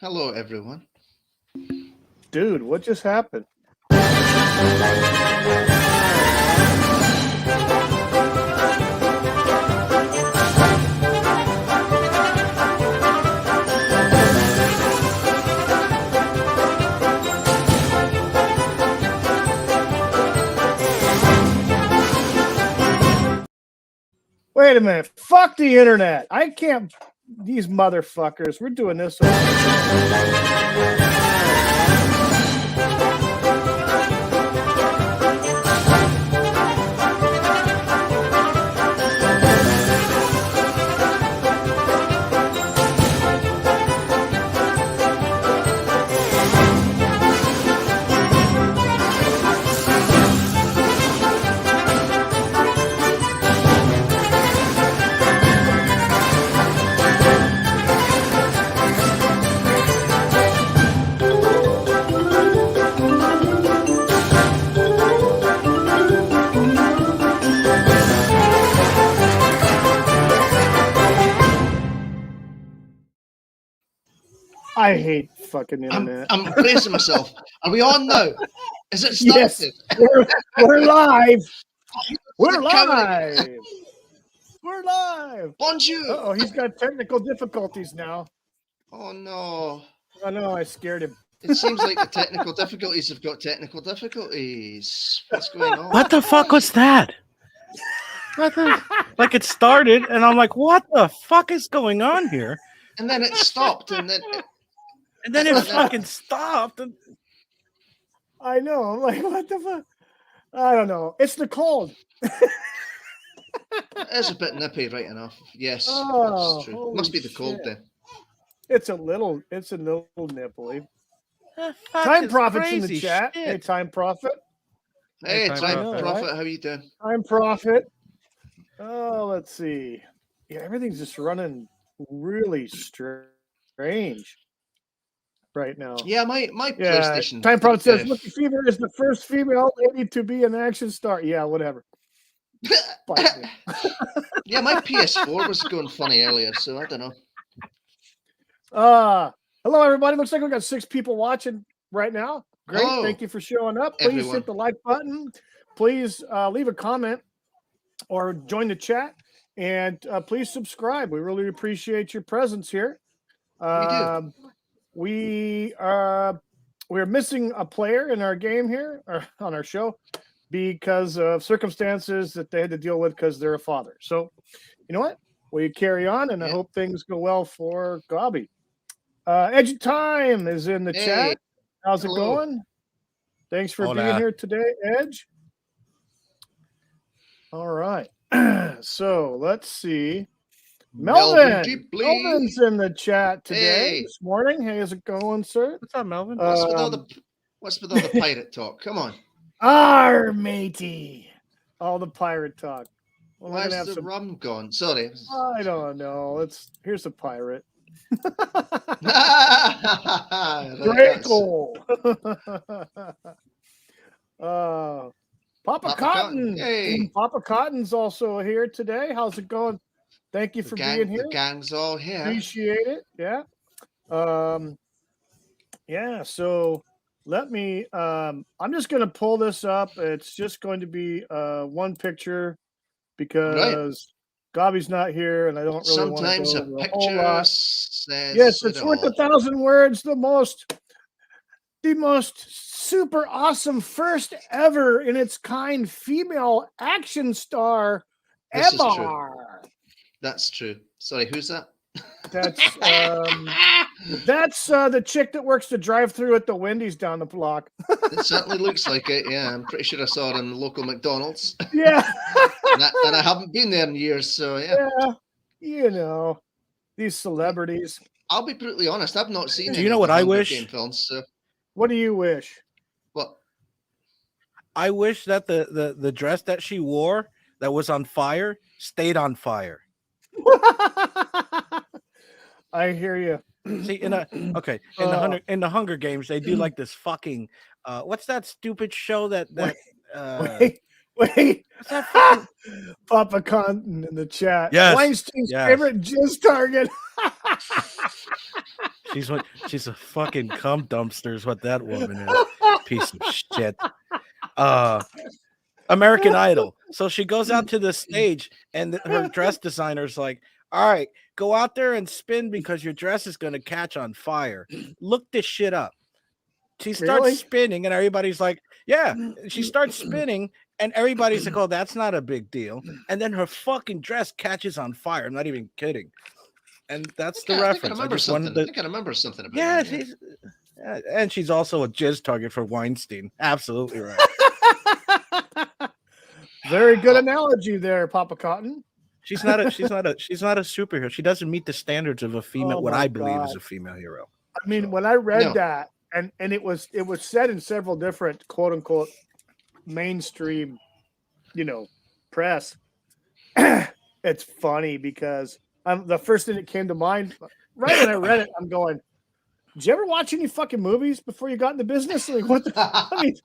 Hello, everyone. Dude, what just happened? Wait a minute. Fuck the internet. I can't. These motherfuckers. We're doing this. I hate fucking internet. I'm bracing myself. Are we on now? Is it started? Yes, we're live. We're The camera- live. We're live. Bonjour. Oh, he's got technical difficulties now. Oh no. I know, I scared him. It seems like the technical difficulties have got technical difficulties. What's going on? What the fuck was that? Like it started, and I'm like, what the fuck is going on here? And then it stopped, and then it fucking stopped. And I know. I'm like, what the fuck? I don't know. It's the cold. it's a bit nippy, right enough. Yes, Oh, that's true. holy Must be the cold shit. then. It's a little nipply. the fuck Time is Prophet's in the crazy chat. shit. Hey, Time Prophet. Hey, Time Time Prophet. Prophet, how you doing? Time Prophet. Oh, let's see. Yeah, everything's just running really strange right now. Yeah, my Yeah, PlayStation. Time Prophet says, uh, Lucky Fever is the first female lady to be an action star. Yeah, whatever. Bite me. yeah, my PS4 was going funny earlier, so I don't know. Hello, everybody. Looks like we got 6 people watching right now. Great. Hello, Thank you for showing up. Please everyone. hit the like button. Please leave a comment or join the chat. And please subscribe. We really appreciate your presence here. We We're missing a player in our game here, or on our show, because of circumstances that they had to deal with because they're a father. So, you know what? We carry on, and I Yeah. hope things go well for Gobby. Edge of Time is in the Hey, chat. How's it hello. going? Thanks for Hola. being here today, Edge. All right. So let's see. Melvin. Deeply. Melvin's in the chat today Hey. this morning. Hey, how's it going, sir? What's up, Melvin? What's with all the pirate talk? Come on. Arr, matey. All the pirate talk. Well, we're Why gonna is have the some. rum gone? Sorry. I don't know. Here's a pirate. Right, Draco. Papa Papa Cotton. Cotton, hey. Papa Cotton's also here today. How's it going? Thank you for being here. The gang's all here. Appreciate it. Yeah. Yeah. So let me. I'm just going to pull this up. It's just going to be one picture because Gobby's not here, and I don't really want to Sometimes go a over a whole picture lot. says Yes, it it's worth all. 1,000 words. The most super awesome first ever in its kind female action star This is true. ever. That's true. Sorry, who's that? That's the chick that works the drive-through at the Wendy's down the block. It certainly looks like it. Yeah, I'm pretty sure I saw it in the local McDonald's, Yeah. and I haven't been there in years. So yeah. Yeah. You know, these celebrities. I'll be brutally honest. I've not seen. Do any you know of what the I Hunger wish? Game films. So What do you wish? what? I wish that the dress that she wore that was on fire stayed on fire. I hear you. See, in the Hunger Games, they do like this fucking what's that stupid show that Wait. what's that fucking Papa Cotton in the chat. Yes, Weinstein's yes. favorite jizz target. She's a fucking cum dumpster is what that woman is. Piece of shit. American Idol. So she goes out to the stage and her dress designer's like, all right, go out there and spin because your dress is going to catch on fire. Look this shit up. She starts Really? spinning and everybody's like, yeah. She starts spinning and everybody's like, oh, that's not a big deal. And then her fucking dress catches on fire. I'm not even kidding. And that's the reference. I think I remember something about yeah, that. Yeah, and she's also a jizz target for Weinstein. Absolutely right. Very good analogy there, Papa Cotton. She's not a superhero. She doesn't meet the standards of a female, what I believe is a female hero. I mean, when I read that, and it was said in several different quote unquote mainstream, press. It's funny because the first thing that came to mind right when I read it, I'm going, did you ever watch any fucking movies before you got in the business? Like, what the? I mean,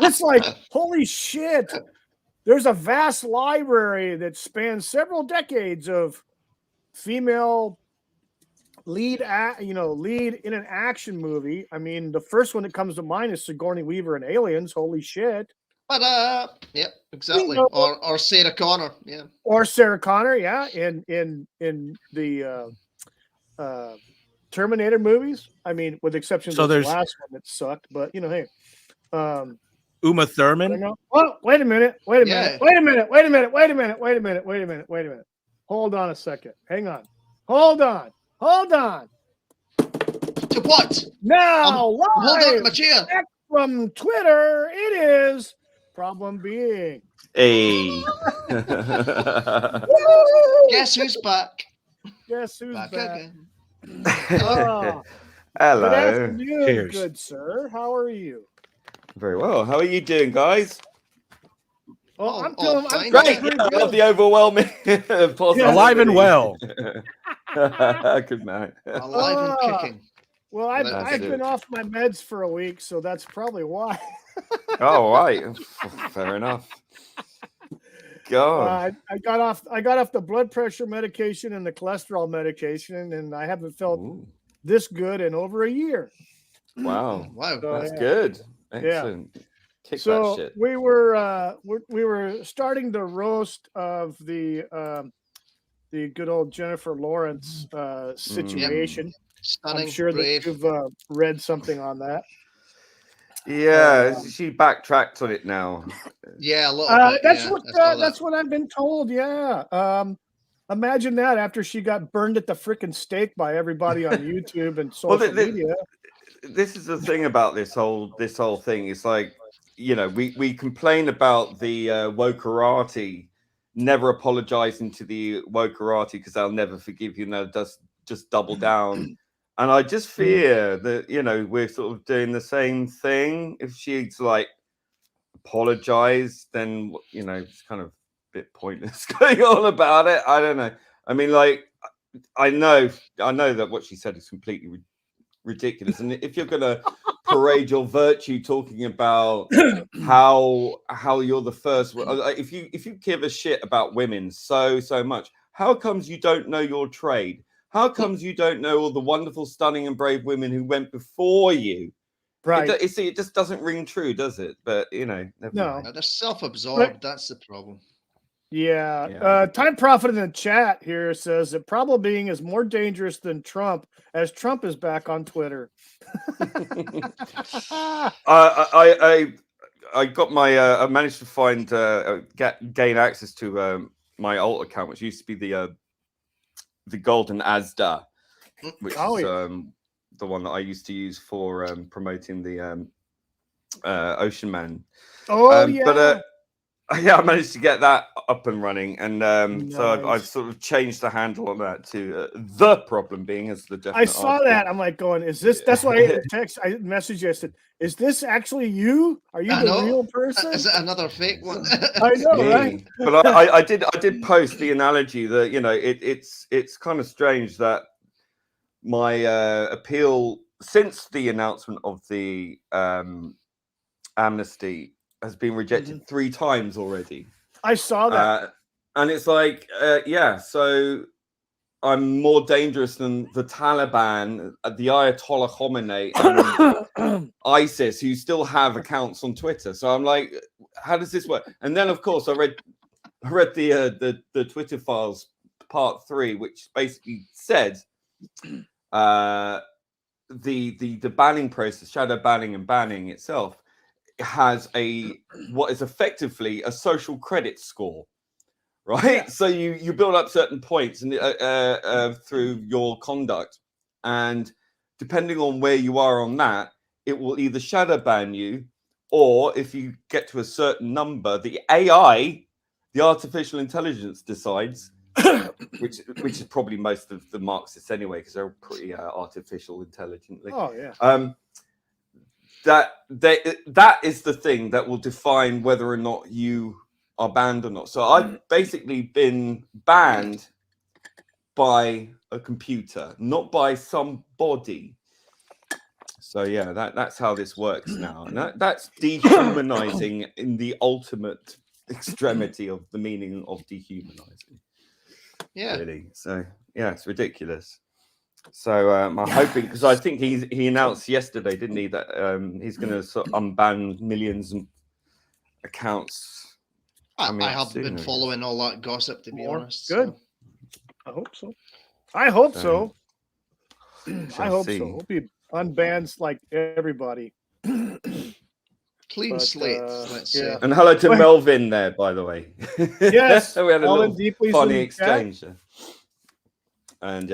it's like, holy shit. There's a vast library that spans several decades of female lead in an action movie. I mean, the first one that comes to mind is Sigourney Weaver in Aliens. Holy shit. But yep, exactly. Or Sarah Connor, yeah. Or Sarah Connor, yeah, in the Terminator movies. I mean, with the exception of the last one that sucked, but hey. Uma Thurman. Well, wait a minute. Wait a minute. Hold on a second. Hang on. Hold on. To what? Now, hold on, my chair. From Twitter, it is Problem Being. Hey. Guess who's back? Guess who's back? Again. Oh, hello. Good afternoon, Cheers. good sir. How are you? Very well. How are you doing, guys? I'm fine. Great. I love the overwhelming positive. Alive and well. Good man. Alive and kicking. Well, I've been off my meds for a week, so that's probably why. Oh, right. Fair enough. God. I got off the blood pressure medication and the cholesterol medication, and I haven't felt this good in over a year. Wow. Wow. So, that's good. Excellent. Yeah. Kick So that shit. we were starting the roast of the good old Jennifer Lawrence situation. Stunning, I'm sure brave. that you've read something on that. Yeah, she backtracked on it now. Yeah, a little bit. That's what I've been told. Yeah. Imagine that after she got burned at the freaking stake by everybody on YouTube and social media. This is the thing about this whole thing. It's like, we complain about the wokerati never apologizing to the wokerati because they'll never forgive you. And they'll just double down. And I just fear that, we're sort of doing the same thing. If she's like apologized, then, it's kind of a bit pointless going on about it. I don't know. I mean, like, I know that what she said is completely ridiculous. And if you're going to parade your virtue talking about how you're the first, if you give a shit about women so much, how comes you don't know your trade? How comes you don't know all the wonderful, stunning, and brave women who went before you? Right. It just doesn't ring true, does it? But no, they're self-absorbed. That's the problem. Yeah. Time Prophet in the chat here says that Problem Being is more dangerous than Trump, as Trump is back on Twitter. I got my I managed to find gain access to my alt account, which used to be the Golden Asda, which is the one that I used to use for promoting the Ocean Man. But I managed to get that up and running, and nice. So I've sort of changed the handle on that to the Problem Being as the definite. I saw article. that. I'm like going, is this? That's why I messaged you. I said, is this actually you? Are you the real person? Is it another fake one? I know, right? But I did post the analogy that it's kind of strange that my appeal since the announcement of the amnesty has been rejected 3 times already. I saw that. And it's like, so I'm more dangerous than the Taliban, the Ayatollah Khomeini, and ISIS, who still have accounts on Twitter. So I'm like, how does this work? And then, of course, I read the Twitter files part 3, which basically said the banning process, shadow banning and banning itself, has what is effectively a social credit score, right? Yeah. So you build up certain points and through your conduct, and depending on where you are on that, it will either shadow ban you, or if you get to a certain number, the AI, the artificial intelligence, decides, which is probably most of the Marxists anyway, because they're pretty artificial intelligently. Oh yeah. That is the thing that will define whether or not you are banned or not. So I've basically been banned by a computer, not by somebody. So yeah, that's how this works now, and that's dehumanizing in the ultimate extremity of the meaning of dehumanizing. Yeah. Really. So yeah, it's ridiculous. So I'm hoping, because I think he announced yesterday, didn't he, that he's going to sort of unban millions of accounts. I haven't been following all that gossip, to be honest. Good. So. I hope so. I hope so. I hope see. so. Hope he unbans like everybody. Clean slate, let's say. And hello to Melvin there, by the way. Yes. We had a Melvin little funny exchange. And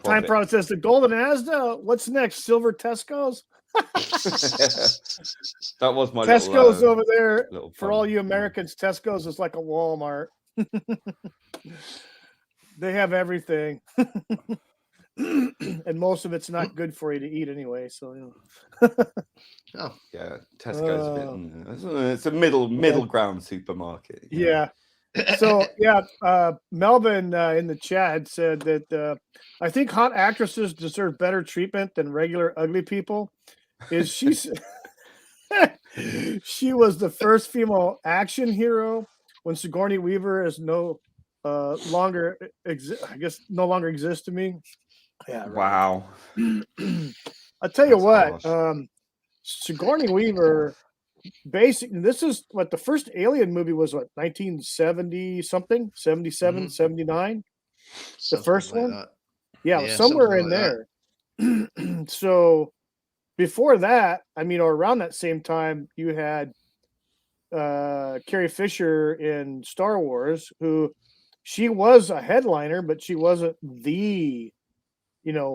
Time Pro says the Golden Asda. What's next? Silver Tesco's. That was my Tesco's over there. For fun. all you Americans, Tesco's is like a Walmart. They have everything. And most of it's not good for you to eat anyway. So Oh yeah, Tesco's a bit. It's a middle ground supermarket. Yeah. So Melvin in the chat said that I think hot actresses deserve better treatment than regular ugly people. She was the first female action hero when Sigourney Weaver is no longer exists to me. Yeah. Right. Wow. I'll tell you what, Sigourney Weaver. Basically, this is what the first Alien movie was, 1970 something, 77, 79. The first like one. That. Yeah, somewhere in like there. So before that, or around that same time, you had Carrie Fisher in Star Wars, who she was a headliner, but she wasn't the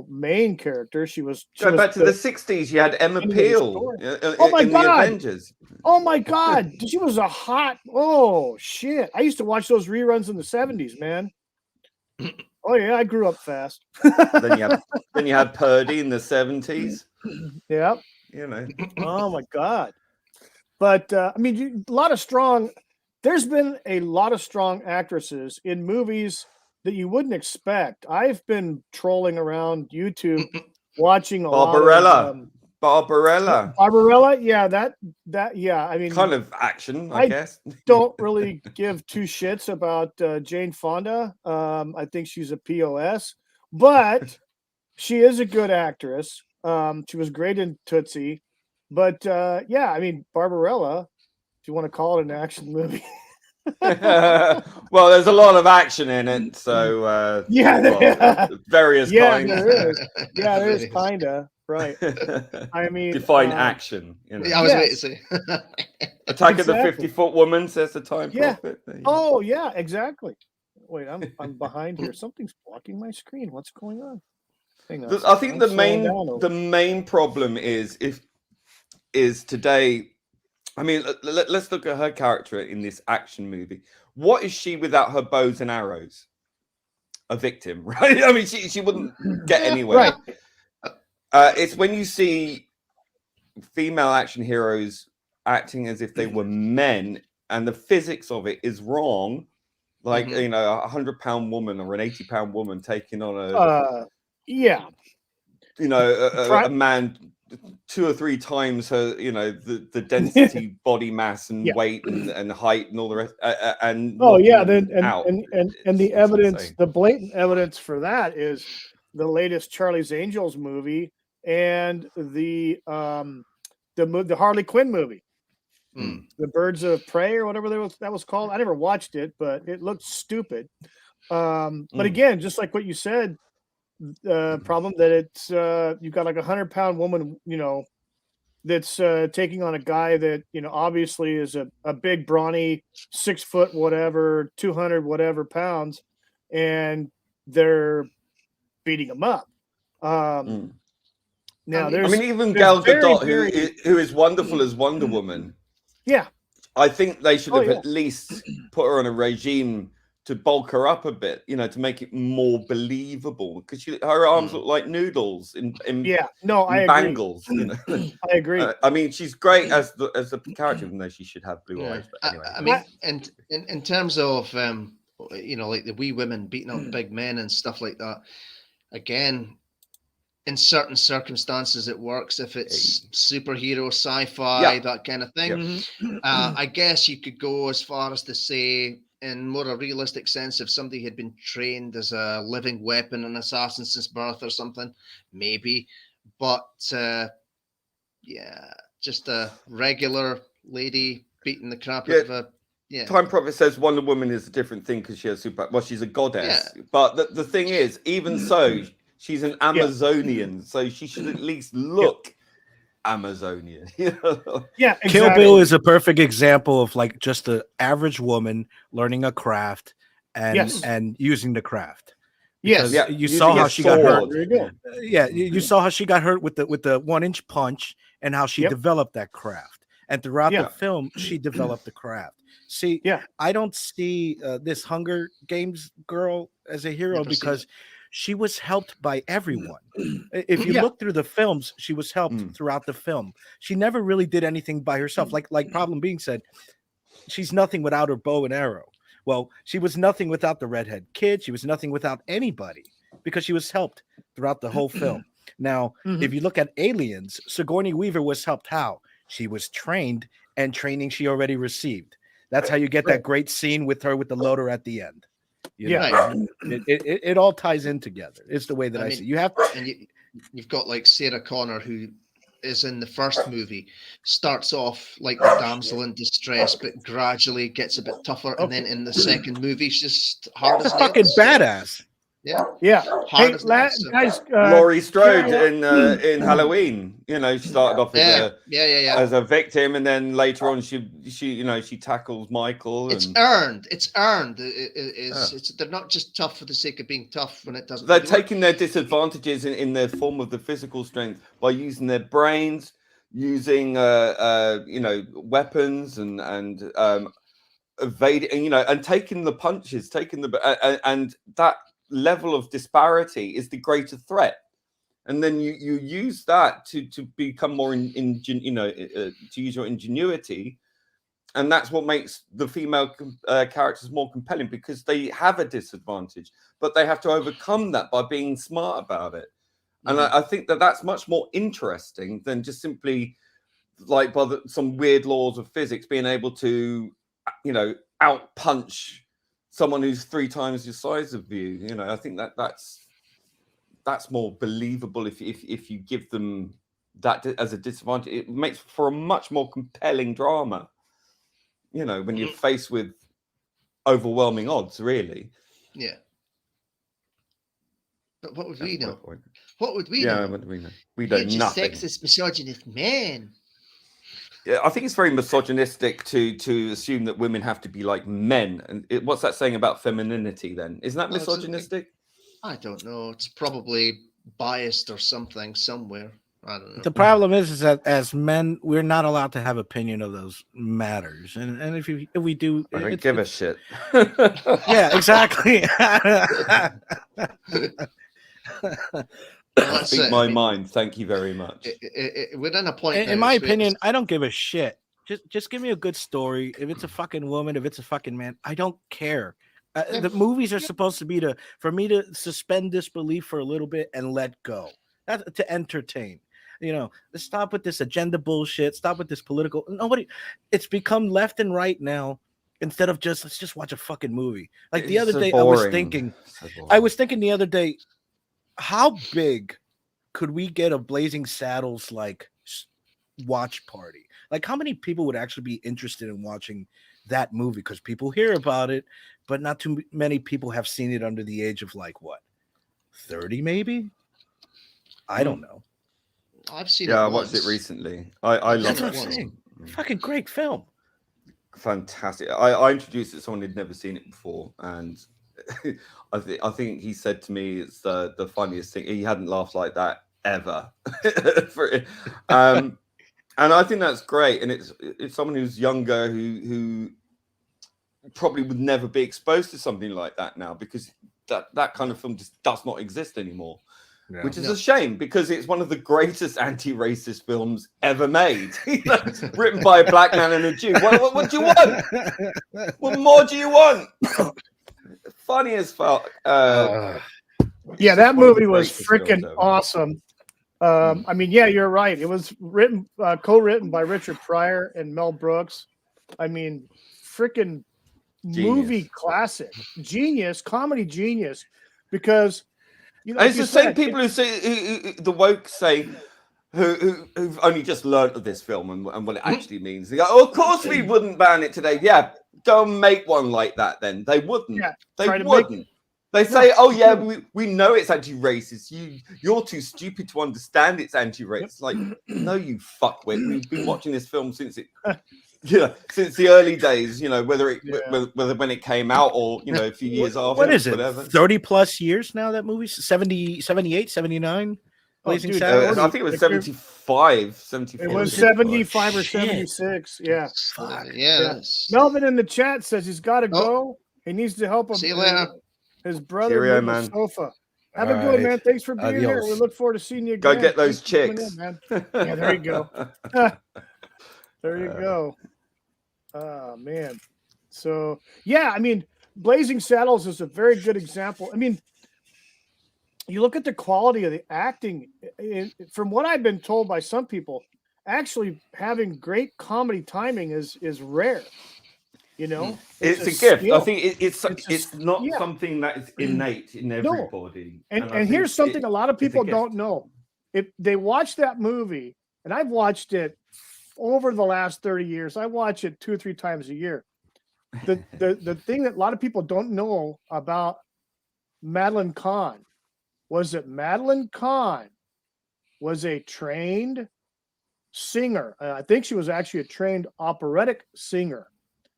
main character. She was going back to the 60s. You had Emma Peel in the Avengers. Oh my God, she was a hot. Oh shit! I used to watch those reruns in the 70s, man. Oh yeah, I grew up fast. then you had Purdy in the 70s. Yeah. Oh my God. But a lot of strong. There's been a lot of strong actresses in movies that you wouldn't expect. I've been trolling around YouTube watching a Barbarella, yeah, that kind of action, I guess. Don't really give two shits about Jane Fonda. I think she's a POS, but she is a good actress. She was great in Tootsie, but Barbarella, if you want to call it an action movie. Well, there's a lot of action in it, so various kinds. There is. Yeah, there is kinda right. Define action. I was waiting to say Attack of the 50-foot woman, says the Time Prophet. Oh yeah, exactly. Wait, I'm behind here. Something's blocking my screen. What's going on? Hang on. I think the main problem is today. Let's look at her character in this action movie. What is she without her bows and arrows? A victim, right? She wouldn't get anywhere. Right. It's when you see female action heroes acting as if they were men, and the physics of it is wrong. Like, a 100-pound woman or an 80-pound woman taking on a... you know, a man 2 or 3 times her, you know, the density, body mass, and weight, and height, and all the rest, and then the evidence, insane. the blatant evidence for that is the latest Charlie's Angels movie and the Harley Quinn movie. The Birds of Prey or whatever that was called. I never watched it, but it looked stupid. But again, just like what you said, problem that it's you've got like 100-pound woman, you know, that's taking on a guy that, you know, obviously is a big brawny 6 foot whatever 200 whatever pounds, and they're beating him up. Now I mean, even Gal Gadot, who is wonderful as Wonder Woman. Yeah, I think they should have at least put her on a regime to bulk her up a bit, you know, to make it more believable, because her arms look like noodles in bangles. You know? I agree. I mean, she's great as a character, even though she should have blue eyes. But anyway, I mean, and in terms of you know, like the wee women beating up big men and stuff like that. Again, in certain circumstances, it works. If it's superhero, sci-fi, that kind of thing. I guess you could go as far as to say, in more a realistic sense, if somebody had been trained as a living weapon, an assassin since birth or something, maybe. But just a regular lady beating the crap out of a. Yeah. Time Prophet says Wonder Woman is a different thing because she has she's a goddess. Yeah. But the thing is, even so, she's an Amazonian, so she should at least look Amazonian. You know? Yeah, exactly. Kill Bill is a perfect example of like just an average woman learning a craft and using the craft. Yes, you saw how she got hurt. You saw how she got hurt with the 1-inch punch and how she developed that craft. And throughout the film, she developed the craft. See, I don't see this Hunger Games girl as a hero because she was helped by everyone. If you look through the films, she was helped throughout the film. She never really did anything by herself. Like Problem Being said, she's nothing without her bow and arrow. Well, she was nothing without the redhead kid. She was nothing without anybody because she was helped throughout the whole film. Now, if you look at Aliens, Sigourney Weaver was helped how? She was trained, and training she already received. That's how you get that great scene with her with the loader at the end. You know? It all ties in together. It's the way that I see it. You have, and you've got like Sarah Connor, who is in the first movie, starts off like the damsel in distress, but gradually gets a bit tougher, and then in the second movie, she's just hard as nails. Fucking badass. Yeah. Hey, guys, Laurie Strode in Halloween. You know, she started off as a victim, and then later on, she tackles Michael. It's earned. It's earned. They're not just tough for the sake of being tough when it doesn't. They're taking their disadvantages in their form of the physical strength by using their brains, using weapons and evading, and taking the punches, and that level of disparity is the greater threat, and then you use that to become more to use your ingenuity, and that's what makes the female characters more compelling, because they have a disadvantage, but they have to overcome that by being smart about it. And I think that's much more interesting than just simply like by some weird laws of physics being able to out punch someone who's 3 times your size of you. I think that's more believable if you give them that as a disadvantage. It makes for a much more compelling drama. When you're faced with overwhelming odds, really. Yeah. But what would we know? What would we know? What do we know? We know nothing. Sexist, misogynist man. Yeah, I think it's very misogynistic to assume that women have to be like men. And what's that saying about femininity then? Isn't that misogynistic? I don't know. It's probably biased or something somewhere. I don't know. The problem is that as men, we're not allowed to have opinion of those matters. And if we do, I don't give a shit. Yeah, exactly. Speak my mind. Thank you very much. Within a point, in my opinion, I don't give a shit. Just give me a good story. If it's a fucking woman, if it's a fucking man, I don't care. The movies are supposed to be for me to suspend disbelief for a little bit and let go. That's to entertain. You know, stop with this agenda bullshit. Stop with this political. Nobody. It's become left and right now. Instead of just let's just watch a fucking movie. Like the It's other so day, boring. I was thinking the other day, how big could we get a Blazing Saddles like watch party? Like how many people would actually be interested in watching that movie? Because people hear about it, but not too many people have seen it under the age of like what, 30 maybe? I don't know. I've seen it. Yeah, I watched it recently. I love That's it. what I'm saying. Fucking great film. Fantastic. I introduced it to someone who'd never seen it before, and I think he said to me it's the funniest thing. He hadn't laughed like that ever. And I think that's great. And it's someone who's younger who probably would never be exposed to something like that now, because that kind of film just does not exist anymore. Yeah. Which is a shame, because it's one of the greatest anti-racist films ever made. Written by a black man and a Jew. What do you want? What more do you want? Funny as fuck. Yeah, that movie was freaking awesome. I mean, yeah, you're right. It was written, co-written by Richard Pryor and Mel Brooks. I mean, freaking movie classic, genius, comedy genius, because. You know, it's the same people who say the woke say who've only just learned of this film and what it actually means. They go, oh, of course we wouldn't ban it today. Yeah, go and make one like that then. They wouldn't. Yeah, they wouldn't. They say, oh yeah, we know it's anti-racist. You're too stupid to understand it's anti-racist. Like, no, you fuckwit. We've been watching this film since it since the early days, whether when it came out or, a few years after. What is it? Whatever. 30 plus years now, that movie? 70, 78, 79? Blazing Saddles? I think it was 75, 74. It was 75 or 76. Yeah. Fuck. Yeah. Melvin in the chat says he's got to go. He needs to help him. See you later. His brother, man. Sofa. Have a good one, man. Thanks for being here. We look forward to seeing you again. Go get those chicks. Man. Yeah, there you go. There you go. Oh, man. So, yeah, I mean, Blazing Saddles is a very good example. I mean, you look at the quality of the acting. From what I've been told by some people, actually having great comedy timing is rare. It's a gift. I think it's not something that is innate in everybody. No. And here's something a lot of people don't know. If they watch that movie, and I've watched it over the last 30 years, I watch it 2 or 3 times a year. The thing that a lot of people don't know about Madeline Kahn was that Madeline Kahn was a trained singer. I think she was actually a trained operatic singer.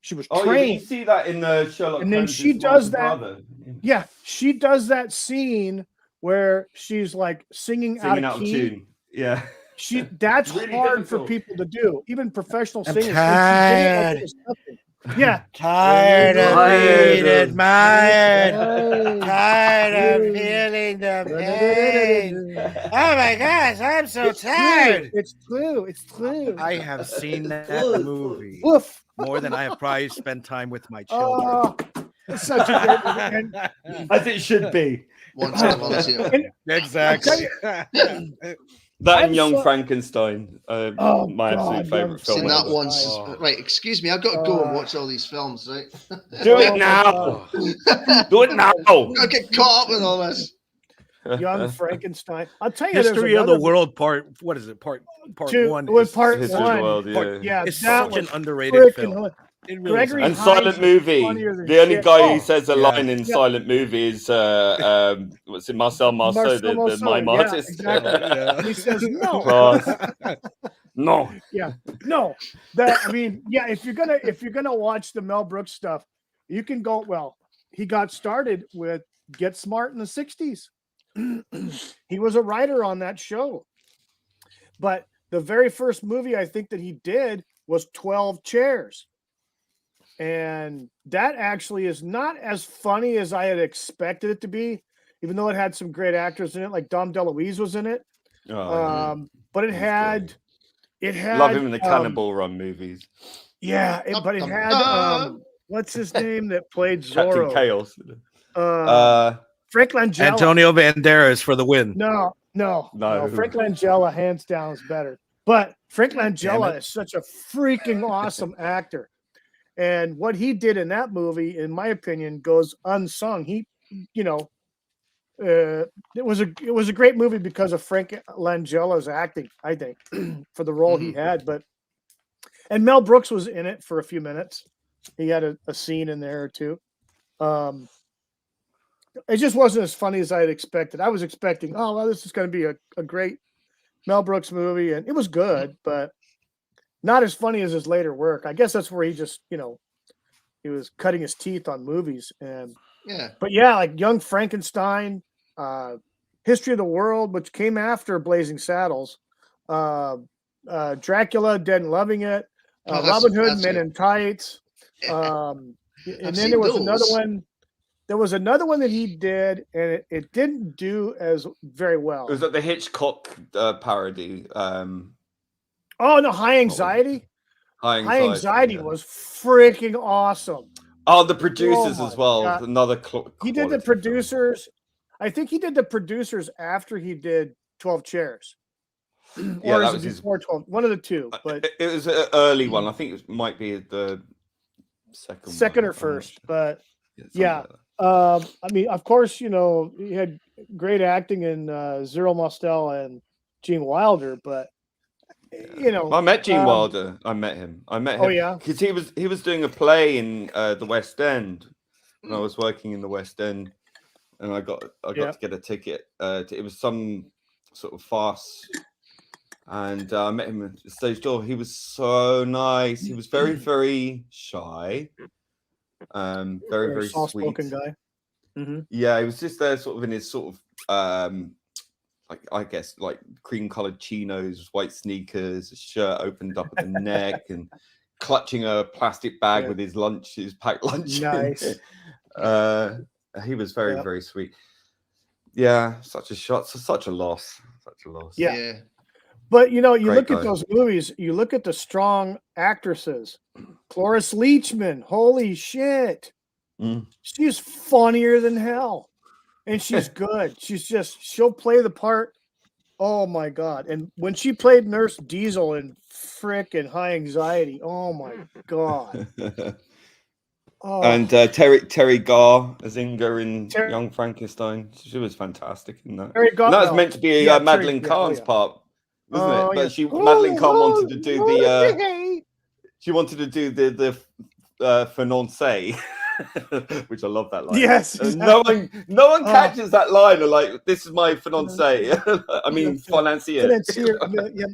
She was trained. Yeah, you see that in the Sherlock. And then she does that. Yeah, she does that scene where she's like singing out of tune. Yeah. That's really hard for people to do, even professional singers. Yeah. Tired of being admired. Tired of feeling the pain. Oh my gosh, I'm so tired. It's true. I have seen that movie more than I have probably spent time with my children. It's such a great movie. As it should be. Exactly. That and Young Frankenstein, my absolute favorite film. Seen that once. Right, excuse me, I've got to go and watch all these films, right? Do it now. Do it now. I get caught up with all this. Young Frankenstein. I'll tell you, History of the World Part. What is it? Part 1. It was part History 1. Of the World, yeah. It's such an underrated film. Really and Silent Movie. The only guy who says a line in Silent Movie is what's it? Marcel Marceau, the mime artist. Exactly. He says no. No. Yeah. No. If you're gonna watch the Mel Brooks stuff, you can go. Well, he got started with Get Smart in the 60s. He was a writer on that show. But the very first movie I think that he did was 12 Chairs. And that actually is not as funny as I had expected it to be, even though it had some great actors in it, like Dom DeLuise was in it. But it had love him in the Cannonball Run movies. Yeah, but it had what's his name that played Zorro? Captain Chaos. Frank Langella. Antonio Banderas for the win. No, No. No. Frank Langella, hands down, is better. But Frank Langella is such a freaking awesome actor. And what he did in that movie, in my opinion, goes unsung. He, it was a great movie because of Frank Langella's acting, I think, for the role he had. And Mel Brooks was in it for a few minutes. He had a scene in there or two. It just wasn't as funny as I had expected. I was expecting, oh, well, this is going to be a great Mel Brooks movie, and it was good, but not as funny as his later work. I guess that's where he just, he was cutting his teeth on movies. But yeah, like Young Frankenstein, History of the World, which came after Blazing Saddles, Dracula, Dead and Loving It, Robin Hood, Men in Tights, and then there was another one. There was another one that he did, and it didn't do as very well. Was that the Hitchcock parody? Oh no, High Anxiety. High Anxiety was freaking awesome. Oh, the producers as well. God. Another. He did the producers. I think he did the producers after he did 12 Chairs. Yeah, or that was was before 12. One of the two. But it was an early one. I think it might be the second or first. But yeah. Like I mean, of course, he had great acting in Zero Mostel and Gene Wilder, but I met Gene Wilder. I met him. Oh yeah, because he was doing a play in the West End when I was working in the West End, and I got to get a ticket. It was some sort of farce, and I met him at the stage door. He was so nice. He was very, very shy. Very, very soft-spoken sweet guy. Mm-hmm. Yeah, he was just there, sort of in his sort of like I guess like cream-colored chinos, white sneakers, his shirt opened up at the neck, and clutching a plastic bag with his packed lunch. Nice. He was very, very sweet. Yeah, such a loss. Yeah. But you look at those movies, you look at the strong actresses. Cloris Leachman, holy shit. She's funnier than hell. And she's good. She'll play the part. Oh my God. And when she played Nurse Diesel in frickin' High Anxiety, oh my God. Oh. And Terry Garr as Inga in Young Frankenstein. She was fantastic in that. Terry Garr, that was meant to be Madeline Kahn's part. Wasn't it? But Madeline Kahn wanted to do the she wanted to do the fiancé, which I love that line. Yes, exactly. No one catches that line. Or like, this is my fiancé. I mean, financier. Yeah,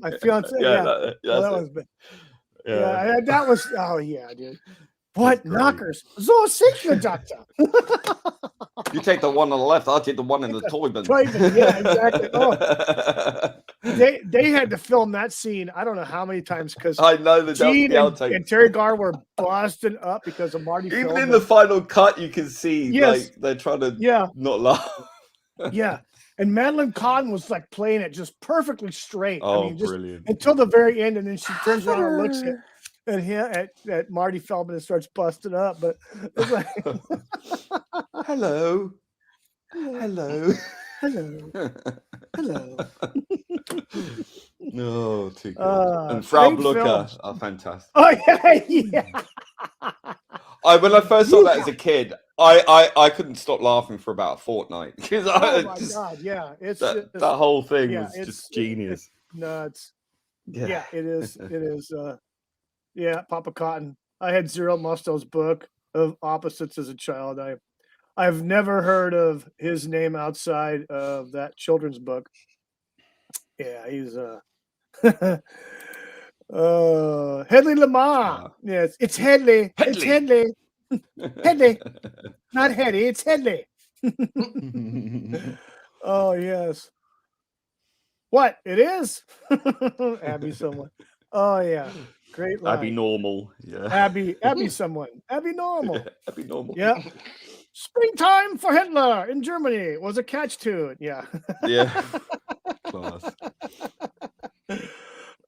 my fiancé. That was. Oh yeah, dude. What knockers? So sick, doctor. You take the one on the left. I'll take the one in the toilet. Yeah, exactly. Oh. They had to film that scene. I don't know how many times because I know the Gene and Terry Garr were busting up because of Marty. Even in the final cut, you can see like they're trying to not laugh. Yeah, and Madeline Kahn was like playing it just perfectly straight. Oh, brilliant! Until the very end, and then she turns around and looks at Marty Feldman and starts busting up. But it's like, hello. No, too good. And Frau Blucher are fantastic. Oh yeah. When I first saw that as a kid, I couldn't stop laughing for about a fortnight because God, yeah, it's that whole thing was just genius. It's nuts. Yeah, it is. It is. Papa Cotton. I had Zero Mostel's book of opposites as a child. I've never heard of his name outside of that children's book. Yeah, he's Hedley Lamar. Yes, it's Hedley. It's Hedley. Hedley. Not Hetty, it's Hedley. Oh yes. What? It is? Abby someone. Oh yeah. Great line. Abby Normal. Yeah. Abby someone. Abby Normal. Yeah, Abby Normal. Yeah. Springtime for Hitler in Germany was a catch tune. Yeah. Yeah. Class.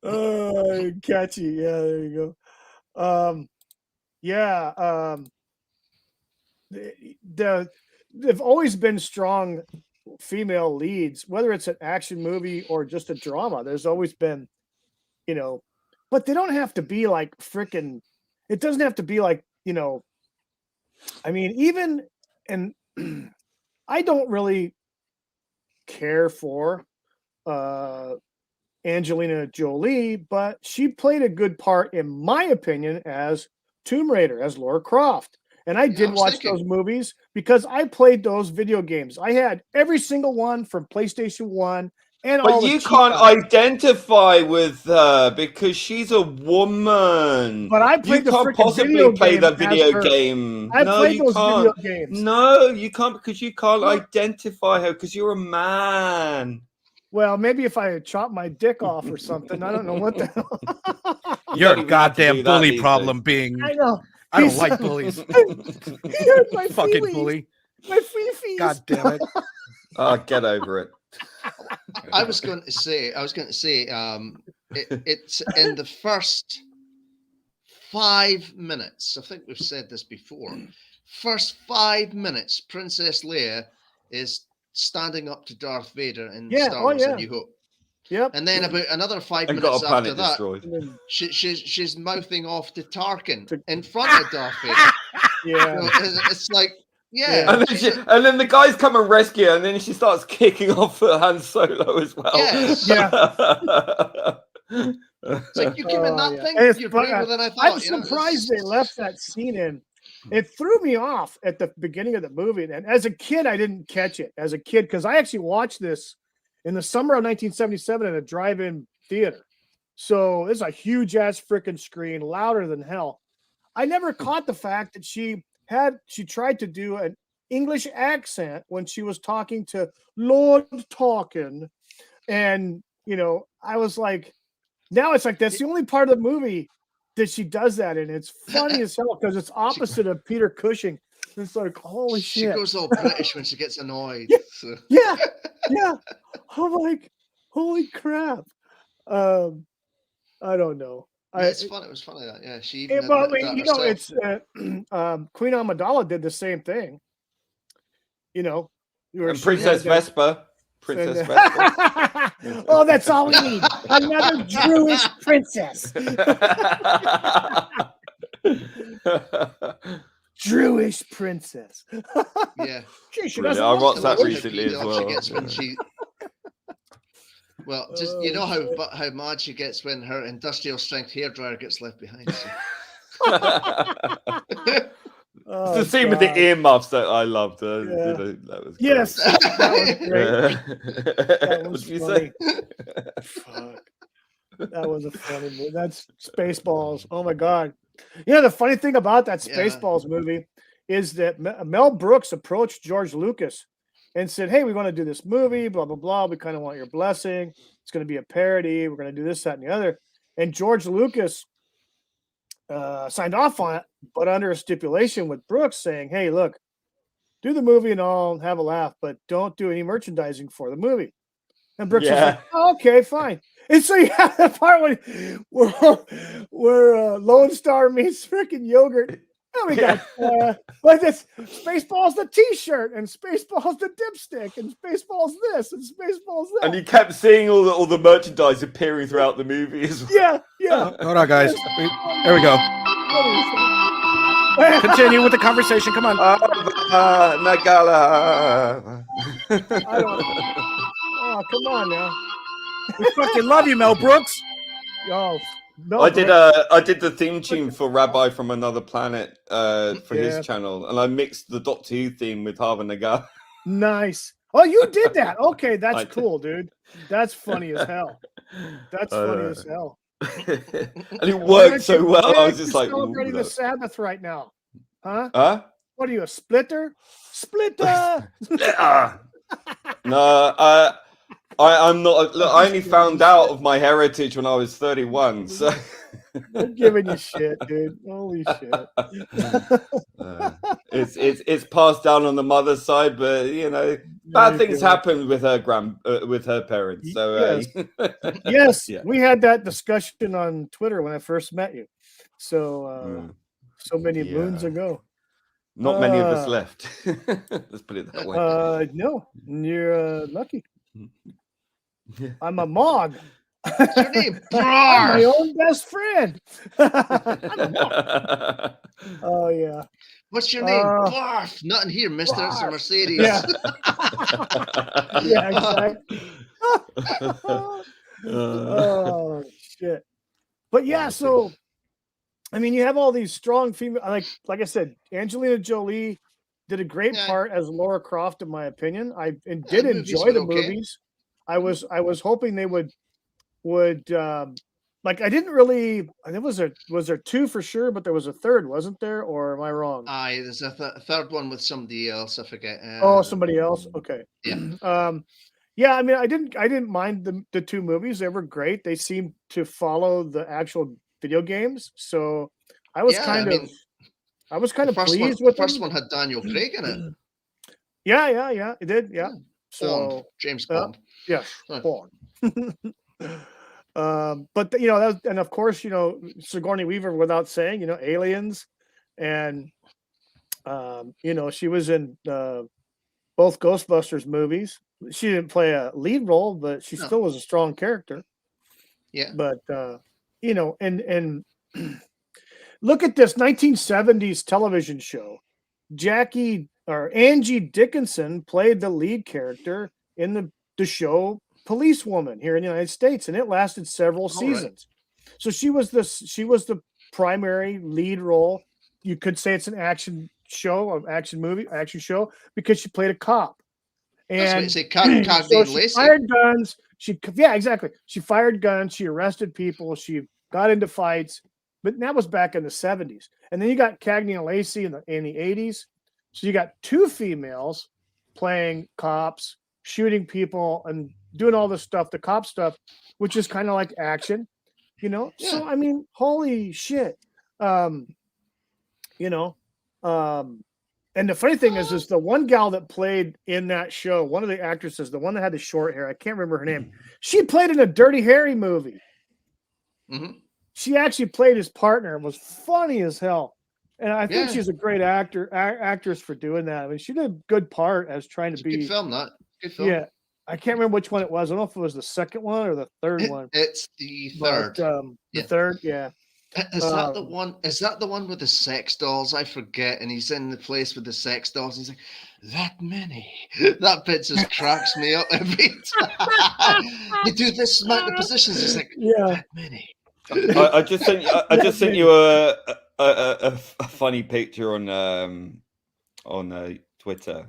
Oh, catchy. Yeah, there you go. They've always been strong female leads, whether it's an action movie or just a drama. There's always been, but they don't have to be like freaking. It doesn't have to be like, I mean, even and I don't really care for Angelina Jolie, but she played a good part, in my opinion, as Tomb Raider, as Lara Croft. And I did watch those movies because I played those video games. I had every single one from PlayStation 1 and all. But you can't identify with her because she's a woman. But I played you can't possibly play that video game. I played those video games. No, you can't, because you can't identify her because you're a man. Well, maybe if I chop my dick off or something. I don't know what the hell. Your goddamn bully problem being. I know. I don't like bullies. My fucking feelies. bully. My feefies. God damn it. Oh, get over it. I was going to say, it's in the first 5 minutes. I think we've said this before. First 5 minutes, Princess Leia is standing up to Darth Vader in Star Wars: A New Hope. Yep. And then about another 5 minutes after that, destroyed. she's mouthing off to Tarkin in front of Darth Vader. Yeah. It's like, yeah. And then the guys come and rescue her, and then she starts kicking off at Han Solo as well. Yes. Yeah. It's like, you give in that thing, you're braver than I thought. I'm surprised they left that scene in. It threw me off at the beginning of the movie. And as a kid, I didn't catch it as a kid, because I actually watched this in the summer of 1977 in a drive-in theater. So it's a huge ass freaking screen, louder than hell. I never caught the fact that she tried to do an English accent when she was talking to Lord Tarkin. And, I was like, now it's like, that's the only part of the movie that she does that in. It's funny as hell because it's opposite of Peter Cushing. It's like, holy shit. She goes all British when she gets annoyed. Yeah. So. Yeah. I'm like, holy crap. I don't know. It's fun. It was funny that, yeah. She Queen Amidala did the same thing. And Princess Vespa. Princess Vespa. Oh, that's all we need. Another Jewish princess. Jewish princess. Yeah. Really, I watched that recently as well. Well, just how mad she gets when her industrial strength hairdryer gets left behind. So. It's the scene with the earmuffs that I loved. That was great. Yes, that was great. That was funny. Fuck. That was a funny movie. That's Spaceballs. Oh my god. The funny thing about that Spaceballs movie is that Mel Brooks approached George Lucas and said, "Hey, we want to do this movie, blah, blah, blah. We kind of want your blessing. It's going to be a parody. We're going to do this, that, and the other." And George Lucas signed off on it, but under a stipulation with Brooks saying, "Hey, look, do the movie and all, have a laugh, but don't do any merchandising for the movie." And Brooks was like, "Oh, okay, fine." And so you have the part where Lone Star meets freaking yogurt. And we got like this Spaceballs the T-shirt, and Spaceballs the dipstick, and Spaceballs this, and Spaceballs that. And you kept seeing all the merchandise appearing throughout the movie as well. Yeah. Hold on, guys. There we go. Continue with the conversation. Come on. Nagala. Oh, come on now. We fucking love you, Mel Brooks. Oh, no, I did the theme tune for Rabbi from Another Planet for his channel, and I mixed the Doctor Who theme with Hava Nagar. Nice. Oh, you did that. Okay, that's cool, dude. That's funny as hell. That's funny as hell. And it worked so well. I was just like, celebrating the Sabbath right now, huh? Huh? What are you, a splitter? Splitter. No, I'm not. Look, I only found out of my heritage when I was 31. So I'm giving you shit, dude. Holy shit. It's passed down on the mother's side, but bad things happen with her with her parents. So yes, we had that discussion on Twitter when I first met you. So so many moons ago. Not many of us left. Let's put it that way. No, you're lucky. I'm a Mog. What's your name? I'm my Brrr. own best friend. Oh yeah. What's your name? Uh, Barf. Nothing here, mister. It's a Barf. Mercedes. Yeah. Yeah, exactly. Oh shit. But yeah, so I mean, you have all these strong female, like I said, Angelina Jolie did a great Yeah. part as Laura Croft, in my opinion. I did the movies enjoy were the okay. movies. I was hoping they would like I didn't really. There was there two for sure, but there was a third, wasn't there? Or am I wrong? Aye, there's a third one with somebody else. I forget. Oh, somebody else. Okay. Yeah. Yeah. I mean, I didn't mind the two movies. They were great. They seemed to follow the actual video games, so I was kind of pleased with the first them. one had Daniel Craig in it. Yeah. It did. Yeah. Bond. So James Bond. yes, Huh. Bond. But that was, and of course, Sigourney Weaver, without saying, Aliens, and she was in both Ghostbusters movies. She didn't play a lead role, but she still was a strong character. Yeah. But and look at this 1970s television show. Angie Dickinson played the lead character in the show Policewoman here in the United States, and it lasted several seasons. Right. So she was the primary lead role. You could say it's an action show, show, because she played a cop. And so she fired guns. Exactly. She fired guns. She arrested people. She got into fights, but that was back in the 70s. And then you got Cagney and Lacey in the 80s. So you got two females playing cops, shooting people, and doing all this stuff, the cop stuff, which is kind of like action, Yeah. So I mean, holy shit, And the funny thing is the one gal that played in that show, one of the actresses, the one that had the short hair, I can't remember her name. She played in a Dirty Harry movie. Mm-hmm. She actually played his partner. It was funny as hell. And I think she's a great actress for doing that. I mean, she did a good part as trying to be. Good film, that. Good film. Yeah. I can't remember which one it was. I don't know if it was the second one or the third one. It's the third. The third, yeah. Is that the one? Is that the one with the sex dolls? I forget. And he's in the place with the sex dolls. And he's like, that many. That bit just cracks me up every time. You do this amount of positions. He's like, that many. I just sent you a funny picture on Twitter.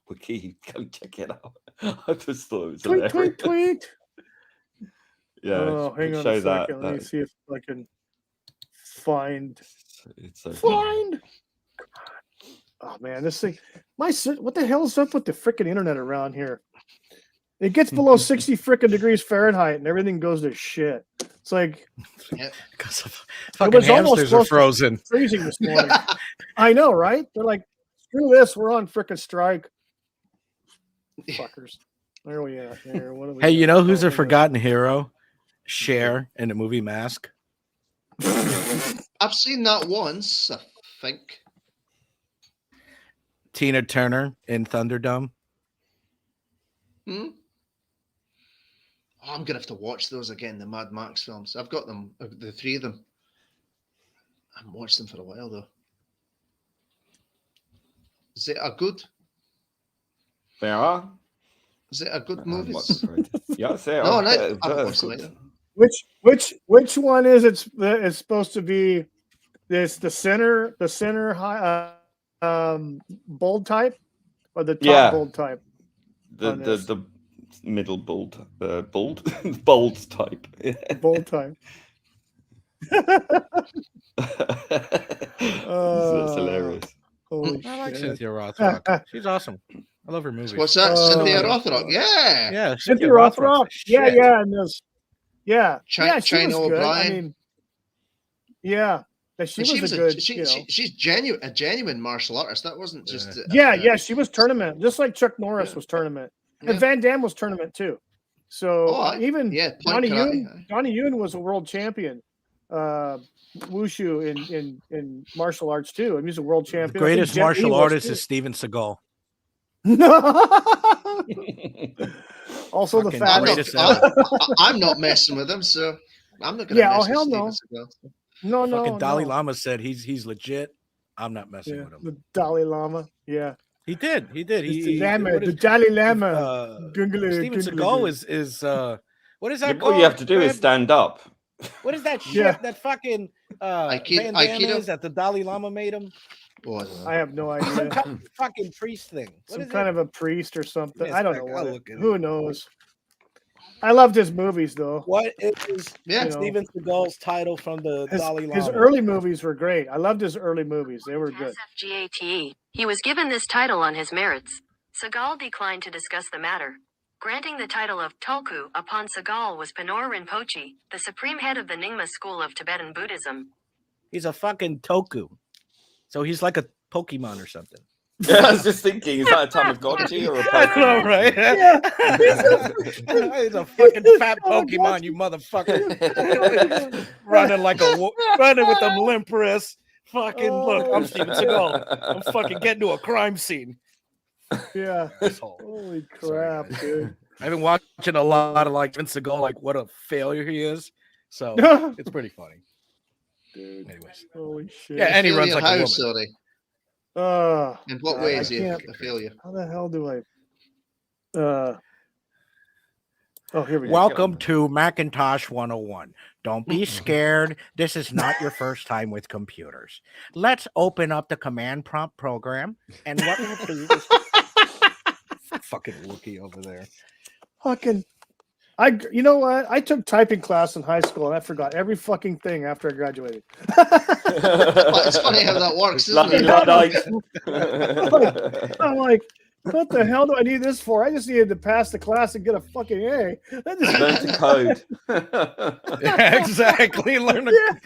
Wiki, go check it out. I just thought it was hilarious. Tweet. Yeah, hang on a second. Let me see if I can find. It's so find. Oh man, this thing. What the hell is up with the freaking internet around here? It gets below 60 freaking degrees Fahrenheit and everything goes to shit. It's like because fucking hamsters are frozen. Freezing this morning. I know, right? They're like, screw this, we're on freaking strike. Fuckers. Where are we at here? What are we hey, you know who's a forgotten hero? Cher in the movie Mask. I've seen that once, I think. Tina Turner in Thunderdome. Oh, I'm gonna have to watch those again, the Mad Max films. I've got them, the three of them. I haven't watched them for a while though. Is it a good? They are. Is it a good movie? Yes, they are. No, I watched them either. Which one is it? It's supposed to be this the center high bold type or the top bold type? The middle bold type. Bold type. That's hilarious. I like Cynthia Rothrock. She's awesome. I love her movies. What's that? Cynthia Rothrock? Yeah. Cynthia Rothrock. Yeah. And this, China O'Brien. She was a good. She's a genuine martial artist. That wasn't just. She was tournament, just like Chuck Norris was tournament, and Van Damme was tournament too. So even Donnie Yen was a world champion. wushu in martial arts too. I mean, he's a world The champion. greatest martial artist is Steven Seagal. Also, the Fucking I'm fattest. I'm not messing with him, so I'm not going to Yeah, mess oh, hell with no. Steven Seagal. No, Fucking Dalai no. Lama said he's legit. I'm not messing Yeah, with him. the Dalai Lama. Yeah, He did. it's the He Lama, what the is, Dalai Lama. Steven Seagal is what is that All you have called? to do is stand up. What is that shit Yeah. that fucking Aikido- Van Damme Aikido? is that the Dalai Lama made him? Oh, I don't know. I have no Some idea. kind of fucking priest thing. What Some is kind it? of a priest or something. Give me a I don't sec, know I'll what. look at Who it. knows? I loved his movies though. What is Yeah. You know, Steven Seagal's title from the Dalai his Lama? early movies were great. I loved his early movies. They were good. SFGATE. He was given this title on his merits. Seagal declined to discuss the matter. Granting the title of Tulku upon Seagal was Panor Rinpoche, the supreme head of the Nyingma school of Tibetan Buddhism. He's a fucking toku. So he's like a Pokemon or something. Yeah, I was just thinking, is that a Tamagotchi or a I know, Pokemon? right? Yeah. He's a fucking fat Pokemon, you motherfucker. running with them limp wrists. Fucking look, I'm Steven Seagal. I'm fucking getting to a crime scene. Yeah. Asshole. Holy Sorry, crap, guys. dude. I've been watching a lot of like Steven Seagal, like what a failure he is. So it's pretty funny. Dude. Anyways. Holy shit. Yeah, and he runs Failure like a how, woman. sorry? Oh, In what God, way I is he a can't- failure? how the hell do I? Oh, here we go. Welcome to Macintosh 101. Don't be scared. This is not your first time with computers. Let's open up the command prompt program. And what we'll do is fucking Wookie over there. Fucking, you know what? I took typing class in high school and I forgot every fucking thing after I graduated. It's funny how that works, isn't Lucky it? Luddite. I'm like, what the hell do I need this for? I just needed to pass the class and get a fucking A. That just- Learn to code. Yeah, exactly. Learn to...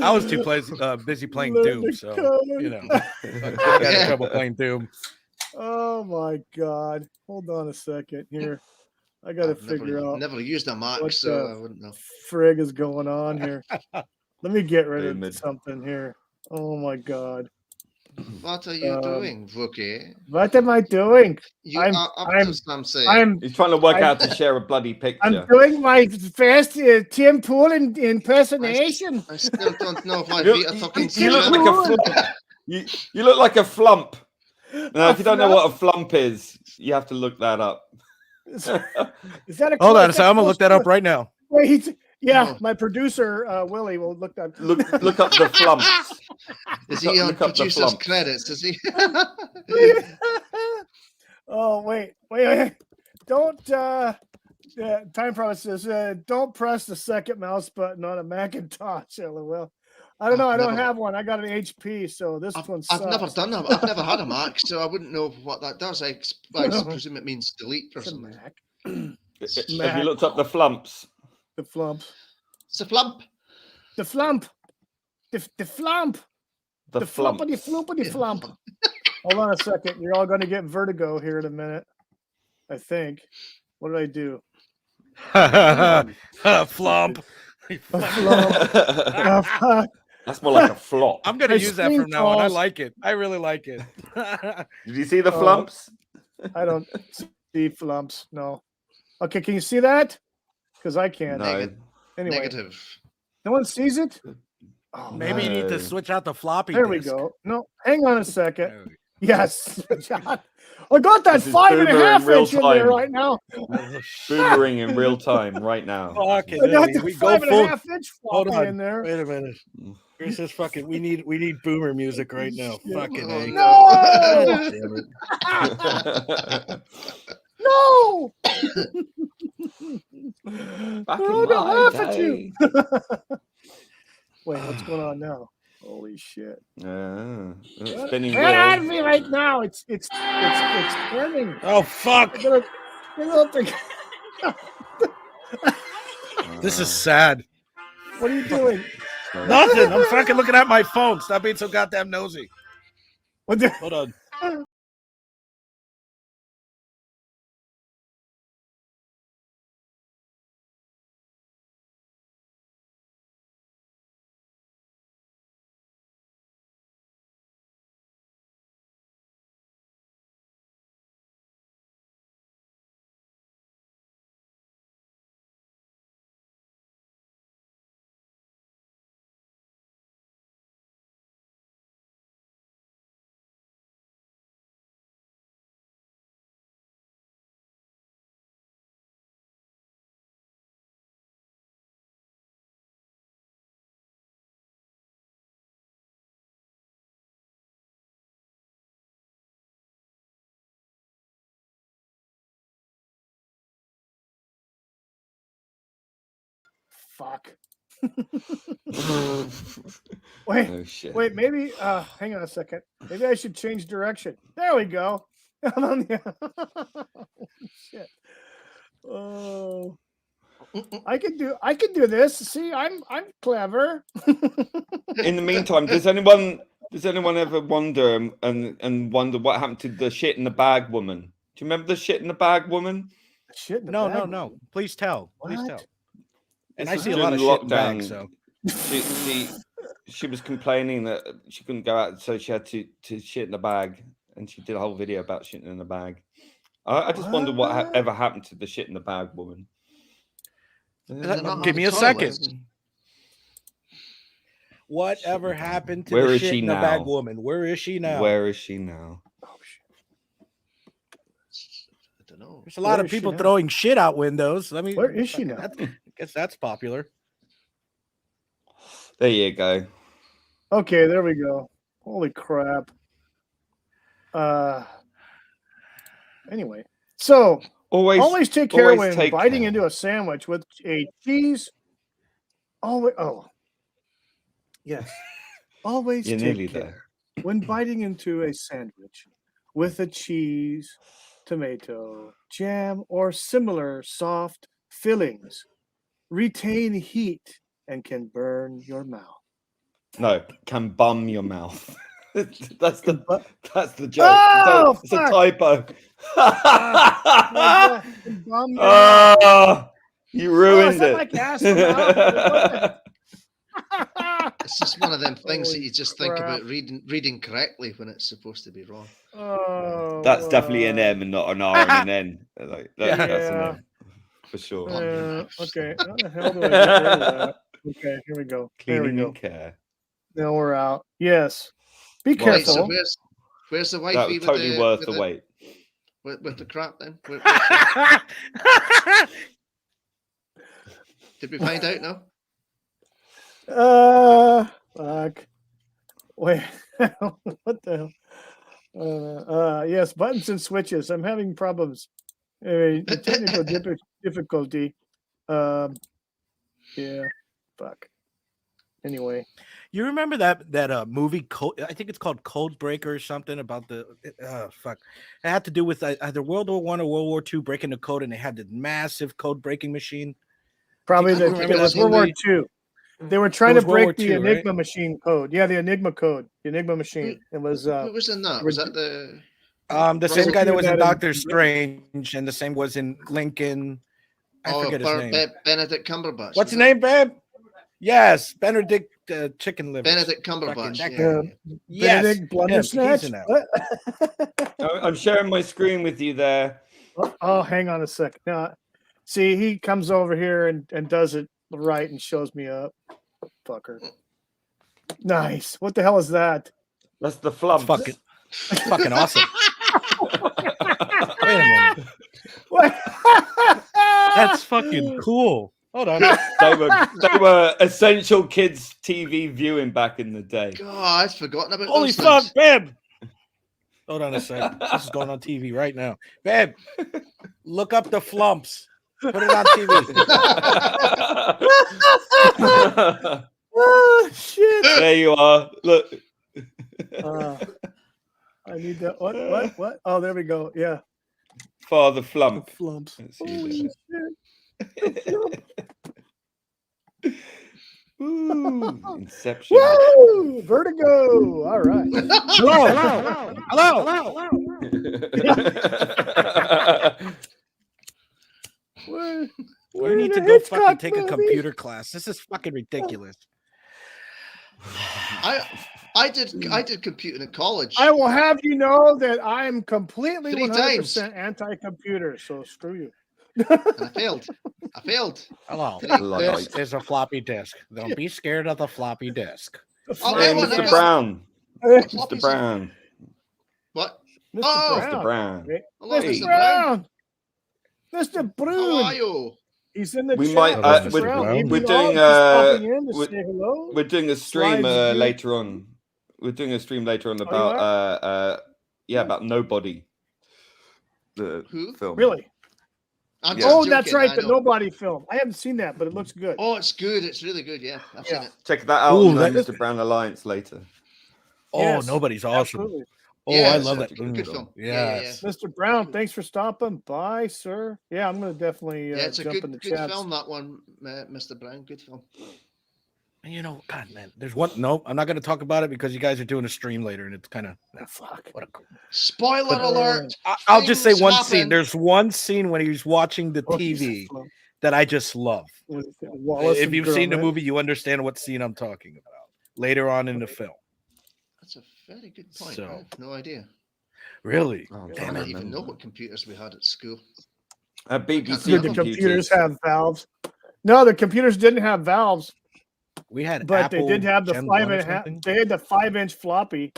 I was too busy playing Learn Doom, to so code. you know, I got in trouble playing Doom. Oh my God. Hold on a second here. I got to I've figure out never used a Mac, what so the I wouldn't know. frig is going on here. Let me get rid Boomed. of something here. Oh my God. What are you doing, Wookie? What am I doing? You I'm- are up I'm- to something. I'm He's trying to work out to share a bloody picture. I'm doing my best Tim Pool impersonation. I still don't know if my You, feet are fucking you look like a flump. You look like a flump. Now, if you don't know what a flump is, you have to look that up. Is that a Hold on, classic so I'm gonna look that up poster? right now. Wait, yeah, Oh. my producer Willie will look that. Look up the flumps. Is he on Look up the producer's flump. credits? Is he? Oh wait, don't time promise says don't press the second mouse button on a Macintosh. LOL. I don't know. I don't never- have one. I got an HP, so this one sucks. I've never done that. I've never had a Mac, so I wouldn't know what that does. I presume it means delete or It's a something. Mac. Have you looked up the flumps? The flump. It's a flump. The flump. The flump. The The flumps. flumpity floopity flump. Hold on a second. You're all going to get vertigo here in a minute. I think. What did I do? Flump. A flump. That's more like a flop. I'm gonna My use that screen from now on. I falls. like it. I really like it. Did you see the Oh. flumps? I don't see flumps. No. Okay, can you see that? Because I can't. No. Anyway, Negative. no one sees it. Oh, Maybe you need No. to switch out the floppy there we disk. go. No, hang on a second. There we go. Yes, John. I got that This is 5.5 boomer in real inch in there time. right now. Boomering in real time right now. Fucking I got A. the We go full. 5.5 inch Hold floppy on. in there. Wait a minute. Here's this fucking. We need boomer music right now. Yeah. Fucking Oh, A. No! Damn it. No! Back Oh, in no, my laugh at day. you. Wait, what's going on now? Holy shit! Spinning Get out of wheel. me right now! It's turning. Oh fuck! Get up there. This is sad. What are you doing? Nothing. I'm fucking looking at my phone. Stop being so goddamn nosy. What the? Hold on. fuck. Oh shit. Wait, maybe hang on a second. Maybe I should change direction. There we go. Shit. Oh, I can do this. See, I'm clever. In the meantime, does anyone ever wonder and wonder what happened to the shit in the bag woman? Do you remember the shit in the bag woman? Shit in the No, bag. no, no. Please tell. Please What? tell. And This I was see a lot of during shit in bags, so she was complaining that she couldn't go out, so she had to shit in the bag, and she did a whole video about shitting in the bag. I just wonder what ever happened to the shit in the bag woman. give me a second. Whatever happened to Where the is shit she in the bag now? woman? Where is she now? Where is she now? Oh shit. I don't know. There's a lot Where of is she people now? throwing shit out windows. Let me. Where is she now? I guess that's popular. There you go. Okay, there we go. Holy crap. Anyway, so always take care always when take biting care. into a sandwich with a cheese. Yes. Always You're nearly take care there. when biting into a sandwich with a cheese, tomato, jam, or similar soft fillings. Retain heat and can burn your mouth. No, can bum your mouth. that's the joke. Oh, it's a fuck. typo. Can bum your mouth. Oh, you ruined is that it. like ass or mouth? It's just one of them things that Holy you just think crap. about reading correctly when it's supposed to be wrong. Oh, That's definitely an M and not an R and an N. Like, that's an Yeah. M for sure. Okay. How the hell do I get rid of that? Okay, here we go. There we Cleaning go. and care. Now we're out. Yes. Be Well, Right, so careful. where's the That wifey was totally with worth the wait. with the crap then? Where's she? Did we find out now? Fuck. Wait. What the hell? Yes, buttons and switches. I'm having problems. Technical difficulty. Yeah. Fuck. Anyway. You remember that movie? I think it's called Code Breaker or something about the fuck. It had to do with either World War I or World War II breaking the code, and they had the massive code breaking machine. Probably Do you remember it was that World War movie? II. They were trying to was World War break the II, right? Enigma machine code. Yeah, the Enigma code. The Enigma machine. It was Who was in that? Was that the the same guy that was in that in- Doctor Strange, and the same was in Lincoln. I forget his name. Benedict Cumberbatch. What's was his name, babe? Yes, Benedict Chicken Liver. Benedict Cumberbatch. Fucking Yeah. Yes, Benedict Blundersnatch? he's in that. What? I'm sharing my screen with you there. Oh, hang on a second. Now, see, he comes over here and does it right and shows me up. Fucker. Nice. What the hell is that? That's the flub. That's fucking awesome. Wait a minute. What? That's fucking cool. Hold on. They were essential kids TV viewing back in the day. God, I'd forgotten about Holy those fuck, things. babe. Hold on a second. This is going on TV right now. Babe, look up the flumps. Put it on TV. Oh, shit. There you are. Look. I need that. What? Oh, there we go. Yeah. Father Flump. Flumps. Let's see Holy there. shit. Ooh, Inception. Woo! Vertigo. All right. Hello. You need to go fucking take a computer class. This is fucking ridiculous. I did computing at college. I will have you know that I am completely 3 100% anti-computer. So screw you. And I failed. Hello. Luddite. This is a floppy disk. Don't be scared of the floppy disk. Oh, Hey, hang on, Mr. Brown. Floppies. Mr. Brown. What? Mr. Oh, Mr. Brown. Hello, Mr. Mr. Brown. Brown. Mr. How Brown. are you? He's in the We chat. might. Mr. we're- Brown. we're He doing, belongs. He's popping in to we're- say hello. We're doing a stream Slides you. later on. We're doing a stream later on about about Nobody. The Who? film. Really? I'm Yeah. just Oh, that's joking, right. I The know. Nobody film. I haven't seen that, but it looks good. Oh, it's good. It's really good. Yeah, I've seen Yeah. it. Check that out Ooh, on that- Mr. Brown Alliance later. Oh, Yes, Nobody's awesome. Absolutely. Oh, Yeah, I it's love a that. good film. Yeah. Yes. Mr. Brown, thanks for stopping by, sir. Yeah, I'm going to definitely Yeah, it's a jump in the good chat. film, that one, Mr. Brown. Good film. And you know, God, man, there's one. No, I'm not going to talk about it because you guys are doing a stream later, and it's kind of Fuck. what a. Spoiler But- alert. I'll just say Things one happen. scene. There's one scene when he's watching the Oh, he's TV so- that I just love. with Wallace If and you've seen the Gromit. movie, you understand what scene I'm talking about later on in the film. That's a very good point. So- I have no idea. Really? Oh, I Damn don't it. even know what computers we had at school. BBC Did the computers have valves? No, the computers didn't have valves, We had but Apple they did have the Gen 5 1 or and a half. something. They had the 5-inch floppy,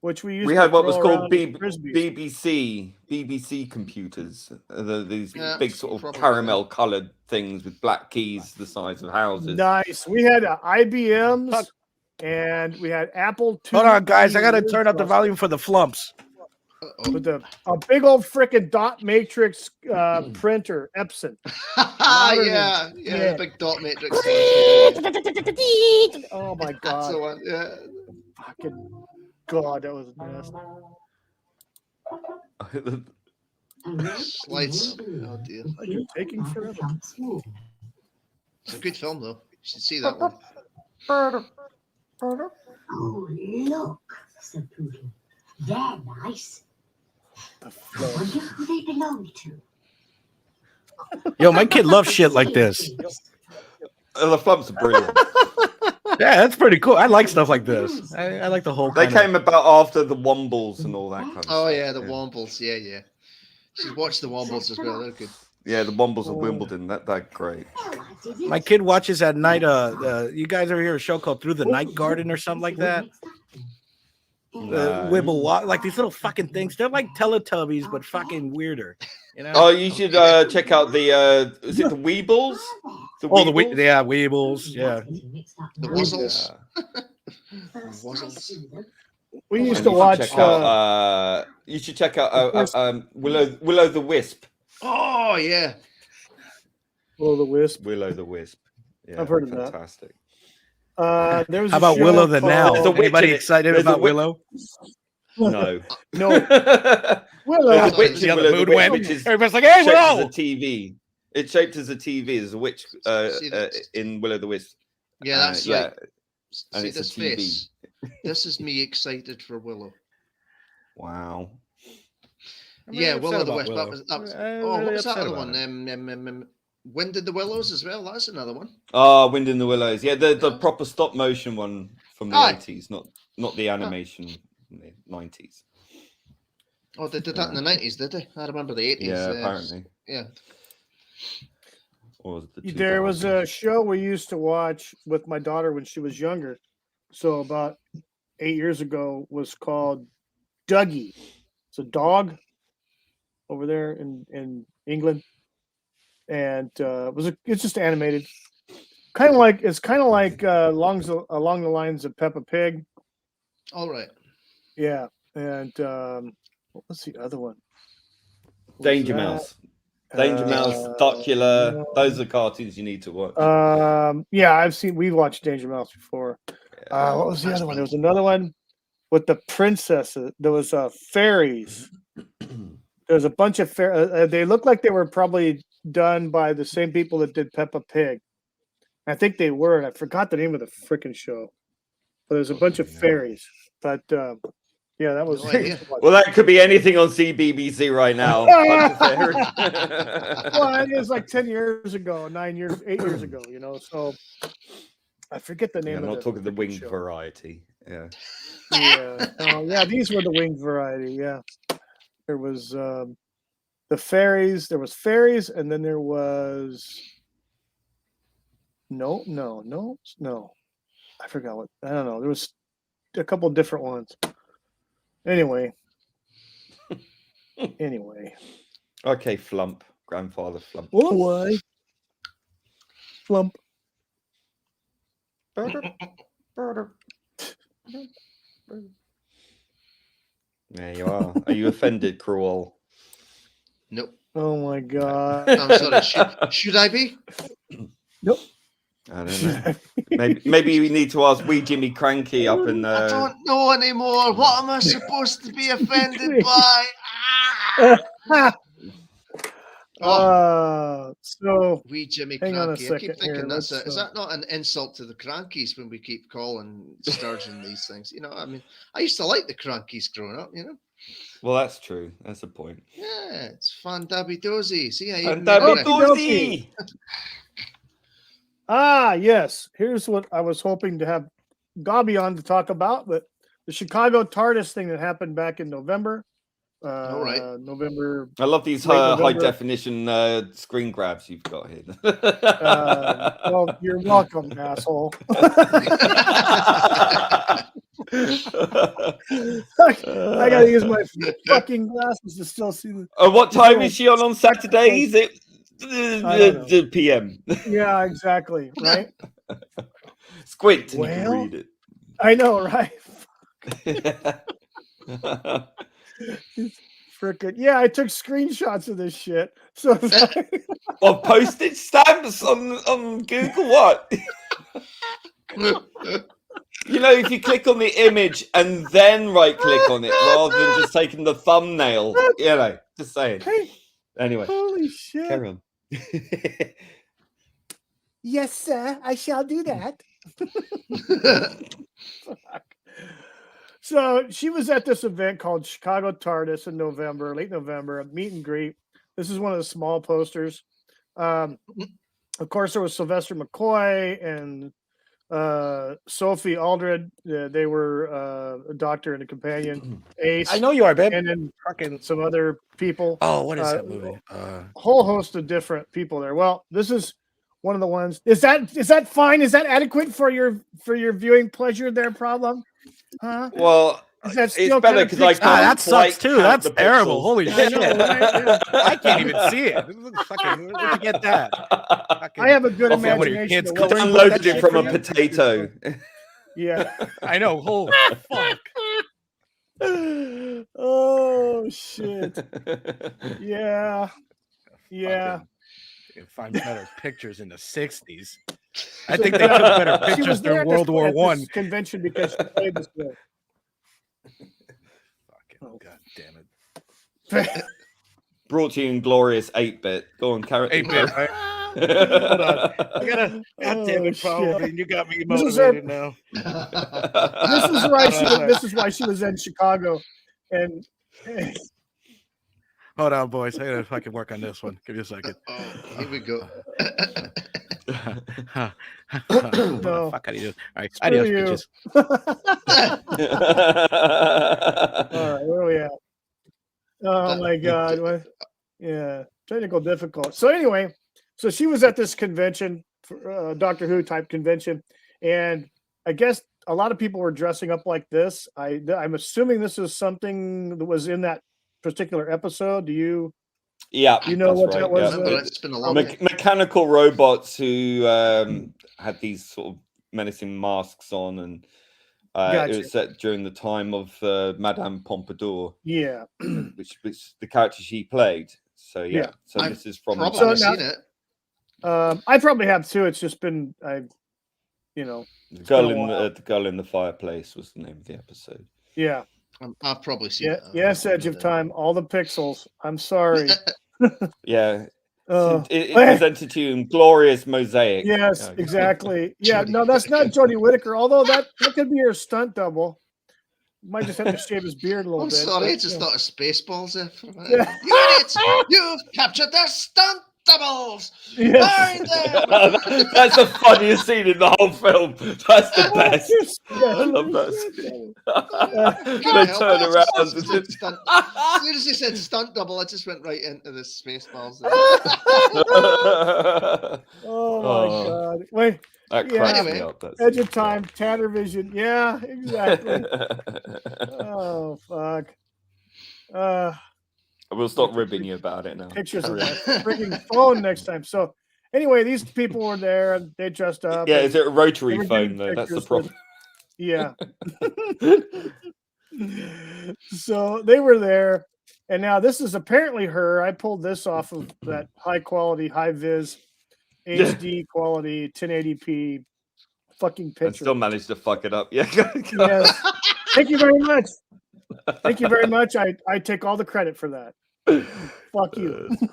which we used. We to had what was throw called around as frisbees. BBC computers. These Yeah, big sort of probably, caramel coloured things with black keys the size of houses. Nice. We had IBMs Fuck. and we had Apple II. Hold on, guys. I got to turn up the volume for the flumps. Uh-oh. with a big old freaking dot matrix printer, Epson. Modern yeah, and- yeah, yeah. the big dot matrix. Ones, yeah. Oh my That's god! the one. Yeah. Fucking god, that was nasty. Slides. Oh dear. Like, you're taking forever. It's a good film though. You should see that one. Oh, look, said Poodle. They're nice. The I fuck? wonder who they belong to. Yo, my kid loves shit like this. The flumps are brilliant. Yeah, that's pretty cool. I like stuff like this. I like the whole. They kinda- came about after the Wombles and all that kind of Oh stuff. yeah, the Wombles. Yeah, yeah. She's watched the Wombles as well. They're good. Yeah, the Wombles of Wimbledon. They're great. My kid watches at night. You guys ever hear a show called Through the Night Garden or something like that? No. Wibble, like these little fucking things. They're like Teletubbies, but fucking weirder. You know? Oh, you should check out the. Is it the Weebles? Oh, Weebles? yeah, Weebles. Yeah. The Wuzzles. Yeah. Wuzzles. We used And to you should watch. check out, you should check out Willow the Wisp. Oh yeah. Will the Wisp. Willow the Wisp. Yeah, I've heard of that. fantastic. There was How a about show Willow the called- Now? There's a witch Anybody in it. excited There's a about witch- Willow? No. No, There's Willow. a witch The in other Willow the mood Wisp, went. which is Everybody's like, "Hey, shaped as a Willow!" TV. It's shaped as a TV. There's a witch See this? in Willow the Wisp. Yeah, that's yeah. right. and See it's a this TV. face. This is me excited for Willow. Wow. I'm Yeah, really Willow upset the about Wisp. Willow. That was. I'm Oh, really what was that upset other about one? it. Wind in the Willows as well. That's another one. Ah, Wind in the Willows. Yeah, the proper stop motion one from the Aye. 80s, not the animation from the 90s. Oh, they did that in the 90s, did they? I remember the 80s. Yeah, apparently. Yeah. Or was it the There was 2000s? a show we used to watch with my daughter when she was younger. So about 8 years ago was called Dougie. It's a dog over there in England. And it's just animated. Along the lines of Peppa Pig. All right. Yeah. And what was the other one? What was Danger that? Mouse. Danger Mouse, Duckula. Those are cartoons you need to watch. Yeah, we've watched Danger Mouse before. What was the other one? There was another one with the princesses. There was fairies. There was a bunch of they looked like they were probably done by the same people that did Peppa Pig. I think they were, and I forgot the name of the freaking show. But there's a bunch of fairies. But yeah, that was. No idea. Well, that could be anything on CBBC right now. Bunch of fairies. Well, it was like 10 years ago, 8 years ago, so I forget the name I'm of not talking the freaking winged show. variety. Yeah. Yeah. Yeah, these were the winged variety. Yeah. There was the fairies, and then there was no. I forgot what. I don't know. There was a couple different ones. Anyway. Okay, Flump. Grandfather Flump. Why? Flump. There you are. Are you offended, Cruel? Nope. Oh my god. I'm sorry. Should I be? Nope. I don't know. Maybe we need to ask wee Jimmy Cranky up in I don't know anymore. What am I supposed to be offended by? So Wee Jimmy hang on a Cranky. I keep second thinking here. is that not an insult to the Crankies when we keep calling Sturgeon these things? You know, I mean, I used to like the Crankies growing up, you know? Well, that's true. That's a point. Yeah, it's fun dabby dozy. See, I even And made a Dabby ref- Okie Dozy! yes. Here's what I was hoping to have Gobby on to talk about, but the Chicago Tardis thing that happened back in November. All right. November. I love these Late high November. definition screen grabs you've got here. Well, you're welcome, asshole. I gotta use my fucking glasses to still see the. What time is she on Saturday? Is it the PM? Yeah, exactly. Right. Squint and you Well, can read it. I know, right? Frickin' yeah, I took screenshots of this shit. So Well, postage stamps on Google. What? You know, if you click on the image and then right click on it rather than just taking the thumbnail, you know, just saying. Anyway, holy shit. carry on. Yes, sir, I shall do that. So she was at this event called Chicago Tardis in November, late November, a meet and greet. This is one of the small posters. Of course, there was Sylvester McCoy and Sophie Aldred. They were a doctor and a companion. Ace. I know you are, babe. And then Fucking. some other people. Oh, what is that movie? Whole host of different people there. Well, this is one of the ones. Is that fine? Is that adequate for your viewing pleasure there, problem? Huh? Well, Is that it's still better kind of because I pixelated? can't that sucks quite too. count That's the terrible. pixels. Holy I shit! know, right? Yeah. I can't even see it. This is fucking, where'd you get that? I have a good Off of one of your imagination. kids of what- cooking Downloaded that it shit from for a you? potato. Yeah. I know. Holy fuck! Oh shit. Yeah. Yeah. Fucking, you can find better pictures in the '60s. I think they took better She pictures was there during World War at One. this convention because she played this role. Fucking god damn it! Brought to you in glorious 8-bit. Go on, carry 8-bit. Hold on. I gotta. God damn it, Paul. You got me This is her- motivated now. This is why she was in Chicago, and Hold on, boys. I gotta fucking work on this one. Give me a second. Oh, here we go. No. Fuck, how do you do? All right, Screw adios, you. bitches. All right, where are we at? Oh my god. What? Yeah, technical difficult. So anyway, so she was at this convention, Doctor Who type convention, and I guess a lot of people were dressing up like this. I'm assuming this is something that was in that particular episode. Do you? Yeah, You know that's what right, that was? yeah. Remember, it's been a long time. Mechanical robots who had these sort of menacing masks on, and Gotcha. it was set during the time of Madame Pompadour, Yeah. which the character she played. So Yeah. so I've this is from Probably So now- seen it. I probably have too. It's just been the girl been a in while. the girl in the fireplace was the name of the episode. yeah. I've probably seen Yeah. it. Yes, Edge of Time. All the pixels. I'm sorry. Yeah, Uh, it presented to you in glorious mosaic. Yes, Yeah. exactly. Yeah, Jodie no, that's not Whittaker. Jodie Whittaker. Although that could be her stunt double. Might just have to shave his beard a little I'm bit. sorry, I but, just you know. thought of Spaceballs there. Yeah. You idiots! You've captured their stunt doubles! Yes. Find them! That's the funniest scene in the whole film. That's the best. I I love that scene. They Can't help turn it, I around. just and said stunt. As soon as he said stunt double, I just went right into the Spaceballs. There. Oh my god. Wait, That Yeah. cracks me Anyway, up. That's Edge of Time, Tanner Vision. Yeah, exactly. Oh fuck. We'll stop ribbing you about it now. Pictures of Carry my on. freaking phone next time. So anyway, these people were there and they dressed up. Yeah, and is it a rotary they were phone getting though? That's the pictures problem. Yeah. So they were there And now this is apparently her. I pulled this off of that high quality, high vis, HD quality, 1080p fucking I picture. still managed to fuck it up. Yeah. Yes. Thank you very much. Thank you very much. I take all the credit for that. Fuck you. That's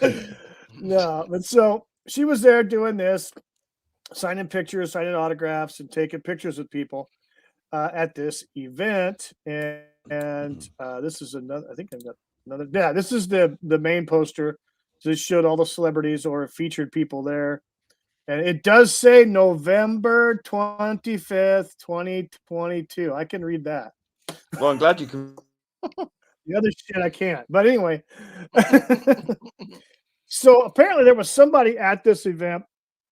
great. No, but so she was there doing this, signing pictures, signing autographs, and taking pictures with people at this event. And this is another. I think I've got another. Yeah, this is the main poster. This showed all the celebrities or featured people there. And it does say November 25th, 2022. I can read that. Well, I'm glad you can. The other shit I can't. But anyway. So apparently there was somebody at this event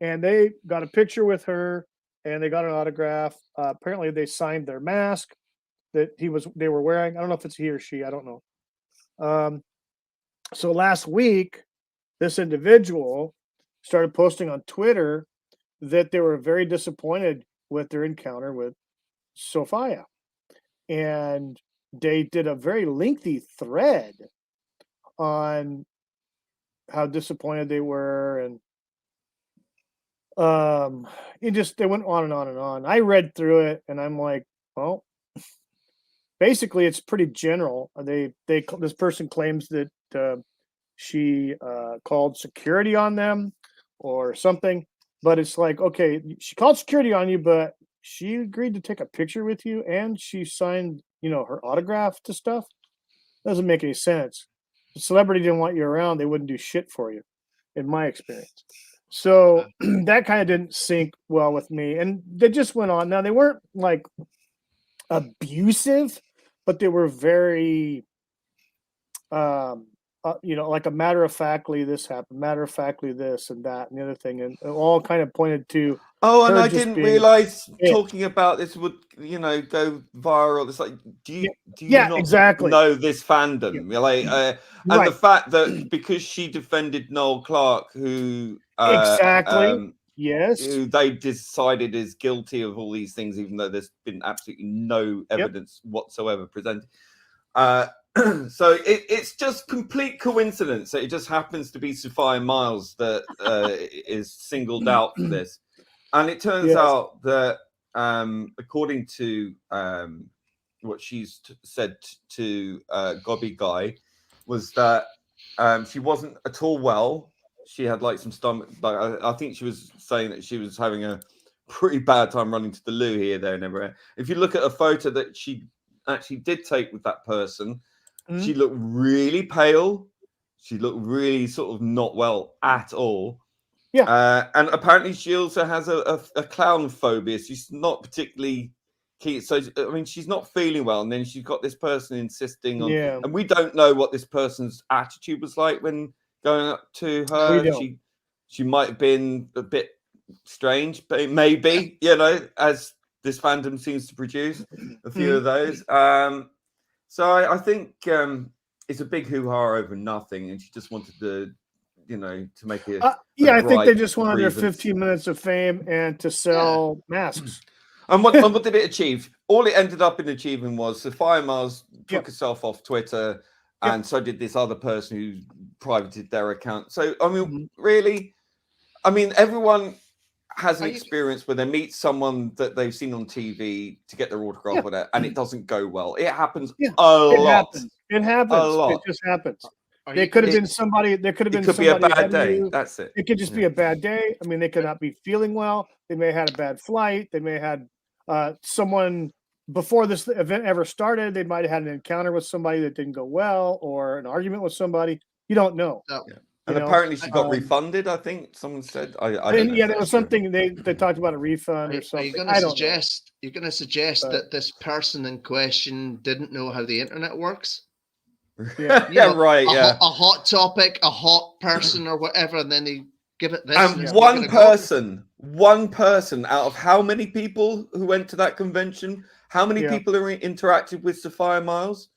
and they got a picture with her and they got an autograph. Apparently they signed their mask that they were wearing. I don't know if it's he or she. I don't know. So last week, this individual started posting on Twitter that they were very disappointed with their encounter with Sophia. And they did a very lengthy thread on how disappointed they were. And they went on and on and on. I read through it and I'm like, well, basically it's pretty general. This person claims that she called security on them or something, but it's like, okay, she called security on you, but she agreed to take a picture with you and she signed, her autograph to stuff. Doesn't make any sense. If a celebrity didn't want you around, they wouldn't do shit for you, in my experience. So that kind of didn't sync well with me. And they just went on. Now, they weren't like abusive, but they were very like a matter of factly this happened, matter of factly this and that and the other thing, and it all kind of pointed to. Oh, and I didn't realize talking about this would, go viral. It's like, do you not exactly know this fandom? Yeah. Like, and Right. the fact that because she defended Noel Clark, who exactly yes, who they decided is guilty of all these things, even though there's been absolutely no evidence whatsoever presented. So it's just complete coincidence that it just happens to be Sophia Myles that is singled out for this. And it turns out that according to what she's said to Gobby Guy, was that she wasn't at all well. She had like some stomach, but I think she was saying that she was having a pretty bad time running to the loo here, there, and everywhere. If you look at a photo that she actually did take with that person, she looked really pale. She looked really sort of not well at all. Yeah. And apparently she also has a clown phobia. She's not particularly keen. So, I mean, she's not feeling well. And then she's got this person insisting on, and we don't know what this person's attitude was like when going up to her. She might have been a bit strange, but maybe, as this fandom seems to produce a few of those. So I think it's a big hoo-ha over nothing. And she just wanted to, to make it. I think they just wanted their 15 minutes of fame and to sell masks. And what did it achieve? All it ended up in achieving was Sophia Myles took herself off Twitter, and so did this other person who privated their account. So, I mean, really, everyone has an experience where they meet someone that they've seen on TV to get their autograph with it, and it doesn't go well. It happens a lot. It happens. A lot. It just happens. There could have been somebody. There could have been somebody. It could be a bad day. That's it. It could just be a bad day. I mean, they could not be feeling well. They may have had a bad flight. They may have had someone before this event ever started. They might have had an encounter with somebody that didn't go well, or an argument with somebody. You don't know. And apparently she got refunded. I think someone said. I don't know there was something they talked about a refund or something. You're going to suggest that this person in question didn't know how the internet works? Yeah, right. A hot topic, a hot person, or whatever, and then they give it this. And one person out of how many people who went to that convention? How many people are interacted with Sophia Myles?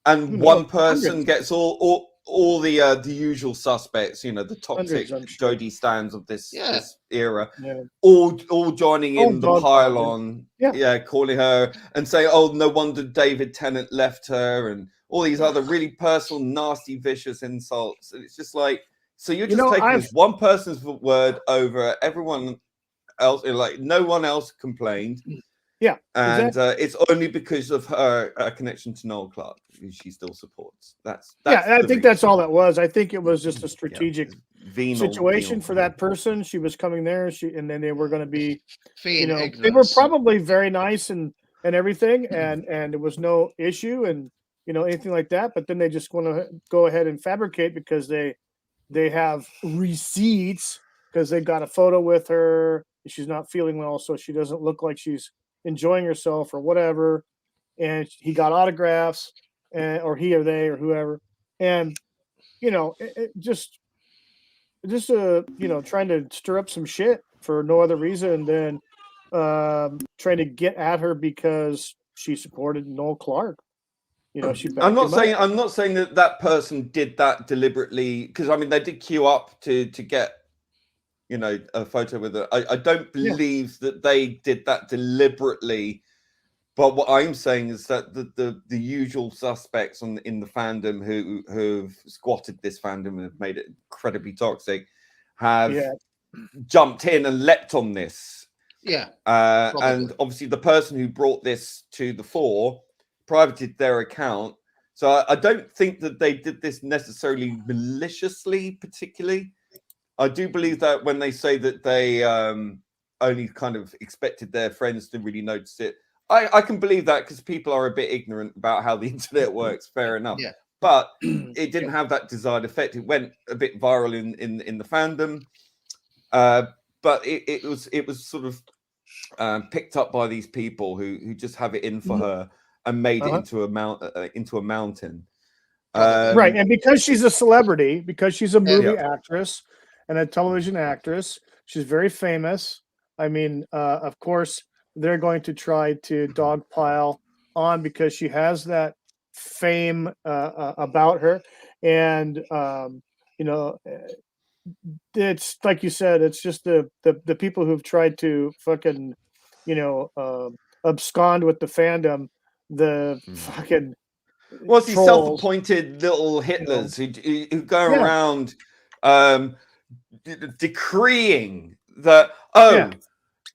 And one person gets all all the usual suspects, you know, the toxic Hundreds, I'm sure. Jodie stands of this era, Yeah. all joining All in the dog pylon, Yeah. calling her and saying, "Oh, no wonder David Tennant left her," and all these other really personal, nasty, vicious insults. And it's just like, so you're just taking this one person's word over everyone else. Like no one else complained. Yeah, and exactly. it's only because of her connection to Noel Clarke who she still supports. That's I think that's all it was. I think it was just a strategic situation for that person. She was coming there, and then they were going to be, you know, they were probably very nice and everything, and there was no issue and you know anything like that. But then they just want to go ahead and fabricate because they have receipts because they got a photo with her. She's not feeling well, so she doesn't look like she's enjoying herself or whatever, and he got autographs, or he or they or whoever, and you know, just you know, trying to stir up some shit for no other reason than trying to get at her because she supported Noel Clarke. You know, she. I'm not saying that person did that deliberately, because I mean they did queue up to get, you know, a photo with her. I don't believe that they did that deliberately. But what I'm saying is that the usual suspects in the fandom who've squatted this fandom and have made it incredibly toxic have jumped in and leapt on this. Yeah. And obviously the person who brought this to the fore privated their account. So I don't think that they did this necessarily maliciously, particularly. I do believe that when they say that they only kind of expected their friends to really notice it, I can believe that because people are a bit ignorant about how the internet works. Fair enough. Yeah. But it didn't have that desired effect. It went a bit viral in the fandom, but it was sort of picked up by these people who just have it in for her and made it into a mountain. Right, and because she's a celebrity, because she's a movie actress and a television actress, she's very famous. I mean, of course, they're going to try to dogpile on because she has that fame about her, and you know, it's like you said, it's just the people who've tried to fucking, you know, abscond with the fandom, the fucking. Well, these self-appointed little Hitlers who go around decreeing that,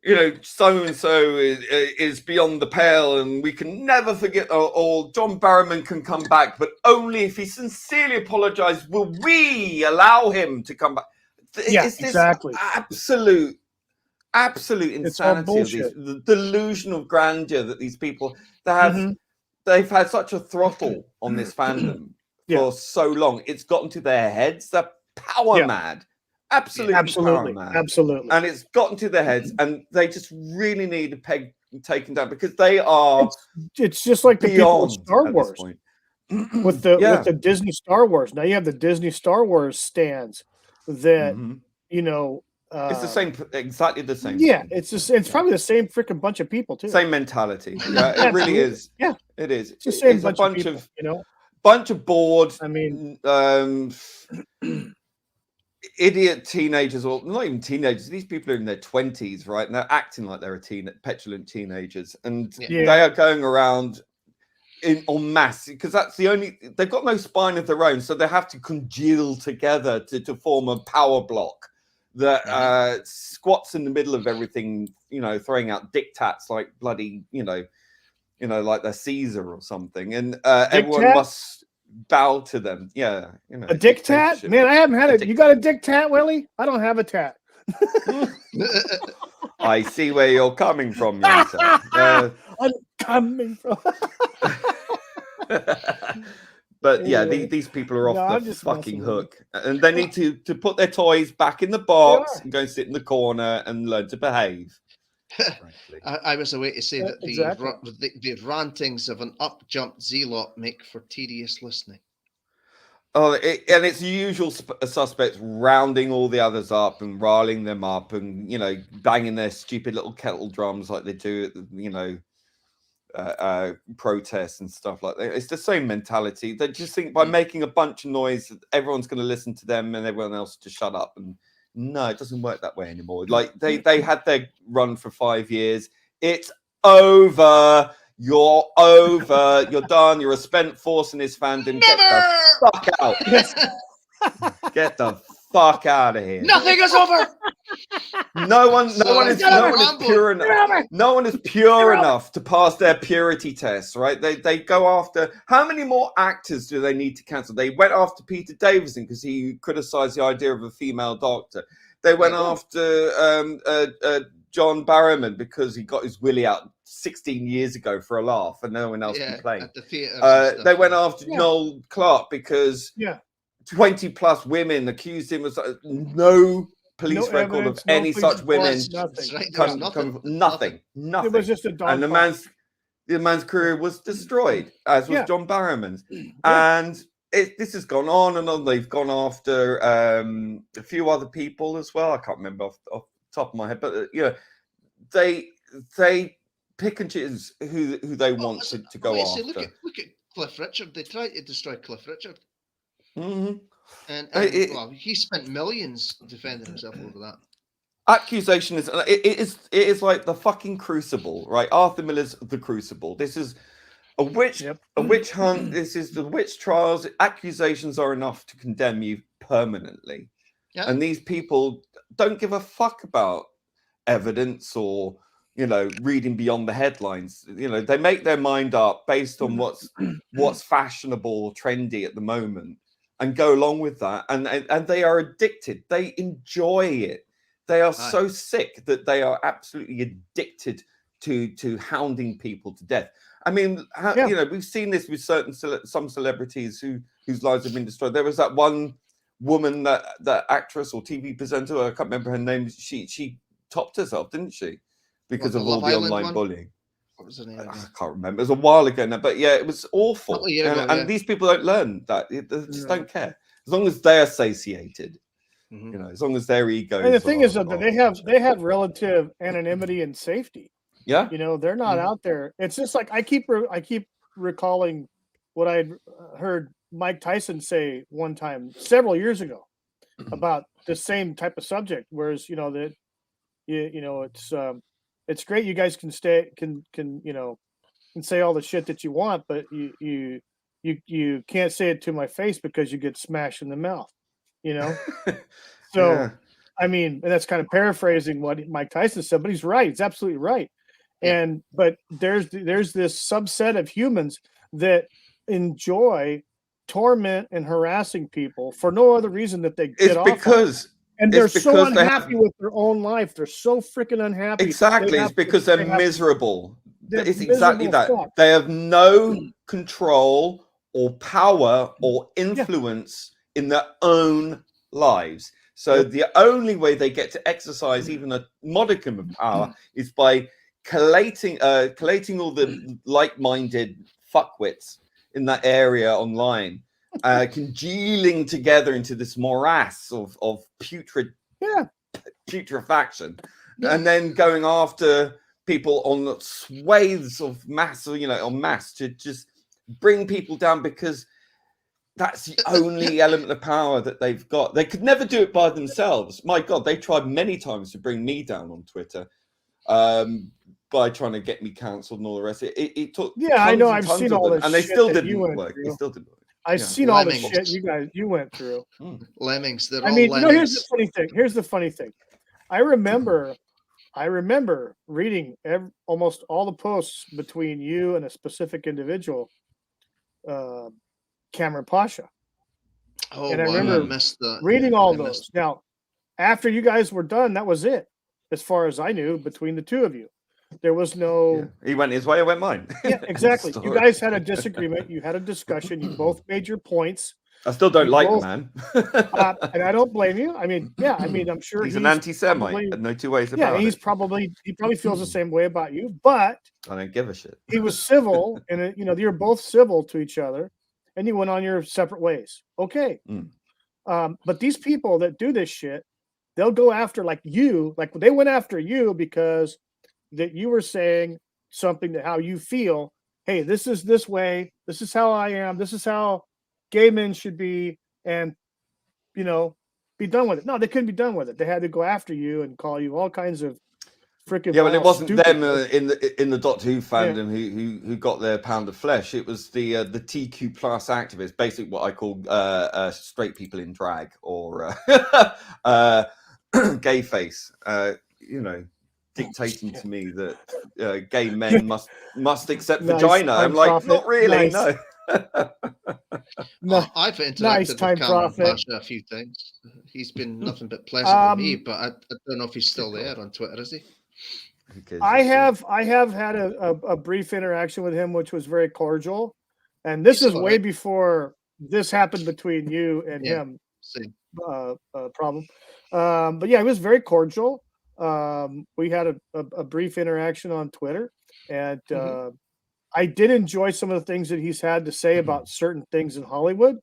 you know, so-and-so is beyond the pale and we can never forget, or John Barrowman can come back, but only if he sincerely apologizes will we allow him to come back. It's this absolute insanity of the delusion of grandeur that these people they've had such a throttle on this fandom for so long. It's gotten to their heads. They're power mad. Absolutely power mad. Absolutely. And it's gotten to their heads, and they just really need a peg taken down because they are. It's just like the people of Star Wars with the Disney Star Wars. Now you have the Disney Star Wars stands that you know. It's the same, exactly the same. Yeah, it's probably the same freaking bunch of people too. Same mentality. Yeah, it really is. Yeah, it is. It's the same bunch of people, you know, bunch of bored. I mean, idiot teenagers, or not even teenagers. These people are in their 20s, right? And they're acting like they're petulant teenagers, and they are going around en masse because that's the only. They've got no spine of their own, so they have to congeal together to form a power block that squats in the middle of everything. You know, throwing out diktats like bloody, you know, like they're Caesar or something, and everyone must bow to them. Yeah, you know, a diktat. Man, I haven't had it. You got a diktat, Willie? I don't have a tat. I see where you're coming from, Lisa. I'm coming from. But yeah, these people are off the fucking hook, and they need to put their toys back in the box and go and sit in the corner and learn to behave. I was away to say that the rantings of an up-jumped zealot make for tedious listening. Oh, and it's the usual suspects rounding all the others up and riling them up, and you know, banging their stupid little kettle drums like they do, you know, protests and stuff like that. It's the same mentality. They just think by making a bunch of noise, everyone's going to listen to them and everyone else to shut up. And no, it doesn't work that way anymore. Like they had their run for 5 years. It's over. You're over. You're done. You're a spent force in this fandom. Get the fuck out. Get the fuck out of here. Nothing is over. No one is pure enough. No one is pure enough to pass their purity tests, right? They go after how many more actors do they need to cancel? They went after Peter Davison because he criticized the idea of a female doctor. They went after John Barrowman because he got his willy out 16 years ago for a laugh and no one else complained. At the theater. They went after Noel Clarke because 20 plus women accused him of no police record evidence, of any such women. Nothing. Nothing. It was just a dog. And the man's career was destroyed, as was John Barrowman's. And this has gone on and on. They've gone after a few other people as well. I can't remember off the top of my head, but they pick and choose who they want to go after. Look at Cliff Richard. They tried to destroy Cliff Richard. Mm-hmm. And he spent millions defending himself over that. Accusation it is like the fucking Crucible, right? Arthur Miller's The Crucible. This is a witch hunt. This is the witch trials. Accusations are enough to condemn you permanently. Yeah. And these people don't give a fuck about evidence or reading beyond the headlines. They make their mind up based on what's fashionable or trendy at the moment and go along with that. And they are addicted. They enjoy it. They are so sick that they are absolutely addicted to hounding people to death. I mean, we've seen this with some celebrities whose lives have been destroyed. There was that one woman, that actress or TV presenter, I can't remember her name. She topped herself, didn't she? Because of all the online bullying. What was her name? I can't remember. It was a while ago now, but it was awful. And these people don't learn that. They just don't care. As long as they're satiated, as long as their ego. And the thing is that they have relative anonymity and safety. Yeah. They're not out there. It's just like I keep recalling what I'd heard Mike Tyson say one time several years ago about the same type of subject. Whereas it's great you guys can say all the shit that you want, but you can't say it to my face because you get smashed in the mouth. So I mean, and that's kind of paraphrasing what Mike Tyson said, but he's right. He's absolutely right. But there's this subset of humans that enjoy torment and harassing people for no other reason that they get off on. And they're so unhappy with their own life. They're so freaking unhappy. Exactly. It's because they're miserable. It's exactly that. They have no control or power or influence in their own lives. So the only way they get to exercise even a modicum of power is by collating all the like-minded fuckwits in that area online, congealing together into this morass of putrefaction, and then going after people on swathes of mass, en masse, to just bring people down because that's the only element of power that they've got. They could never do it by themselves. My God, they tried many times to bring me down on Twitter by trying to get me cancelled and all the rest. It took I know, I've seen all this, and they still didn't work. It still didn't work. I've seen all the shit you went through. Lemmings. Here's the funny thing. I remember reading almost all the posts between you and a specific individual, Cameron Pasha. Oh, and I remember reading all those. Now, after you guys were done, that was it. As far as I knew, between the two of you, there was no. He went his way, I went mine. Yeah, exactly. You guys had a disagreement. You had a discussion. You both made your points. I still don't like the man. And I don't blame you. I mean, I'm sure he's an anti-Semite. No two ways about it. He probably feels the same way about you, but I don't give a shit. He was civil, and you're both civil to each other, and you went on your separate ways. Okay. But these people that do this shit, they'll go after like they went after you because that you were saying something to how you feel. Hey, this is this way. This is how I am. This is how gay men should be, and be done with it. No, they couldn't be done with it. They had to go after you and call you all kinds of freaking. Yeah, well, it wasn't them stupid in the Doctor Who fandom who got their pound of flesh. It was the TQ plus activists, basically what I call straight people in drag or gay face. Dictating to me that gay men must accept vagina. I'm like, not really, no. No, I've interacted nice with time Cameron prophet. Pasha a few times. He's been nothing but pleasant with me, but I don't know if he's still there on Twitter, is he? I have had a brief interaction with him, which was very cordial, and this He's is all way right. before this happened between you and him. Same. Problem, but yeah, it was very cordial. We had a brief interaction on Twitter, and I did enjoy some of the things that he's had to say about certain things in Hollywood.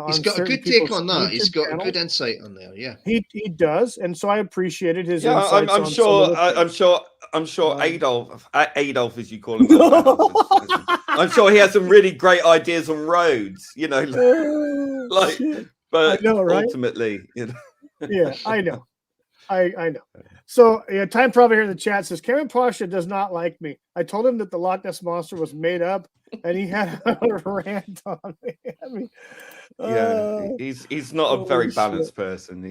He's got a good take on that. He's got a good insight on there. Yeah, he does, and so I appreciated his. Yeah, insights I'm on sure. I'm sure Adolf, as you call him. I'm sure he has some really great ideas on roads. But I know, right? ultimately, Yeah, I know. I know. So Time Prophet here in the chat says Karen Pasha does not like me. I told him that the Loch Ness Monster was made up, and he had a rant on me. I mean, he's not a very balanced person.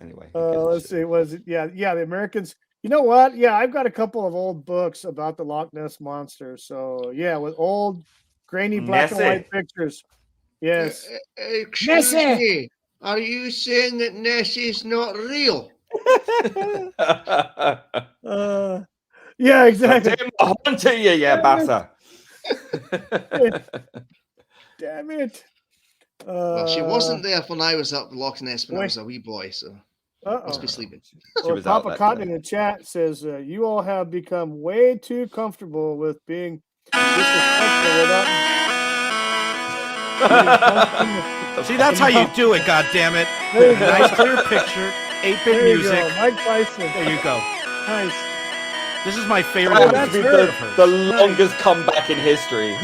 Anyway, let's see. Was it? Yeah. The Americans. You know what? Yeah, I've got a couple of old books about the Loch Ness Monster. So yeah, with old, grainy black and white pictures. Yes. Excuse me. Are you saying that Nessie's not real? Yeah, exactly. On to you, yeah, bassa. Damn it. Well, she wasn't there when I was up Loch Ness when I was a wee boy, so must be sleeping. Well, Papa Cotton in the chat says, you all have become way too comfortable with being disrespectful without... See, that's how you do it, goddammit. Nice clear picture, 8-bit music. Mike Tyson. There you go. Nice. This is my favorite. That's the longest comeback in history.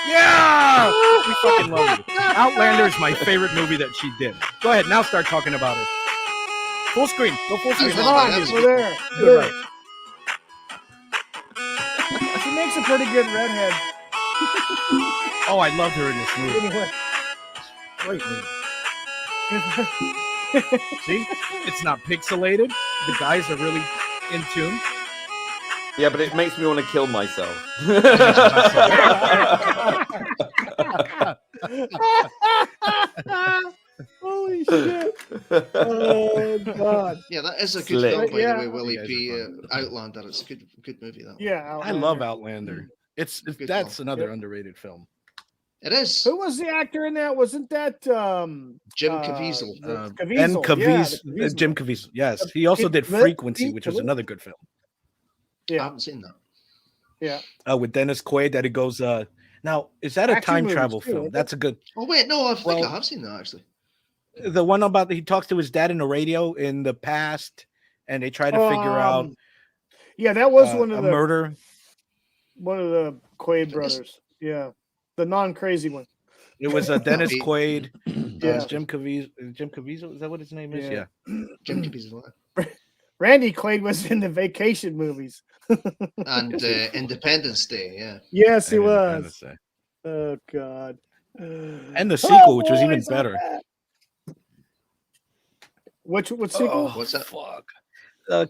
Yeah! We fucking love you. Outlander is my favorite movie that she did. Go ahead, now start talking about her. Full screen. Go full screen. We're there. Good, right. She makes a pretty good redhead. Oh, I loved her in this movie. Great movie. See? It's not pixelated. The guys are really in tune. Yeah, but it makes me want to kill myself. Holy shit. Oh, God. Yeah, that is a good film, by the way, Willie P. Outlander. It's a good movie, that. Yeah, I love Outlander. That's another underrated film. It is. Who was the actor in that? Wasn't that Jim Caviezel? Jim Caviezel. Yes, he also did Frequency, which was another good film. Yeah, I haven't seen that. Yeah, with Dennis Quaid. That it goes. Now, is that a time travel film? That's a good. Oh wait, no, I think I have seen that actually. The one about he talks to his dad in the radio in the past, and they try to figure out. Yeah, that was one of the murder. One of the Quaid brothers. Yeah. The non-crazy one. It was Dennis Quaid, yeah. Jim Caviezel. Jim Caviezel, is that what his name is? Yeah. Jim Caviezel. Randy Quaid was in the Vacation movies. And Independence Day, yeah. Yes, he was. Oh, God. And the sequel, which was even better. What sequel? What's that? Fuck.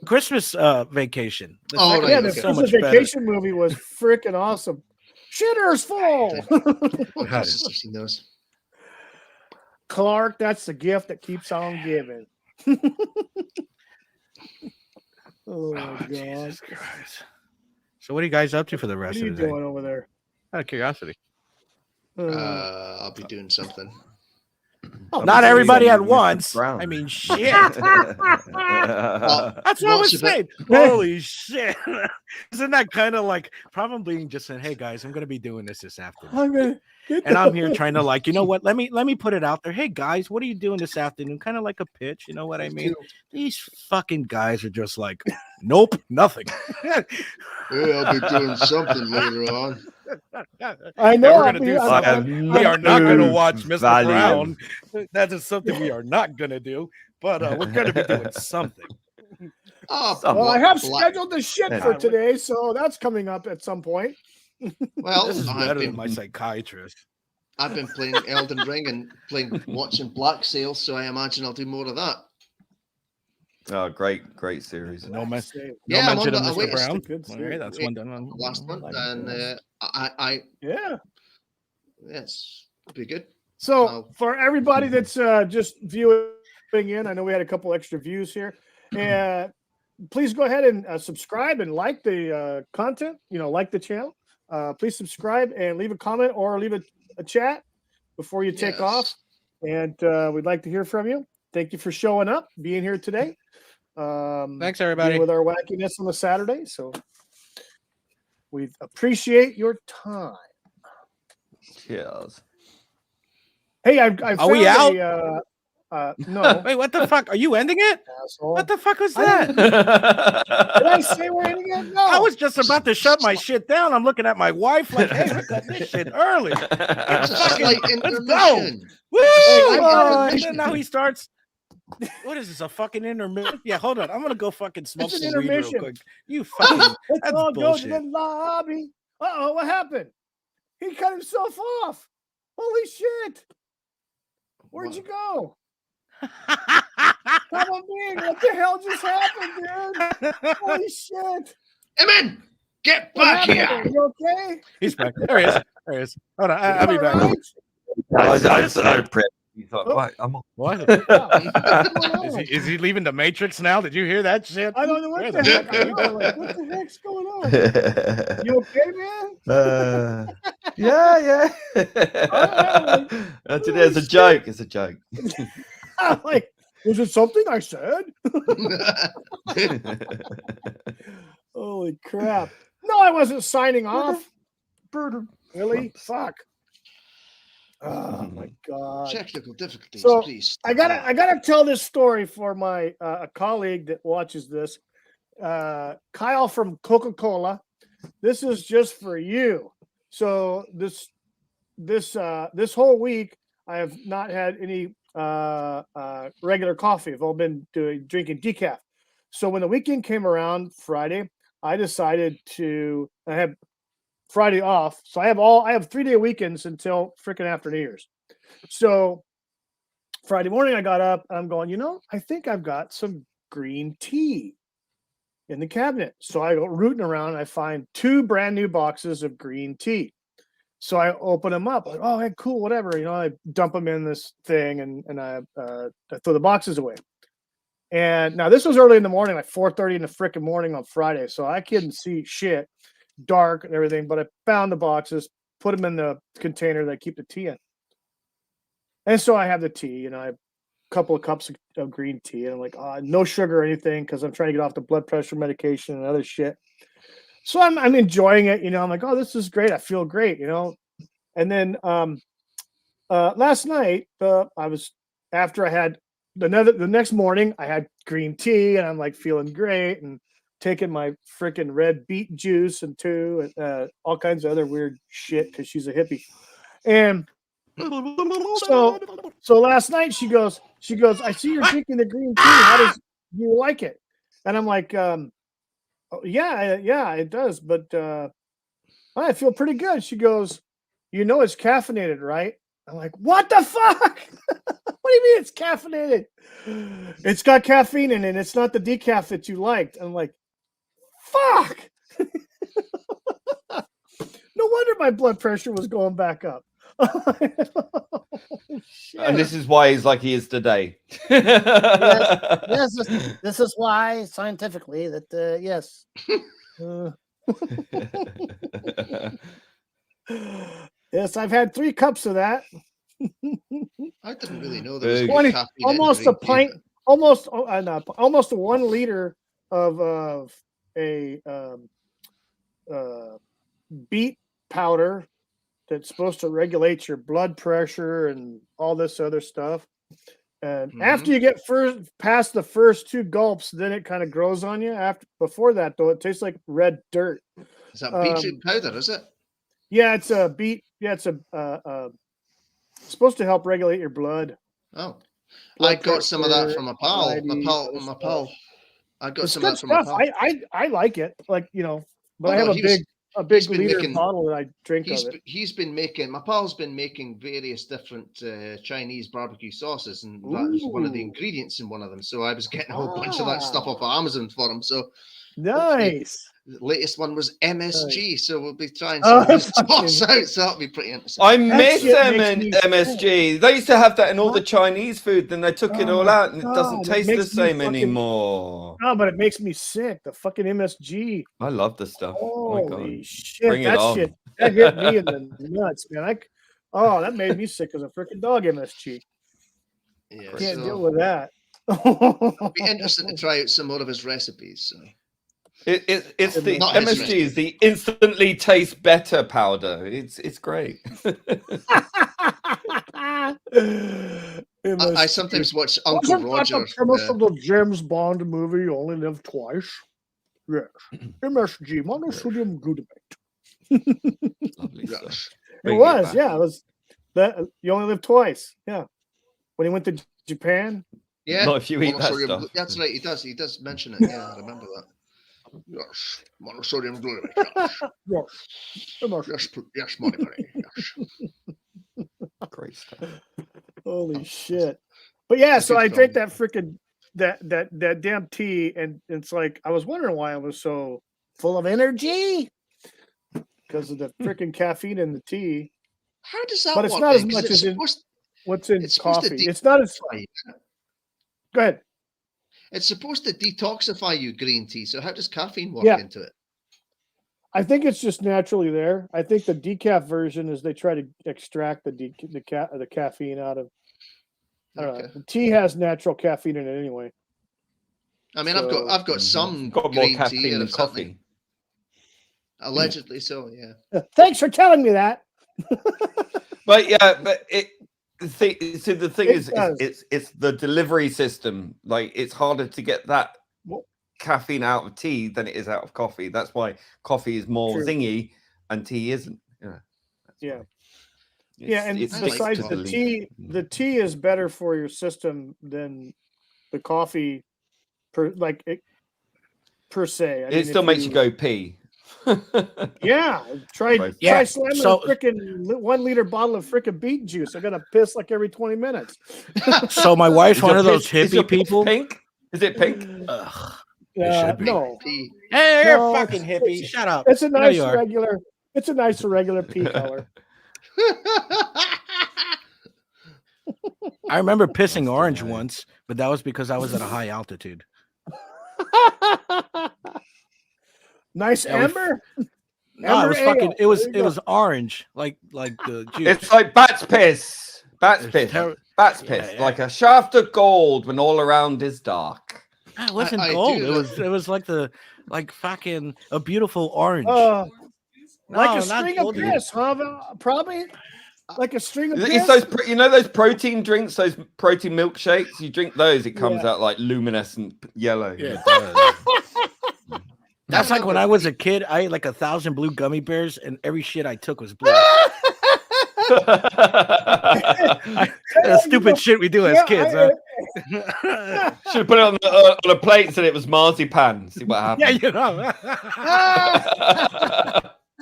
Christmas Vacation. The Christmas Vacation movie was freaking awesome. Shitter's full. I've seen those. Clark, that's the gift that keeps on giving. Oh, God. Jesus Christ. So what are you guys up to for the rest of the day? What are you doing over there? Out of curiosity. I'll be doing something. Not everybody at Mr. once. Brown. I mean, shit. Well, That's what I was lots of it. saying. Holy shit. Isn't that kind of like probably just saying, hey guys, I'm going to be doing this afternoon. And I'm here trying to like, you know what? Let me put it out there. Hey guys, what are you doing this afternoon? Kind of like a pitch. You know what I mean? These fucking guys are just like, nope, nothing. Yeah, I'll be doing something later on. I Yeah, know. we're gonna do something. We are not going to watch Mr. Brown. That is something we are not going to do. But we're going to be doing something. Oh, Well, I have black- scheduled the shit for today, so that's coming up at some point. Well, This is I've better been, than my psychiatrist. I've been playing Elden Ring and watching Black Sail, so I imagine I'll do more of that. Oh, great series. No, no Yeah, I'm mention on of the- Mr. wait, Brown. good All right, that's one done. Last one, and Yeah. yes, be good. So for everybody that's just viewing in, I know we had a couple extra views here, and please go ahead and subscribe and like the content. Like the channel. Please subscribe and leave a comment or leave a chat before you take off. And we'd like to hear from you. Thank you for showing up, being here today. Thanks, everybody. With our wackiness on a Saturday. So we appreciate your time. Cheers. Hey, I Are we out? No. Wait, what the fuck? Are you ending it? Asshole. What the fuck was that? Did I say we're ending it? No. I was just about to shut my shit down. I'm looking at my wife like, hey, we got this shit early. It's a Fucking- slight let's go. intermission. Woo! I'm And then now he starts. What is this? A fucking intermission? Yeah, hold on. I'm gonna go fucking smoke It's an some weed real intermission. quick. You fucking. Let's That's all go to bullshit. the lobby. Uh-oh, what happened? He cut himself off. Holy shit. Where'd you go? Come on, man. What the hell just happened, dude? Holy shit. Emin, get What back happened? here. You okay? He's back. There he is. There he is. Hold on. I'll be You back. all right? I so prep. You thought, Oh. right, I'm on. What? What's going on? Is he leaving the Matrix now? Did you hear that shit? I don't know what Where the the heck. fuck I are you know, like, what the heck's going on? You okay, man? Yeah. Alright. It's a joke. It's a joke. I'm like, was it something I said? Holy crap. No, I wasn't signing off. Really? Fuck. Oh my god. Technical difficulties, So, please. I gotta tell this story for my a colleague that watches this. Kyle from Coca-Cola. This is just for you. So this whole week I have not had any regular coffee. I've all been drinking decaf. So when the weekend came around Friday, I decided I have Friday off. So I have 3-day weekends until freaking after New Year's. So Friday morning I got up and I'm going, I think I've got some green tea in the cabinet. So I go rooting around and I find 2 brand new boxes of green tea. So I open them up, like, oh, hey, cool, whatever. I dump them in this thing and I throw the boxes away. And now this was early in the morning, like 4:30 in the freaking morning on Friday. So I couldn't see shit, dark and everything, but I found the boxes, put them in the container that I keep the tea in. And so I have the tea, I have a couple of cups of green tea, and I'm like, no sugar or anything because I'm trying to get off the blood pressure medication and other shit. So I'm enjoying it, I'm like, oh, this is great. I feel great, And then last night, after I had the next morning, I had green tea and I'm like feeling great and taking my freaking red beet juice and all kinds of other weird shit because she's a hippie. And so last night she goes, I see you're drinking the green tea. Do you like it? And I'm like, oh, yeah, it does. But I feel pretty good. She goes, it's caffeinated, right? I'm like, what the fuck? What do you mean it's caffeinated? It's got caffeine in it. It's not the decaf that you liked. I'm like, fuck. No wonder my blood pressure was going back up. And this is why he's like he is today. Yes, this is why scientifically that yes. Yes, I've had 3 cups of that. I didn't really know there was Big. good caffeine in almost green a pint, tea. almost almost 1 liter of a beet powder that's supposed to regulate your blood pressure and all this other stuff. And after you get past the first 2 gulps, then it kind of grows on you. Before that, though, it tastes like red dirt. Is that beetroot powder? Is it? Yeah, it's a beet. Yeah, it's supposed to help regulate your blood. Oh, Blood I got some of that from a pal. anxiety, My pal. I got It's some of good that from a stuff. pal. I like it. Like, you know, but Oh, I have no, a big he's been liter making- bottle that I drink of it. He's been making, my pal's been making various different Chinese barbecue sauces, and that was one of the Ooh. ingredients in one of them. So I was getting a whole bunch of that stuff off of Amazon for him. So Nice. the latest one was MSG, so we'll be trying Oh, some of his fucking- sauce out. So that'll be pretty interesting. I miss shit them makes in me MSG. They used to have that in all the Chinese food, then they took it Oh all my out and it doesn't God, it taste the makes me same fucking- anymore. No, but it makes me sick. The fucking MSG. I love the stuff. Oh my Holy God. shit. Bring it That on. shit that hit me in the nuts, man. That made me sick as a freaking dog, MSG. Yeah, Can't so deal with that. it'll be interesting to try out some more of his recipes. So. It's the Not his MSG is the instantly taste better powder. It's great. I sometimes watch Uncle Wasn't that Roger. the premise of the James Bond movie, You Only Live Twice? Yes. MSG, monosodium glutamate. Lovely stuff. Yes. It Bring was, back. yeah. It was that You Only Live Twice. Yeah. When he went to Japan. Yeah, Not if you eat that monosodium stuff. That's right. He does mention it. Yeah, I remember that. Yes, monosodium glutamate. Yes, Yes. yes, money. Yes. Great stuff. Holy shit. But yeah, It's a so good I drank film. that freaking that damn tea, and it's like I was wondering why I was so full of energy because of the freaking caffeine in the tea. How does that But it's work? not as then? 'Cause much it's as in supposed, what's in it's supposed to coffee. It's not as detoxify you. go ahead. It's supposed to detoxify you, green tea. So how does caffeine work Yeah. into it? I think it's just naturally there. I think the decaf version is they try to extract the caffeine out of. I don't know. Okay. The tea has natural caffeine in it anyway. I mean, So- I've got some Got more green tea caffeine and than certainly- coffee. Allegedly so, yeah. Thanks for telling me that. But yeah, but the thing It is, does. it's the delivery system. Like it's harder to get that Well- caffeine out of tea than it is out of coffee. That's why coffee is more True. zingy and tea isn't. Yeah. That's Yeah. why. Yeah, and It's besides to the believe. tea, the tea is better for your system than the coffee per se. I It mean, still if makes you go pee. Yeah, try Both. Yeah, slamming so- a freaking 1 liter bottle of freaking beet juice. I gotta piss like every 20 minutes. So my wife's Is one your of those piss- is your hippie piss people. Pink? Is it pink? Ugh. It should be. No, Tea. Hey, you're No, a fucking hippie. Shut up. it's a You know nice you are. regular. It's a nice regular pea color. I remember pissing That's orange right. once, but that was because I was at a high altitude. Nice Yeah, we- amber. No, it was Amber fucking. ale. It was There you it go. was orange, like the juice. It's like bat's piss. Bat's It's piss. terri- Bat's Yeah, piss. yeah. Like a shaft of gold when all around is dark. Ah, it wasn't I gold. do It was like fucking a beautiful orange. Like No, a not string of gold. piss, huh? Probably like a string of It's piss. those, you know, those protein drinks, those protein milkshakes. You drink those, it comes Yeah. out like luminescent yellow. Yeah, it does. That's like when I was a kid. I ate like 1,000 blue gummy bears, and every shit I took was blue. That stupid shit we do as Yeah, kids, I- huh? Should have put it on a plate and said it was marzipan. See what Yeah, happens. you know.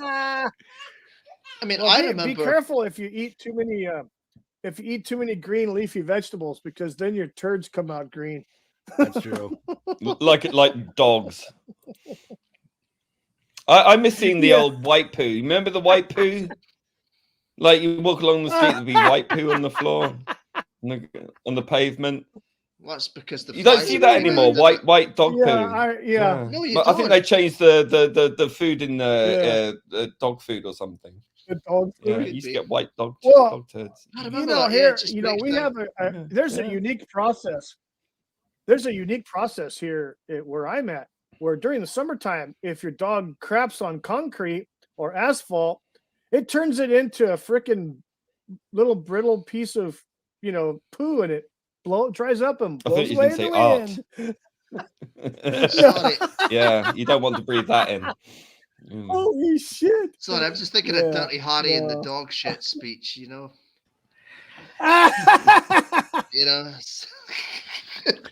I mean, Well, I be remember. careful if you eat too many green leafy vegetables, because then your turds come out green. That's true. like dogs. I miss seeing the Yeah. old white poo. You remember the white poo? Like you walk along the street, there'd be white poo on the floor, on the pavement. Well, that's because the You don't flies see are that really anymore. bad, White dog poo. Yeah. No, you But I think don't. they changed the food in the dog food or something. The dog Yeah, food. you used to get white dog Well, turds. I You remember know, that. Yeah, here, it just you know, breaks we down. have there's a Yeah. unique process. There's a unique process here where I'm at, where during the summertime, if your dog craps on concrete or asphalt, it turns it into a freaking little brittle piece of, you know, poo, and it dries up and I thought blows you away was in going the to wind. say Sorry, Yeah, you don't want to breathe that in. Holy shit. sorry. I'm just thinking of Yeah, Dirty Harry and the no. dog shit speech. You know.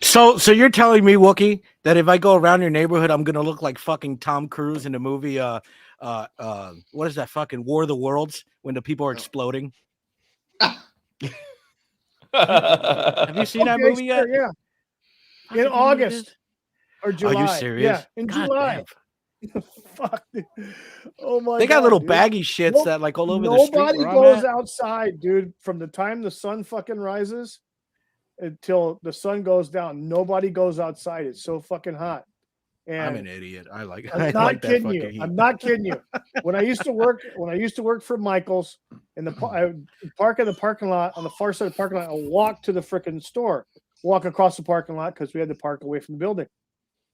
So you're telling me, Wookie, that if I go around your neighborhood, I'm gonna look like fucking Tom Cruise in the movie what is that fucking War of the Worlds when the people are exploding? Have you seen that movie yet? Sure, yeah. Fucking In you know what it August is? or July. Are you serious? Yeah, in God July. damn. Fuck. Dude. Oh my god. They got little dude. baggy shits Nope. that like all over the street Nobody where I'm goes at. outside, dude. From the time the sun fucking rises until the sun goes down, nobody goes outside. It's so fucking hot. And I'm an idiot. I like I'm I not like that kidding fucking you. heat. I'm not kidding you. When I used to work for Michael's in the I would park in the parking lot on the far side of the parking lot and walk to the freaking store. Walk across the parking lot because we had to park away from the building.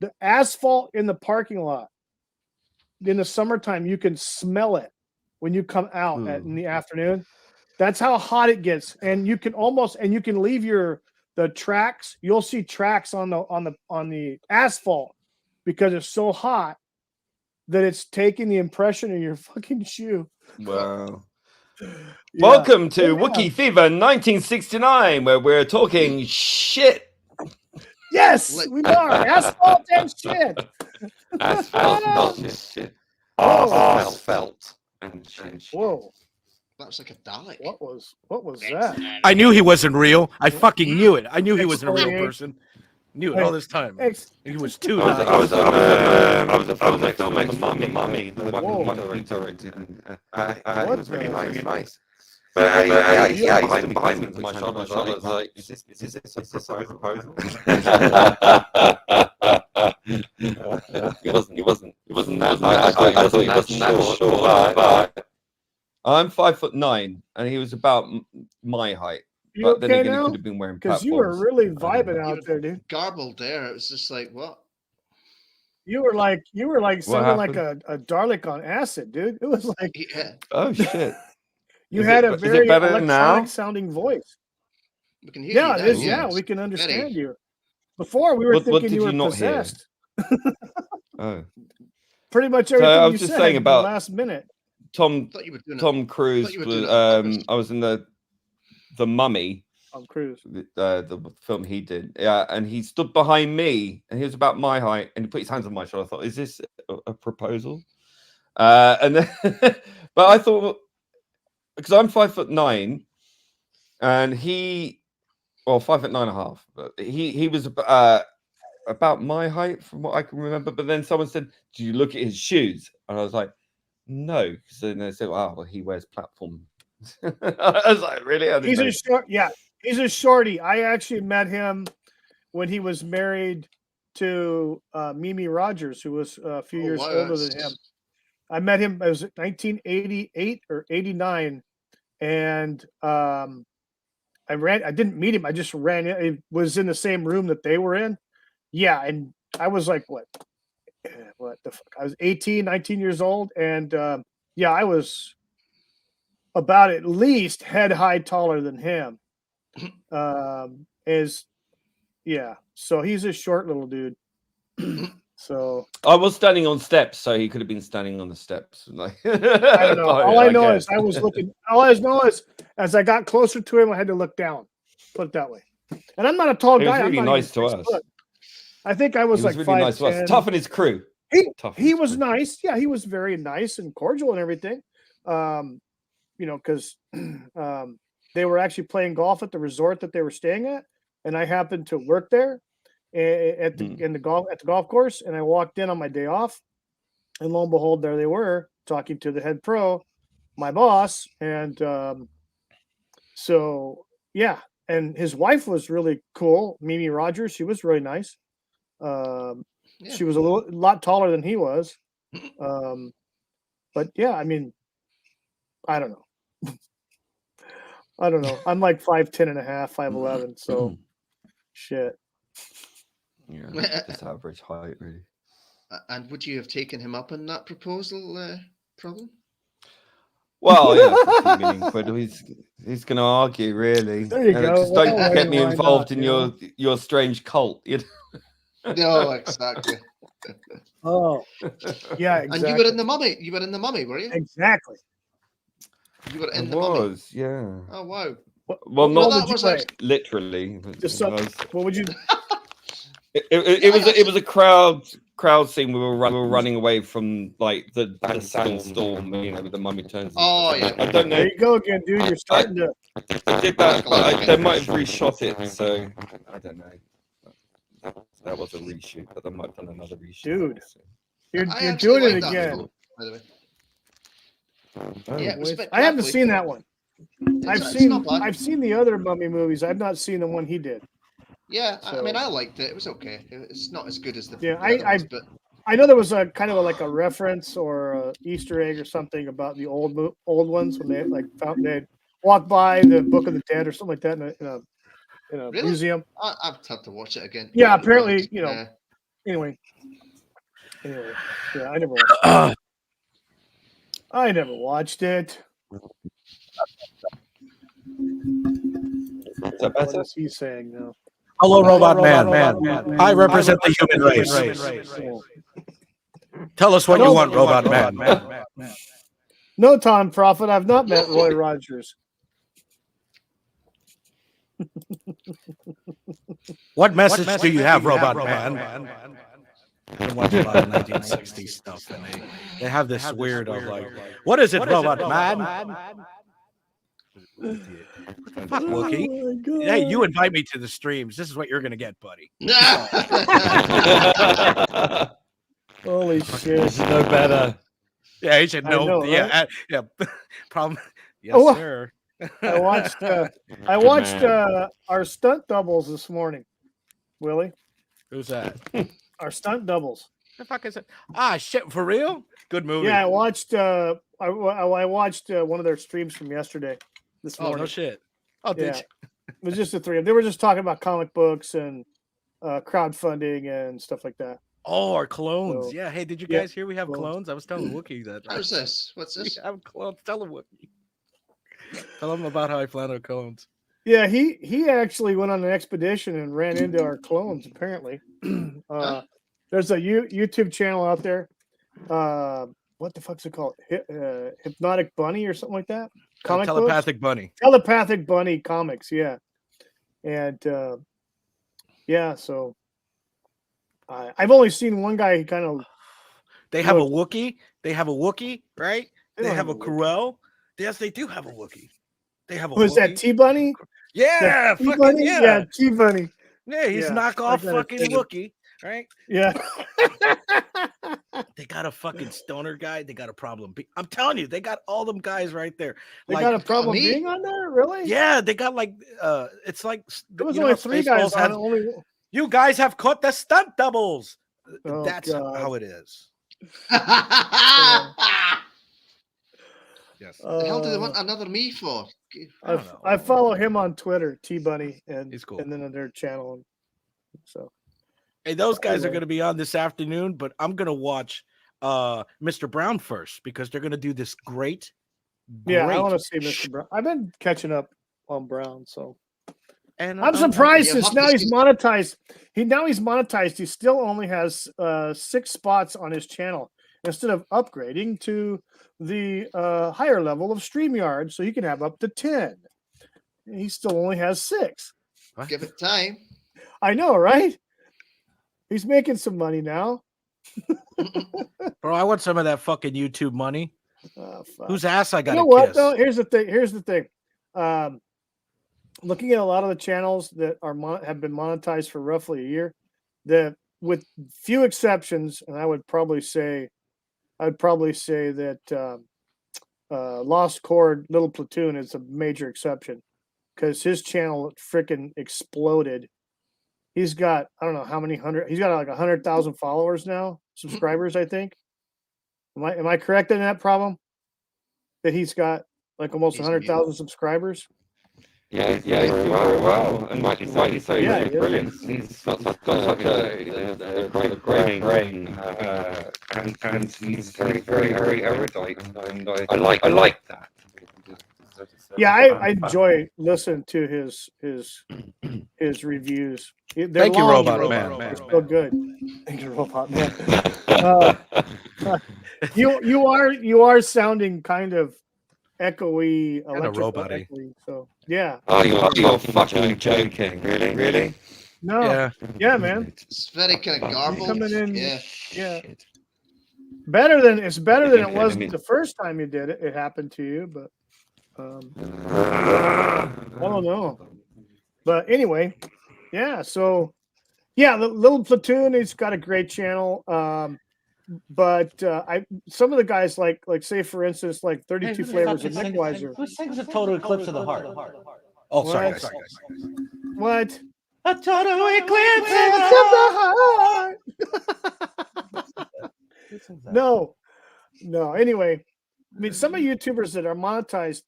The asphalt in the parking lot in the summertime, you can smell it when you come out in the afternoon. That's how hot it gets, and you can leave the tracks. You'll see tracks on the asphalt because it's so hot that it's taking the impression of your fucking shoe. Wow. Yeah. Welcome to Oh, yeah. Wookiee Fever 1969, where we're talking shit. Yes, we are asphalt and shit. Asphalt, not shit. Whoa. Asphalt and shit. Whoa! That was like a Dalek. What was that? I knew he wasn't real. I fucking knew it. I knew he wasn't a real Exfoliate. person. Knew it all this time. He was too I nice. was a filmmaker, Mummy. The Whoa. one who directed. It What was really the- nice. But yeah, he's behind me. My shoulder was like, is this a proposal? He wasn't that. I thought he wasn't that short, but I'm 5'9", and he was about my height. You But then okay again, he now? could have been wearing Because platforms. you were really I don't vibing know. out there, dude. Garbled there. It was just like, what? You were like sounding like happened? a Dalek on acid, dude. It was like Yeah, Oh shit! you Is had it- a is it very better electronic now? sounding voice. we can hear Yeah, you it now. is. Yeah, It's we can understand very- you. Before we were What thinking did you were you not hear? possessed. Oh, Pretty much So everything I you was just said saying in the about last minute. Tom I thought you were doing it. Tom Cruise. you were doing Was, it on purpose. I was in the Mummy, Tom Cruise. the film he did. Yeah, and he stood behind me, and he was about my height, and he put his hands on my shoulder. I thought, is this a proposal? And then, but I thought, because I'm 5'9", and he, well, 5'9.5", but he was about my height from what I can remember. But then someone said, "Did you look at his shoes?" And I was like, "No," because then they said, "Oh, well, he wears platform." I was like, "Really?" I didn't He's know. a short. Yeah, he's a shorty. I actually met him when he was married to Mimi Rogers, who was a few Oh, years wow, older than that's- him. I met him. It was 1988 or 89, and I didn't meet him. I just ran in. It was in the same room that they were in. Yeah, and I was like, what the fuck? I was 18, 19 years old, and yeah, I was about at least head high taller than him. Yeah, so he's a short little dude. So I was standing on steps, so he could have been standing on the steps. Like, I don't know. All I know is I was looking. All I know is as I got closer to him, I had to look down. Put it that way. And I'm not a tall He guy. was I'm really not nice even to 6 us. foot. I think I was He was like really nice to us. 5'10". Tough and his crew. Tough and He his was crew. nice. Yeah, he was very nice and cordial and everything. You know, because they were actually playing golf at the resort that they were staying at, and I happened to work there at the golf course, and I walked in on my day off, and lo and behold, there they were talking to the head pro, my boss, and so yeah, and his wife was really cool, Mimi Rogers. She was really nice. She was a lot taller than he was, but yeah, I mean, I don't know. I don't know. I'm like 5'10" and a half, 5'11", so shit. Yeah, just average height, really. And would you have taken him up on that proposal, Problem? Well, yeah, for a few million quid, he's going to argue, really. There you go. Just Well, don't get me why involved not, in you your strange cult. You know? No, exactly. Oh, yeah, And exactly. you were in the Mummy. You were in the Mummy, were you? Exactly. You were I in the Mummy. was, yeah. Oh wow. Well, What not would you play? literally. But Just I some, was- what would you? it was a crowd scene. We were running away from like the sandstorm, you know, with the mummy turns. Oh yeah. I don't know. There you go again, dude. You're starting to. I did that, but they might have reshot it, so I don't know. That was a reshoot, but they might have done another reshoot. Dude. You're I you're actually doing it like that again. film, by the way. Oh. Yeah, it was a bit I haven't crappy, seen but that one. it's not bad. I've seen the other Mummy movies. I've not seen the one he did. Yeah, I mean, So- I liked it. It was okay. It's not as good as the, Yeah, the other ones, but I know there was a kind of like a reference or a Easter egg or something about the old ones when they like they walked by the Book of the Dead or something like that in a Really? museum. I've had to watch it again. Yeah, apparently, you know. Yeah. Anyway, yeah, I never watched it. I never watched it. Is that better? What is he saying now? Hello, robot man. man. I represent the human race. Oh. Tell us what you Hello, want, robot man. No, Tom Prophet, I've not met Roy Rogers. What message do you have, robot man? I watch a lot of 1960s stuff, and they have this weird of like, what is it, robot man? Fuck, Wookie. Oh my God. Hey, you invite me to the streams. This is what you're gonna get, buddy. Holy shit. No better. Yeah, he said I no. know, Yeah, right? yeah. Problem. Yes, Oh, sir. I watched our stunt doubles this morning, Willie. Who's that? Our stunt doubles. The fuck is it? Ah, shit, for real? Good movie. Yeah, I watched I watched one of their streams from yesterday this Oh, morning. no shit. Oh, Yeah. did you? It was just the three. They were just talking about comic books and crowdfunding and stuff like that. Oh, our clones. So, Yeah. Hey, did you yeah, guys hear we have clones. clones? I was telling Wookie that. How's this? What's We this? have clones. Tell him Wookie. Tell him about how I found our clones. Yeah, he actually went on an expedition and ran into our clones. Apparently, there's a YouTube channel out there. What the fuck's it called? Hypnotic Bunny or something like that. Comic books? Telepathic bunny. Telepathic Bunny comics. Yeah, and yeah. So I've only seen one guy. He kind of They have a Wookie. They have a Wookie, right? They They don't have a have a Wookiee. Corel. Yes, they do have a Wookie. They have a who's that? Wookiee. T Bunny. Yeah, T fucking Bunny. yeah. T Bunny. Yeah, he's Yeah, knockoff I gotta fucking say that. Wookie, right? Yeah. They got a fucking stoner guy. They got a problem. I'm telling you, they got all them guys right there. They Like, got a problem me? being on there, really? yeah, they got like it's like There was you know only how three guys Spaceballs on had- it. Only. You guys have caught the stunt doubles. Oh, That's God. how it is. Yes. The hell do they want another me for? I don't know. I follow him on Twitter, T Bunny, and He's cool. and then on their channel. So Hey, those guys are Anyway. going to be on this afternoon, but I'm going to watch Mr. Brown first because they're going to do this great. yeah, I great want to see sh- Mr. Brown. I've been catching up on Brown, so And I'm surprised Yeah, since Huck now is he's good. monetized. He's monetized. He still only has 6 spots on his channel instead of upgrading to the higher level of StreamYard, so he can have up to 10. He still only has 6. Give it time. I know, right? He's making some money now. Bro, I want some of that fucking YouTube money. Fuck. Whose ass I got You to know what? kiss? Though here's the thing. Looking at a lot of the channels that have been monetized for roughly a year, that with few exceptions, and I would probably say that Lost Chord Little Platoon is a major exception because his channel freaking exploded. He's got I don't know how many hundred. He's got like 100,000 followers now, subscribers. I think. Am I correct in that problem? That he's got like almost He's 100,000 subscribers. Yeah, very well. And rightly so. Yeah, He's yeah. brilliant. He's got such a great brain, and he's very erudite, and I like that. Yeah, I enjoy listening to his reviews. They're Thank you, long, Robot but Man. they're so good. Thank you, Robot Man. You are sounding kind of echoey, electrical robot-y. echoey. So yeah. Oh, you're fucking joking. Really? No. Yeah, man. It's very kind of garbled. Coming in. Yeah. Yeah. It's better than it was the first time you did it. It happened to you, but I don't know. But anyway, yeah. So yeah, the Little Platoon, he's got a great channel. But some of the guys like say for instance like 32 Flavors of Nick Weiser. Who sings a Total Eclipse of the Heart? Oh, sorry. What? Sorry. What? A total eclipse No. Anyway, I mean, some of YouTubers that are monetized,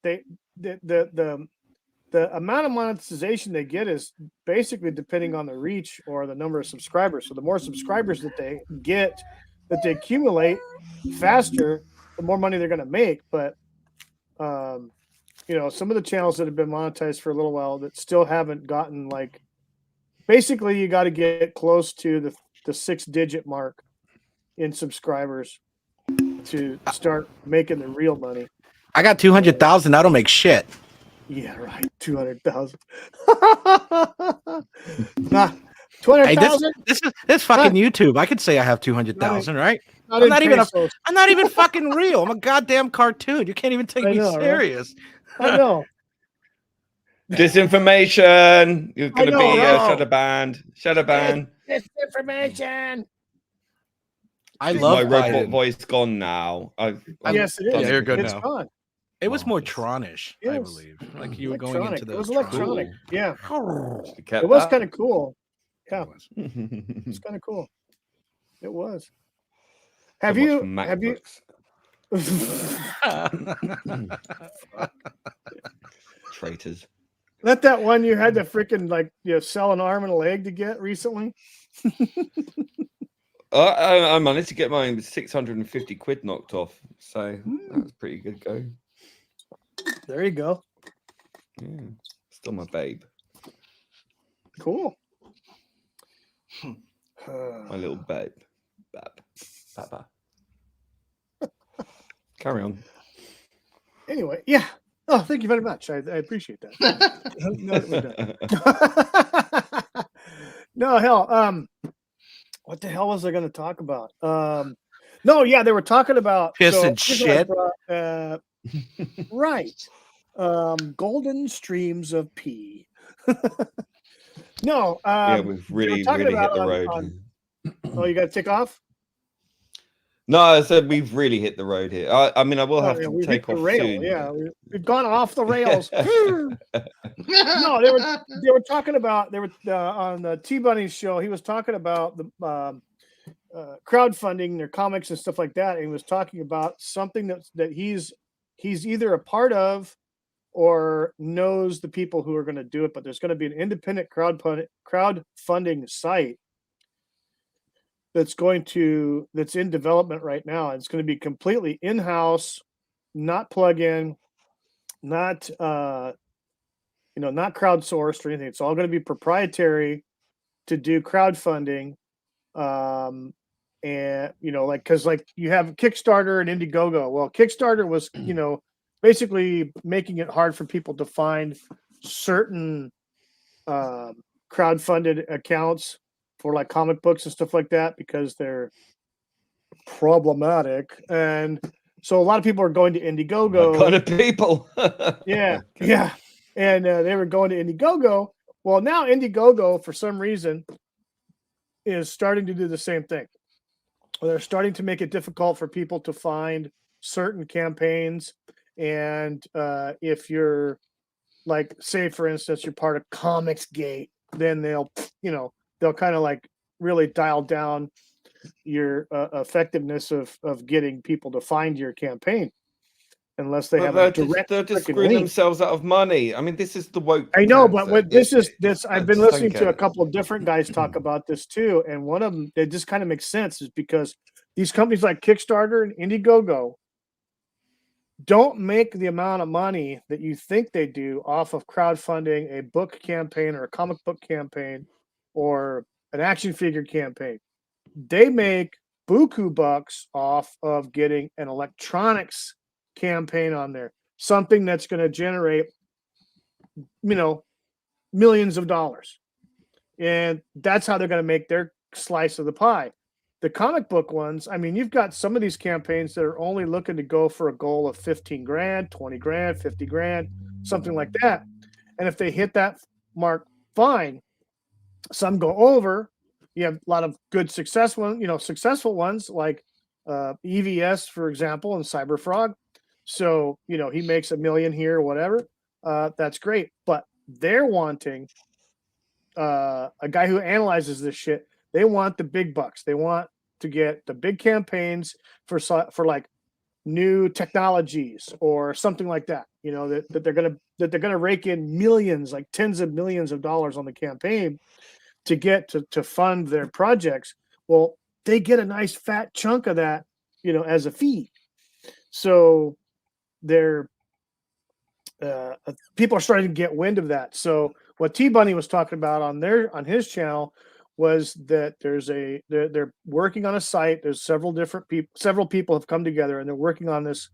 the amount of monetization they get is basically depending on the reach or the number of subscribers. So the more subscribers that they get, that they accumulate faster, the more money they're going to make. But some of the channels that have been monetized for a little while that still haven't gotten like, basically you got to get close to the 6-digit mark in subscribers to start making the real money. I got 200,000. That'll make shit. Yeah, right. 200,000. Nah, 200,000. Hey, this fucking YouTube. I could say I have 200,000, right? I'm not even fucking real. I'm a goddamn cartoon. You can't even take me serious. Right? I know. Disinformation. You're going to be shadow banned. Disinformation. I love my robot voice gone now. Yes, it is. Yeah, you're good it's now. Gone. It was more Tronish, I believe. Like you were going into the. It was electronic. Yeah. It was kind of cool. Yeah. It's kind of cool. It was. Have you? Traitors. Let that one you had to freaking sell an arm and a leg to get recently. I managed to get mine with 650 quid knocked off, so that was pretty good go. There you go. Yeah, still my babe. Cool. My little babe. Baba. Carry on. Anyway, yeah. Oh, thank you very much. I appreciate that. No, hell. What the hell was I going to talk about? No, yeah, they were talking about piss and shit. Right. Golden streams of pee. No. Yeah, we've really hit the road. Oh, you got to take off? No, I said we've really hit the road here. I mean, I will have to take off soon. Yeah, we've gone off the rails. No, they were talking about on the T Bunny's show. He was talking about the crowdfunding their comics and stuff like that. And he was talking about something that he's either a part of or knows the people who are going to do it. But there's going to be an independent crowdfunding site that's in development right now. It's going to be completely in-house, not plug-in, not not crowdsourced or anything. It's all going to be proprietary to do crowdfunding. And because you have Kickstarter and Indiegogo. Well, Kickstarter was basically making it hard for people to find certain crowdfunded accounts for like comic books and stuff like that because they're problematic. And so a lot of people are going to Indiegogo. What kind of people? Yeah. And they were going to Indiegogo. Well, now Indiegogo, for some reason, is starting to do the same thing. They're starting to make it difficult for people to find certain campaigns. And if you're like, say, for instance, you're part of Comicsgate, then they'll kind of like really dial down your effectiveness of getting people to find your campaign. unless they But have a they're direct. just freaking screwing link. themselves out of money. I mean, this is the woke. I know, but cancer. what this I've been just don't listening get to a it. couple of different guys talk about this too, and one of them, it just kind of makes sense, is because these companies like Kickstarter and Indiegogo don't make the amount of money that you think they do off of crowdfunding a book campaign or a comic book campaign or an action figure campaign. They make buku bucks off of getting an electronics campaign on there, something that's going to generate, millions of dollars. And that's how they're going to make their slice of the pie. The comic book ones, I mean, you've got some of these campaigns that are only looking to go for a goal of 15 grand, 20 grand, 50 grand, something like that. And if they hit that mark, fine. Some go over. You have a lot of good successful ones like EVS, for example, and Cyberfrog. So, he makes $1 million here or whatever. That's great. But they're wanting a guy who analyzes this shit. They want the big bucks. They want to get the big campaigns for like new technologies or something like that. That they're gonna rake in millions, like tens of millions of dollars on the campaign to get to fund their projects. Well, they get a nice fat chunk of that, as a fee. So they're people are starting to get wind of that. So what T Bunny was talking about on his channel was that they're working on a site. There's several people have come together and they're working on this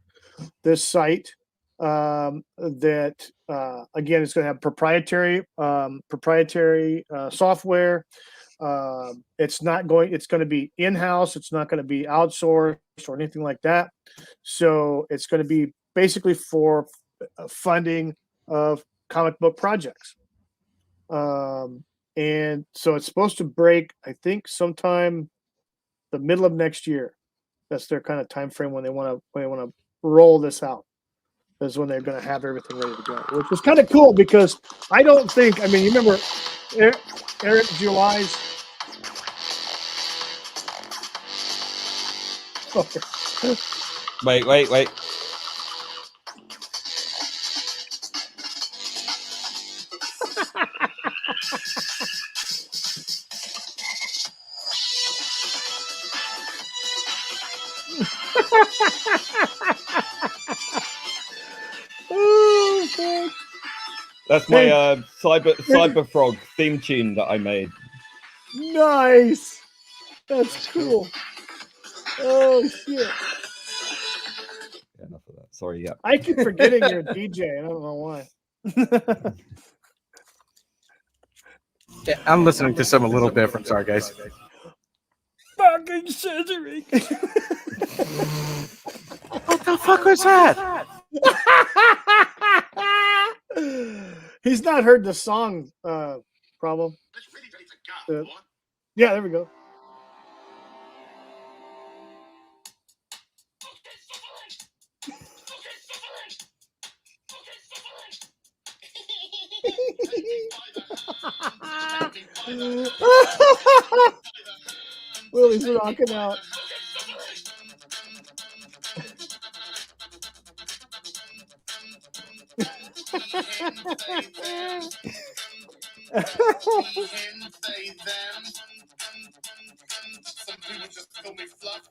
site that again, it's going to have proprietary software. It's going to be in-house. It's not going to be outsourced or anything like that. So it's going to be basically for funding of comic book projects. And so it's supposed to break, I think, sometime the middle of next year. That's their kind of time frame when they want to roll this out. That's when they're going to have everything ready to go, which is kind of cool because I don't think, you remember Eric July's. Wait. Oh, God. That's my Cyber Frog theme tune that I made. Nice. That's cool. Oh shit. Enough of that. Sorry, yeah. I keep forgetting you're a DJ. I don't know why. Yeah, I'm listening to some a little different. Sorry, guys. Fucking surgery. What the fuck was that? He's not heard the song problem. Yeah, there we go. Willie's rocking out.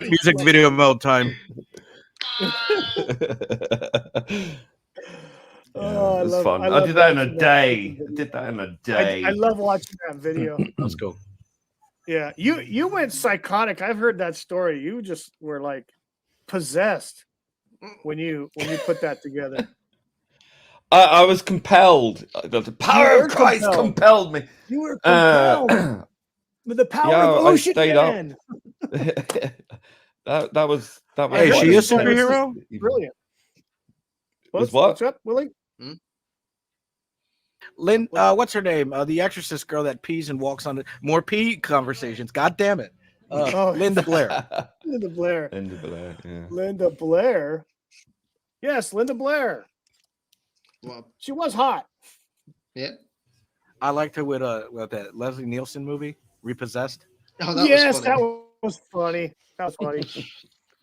Music video mode time. Oh, it was fun. I did that in a day. I love watching that video. That's cool. Yeah, you went psychotic. I've heard that story. You just were like possessed when you put that together. I was compelled. The power of Christ compelled me. You were compelled with the power of Ocean Man. that was. Hey, is she a superhero? Brilliant. What's up, Willie? Lynn, what's her name? The Exorcist girl that pees and walks on more pee conversations. God damn it. Linda Blair. Linda Blair. Yeah. Linda Blair. Yes, Linda Blair. Well, she was hot. Yeah. I liked her with that Leslie Nielsen movie, Repossessed. Oh, that was funny. That was funny.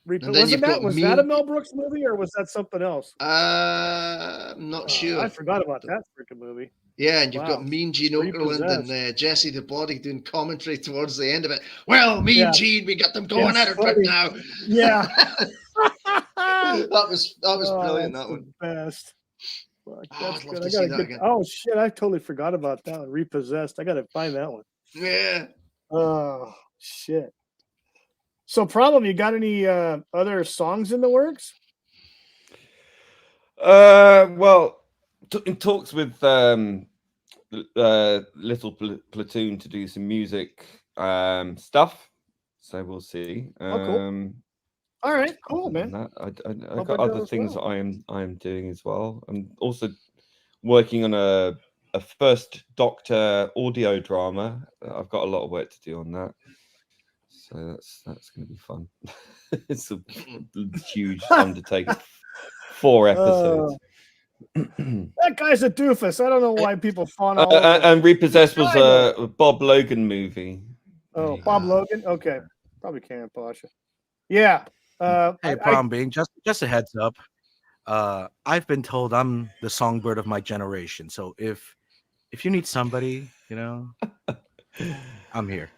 And then you've got was Mean. that a Mel Brooks movie or was that something else? I'm not sure. I forgot about that freaking movie. Yeah, and you've got Wow. Mean Gene Okerlund and Repossessed. Jesse the Body doing commentary towards the end of it. Well, Mean Gene, we got them going It's at it right funny. now. Yeah. that was brilliant. That's That one. the best. Fuck, that's I'd love good. to I see gotta that get. again. Oh shit! I totally forgot about that one. Repossessed. I gotta find that one. Yeah. Oh shit! So, problem. You got any other songs in the works? Well, in talks with Little Platoon to do some music stuff, so we'll see. Oh, cool. All right, cool, man. I got other things that I am doing as well. I'm also working on a first Doctor audio drama. I've got a lot of work to do on that, so that's going to be fun. It's a huge undertaking. 4 episodes. That guy's a doofus. I don't know why people fawn all over him. And Repossessed was a Bob Logan movie. Oh, Bob Logan. Okay, probably can't Pasha. Yeah. Hey, problem being, just a heads up. I've been told I'm the songbird of my generation. So if you need somebody, I'm here.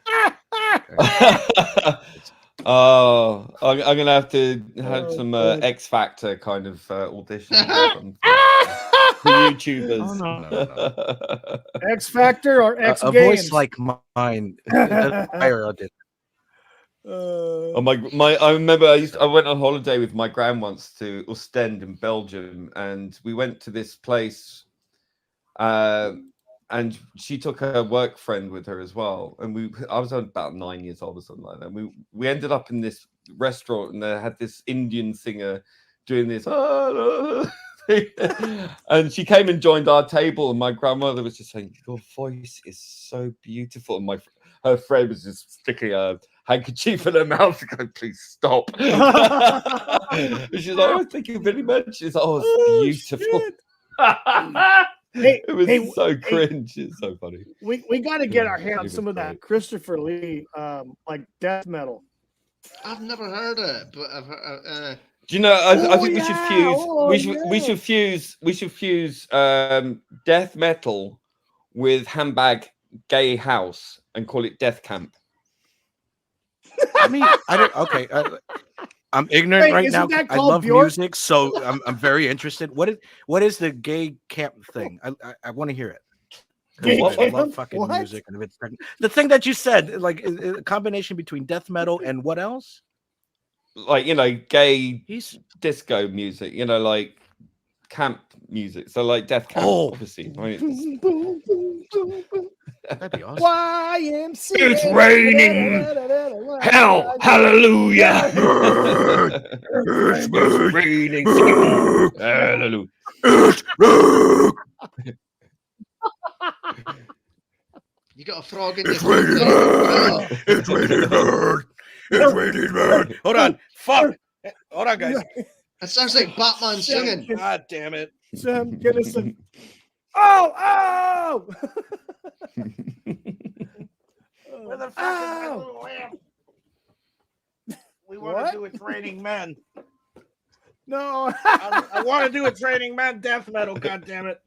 Oh, I'm gonna have to have some X Factor kind of audition for YouTubers. Oh, no. X Factor or X a Games? voice like mine. Oh my! I remember I went on holiday with my gran once to Ostend in Belgium, and we went to this place, and she took her work friend with her as well. And I was about 9 years old or something like that. We ended up in this restaurant, and they had this Indian singer doing this, and she came and joined our table, and my grandmother was just saying, "Your voice is so beautiful," and her friend was just sticking a handkerchief in her mouth and going, "Please stop." And she's like, "Oh, thank you very much." She's like, "Oh, it's beautiful." It was so cringe. It's so funny. We got to get our hands on some of that Christopher Lee, like death metal. I've never heard it, but I've heard. Do you know? I think we should fuse. We should fuse death metal with handbag gay house and call it Death Camp. I mean, I don't. Okay, I'm ignorant right now. I love music, so I'm very interested. What is the gay camp thing? I want to hear it. I love fucking music, and if it's the thing that you said, like a combination between death metal and what else? Like gay disco music. Like camp music. So like Death Camp, obviously. Right? That'd be awesome. YMCA. It's raining. Hell, hallelujah. It's raining. Hallelujah. You got a frog in your throat. It's raining hard. It's raining hard. Hold on. Fuck. Hold on, guys. It sounds like Batman singing. God damn it. Sam Kinnison. Oh! Where the fuck is my little lamp? We want to do It's Raining Men. No. I want to do It's Raining Men death metal, God damn it.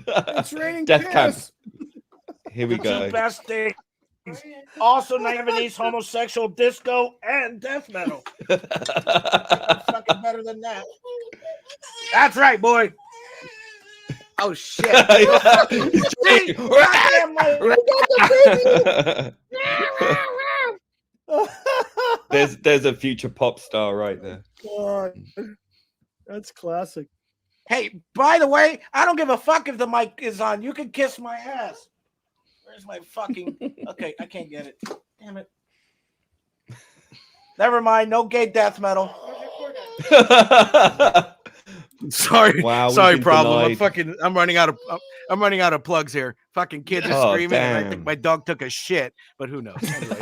It's raining Death Camp. piss. Here we go. Two best things. Also Japanese homosexual disco and death metal. Fucking better than that. That's right, boy. Oh shit. There's a future pop star right there. God. That's classic. Hey, by the way, I don't give a fuck if the mic is on. You can kiss my ass. Where's my fucking... Okay, I can't get it. Damn it. Never mind. No gay death metal. Sorry. Wow. Sorry, problem. I'm running out of plugs here. Fucking kids are screaming. And I think my dog took a shit, but who knows? Anyway,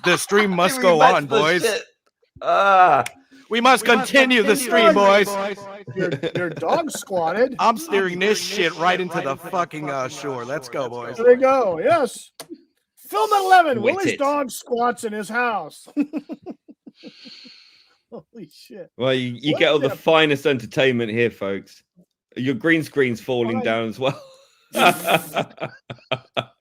the stream must go on, boys. We must continue the stream, boys. Your dog squatted. I'm steering this shit right into the fucking shore. Let's go, boys. There we go. Yes. Film at 11. Willie's dog squats in his house. Holy shit! Well, you What get all the- the finest entertainment here, folks. Your green screen's falling Well, down as well.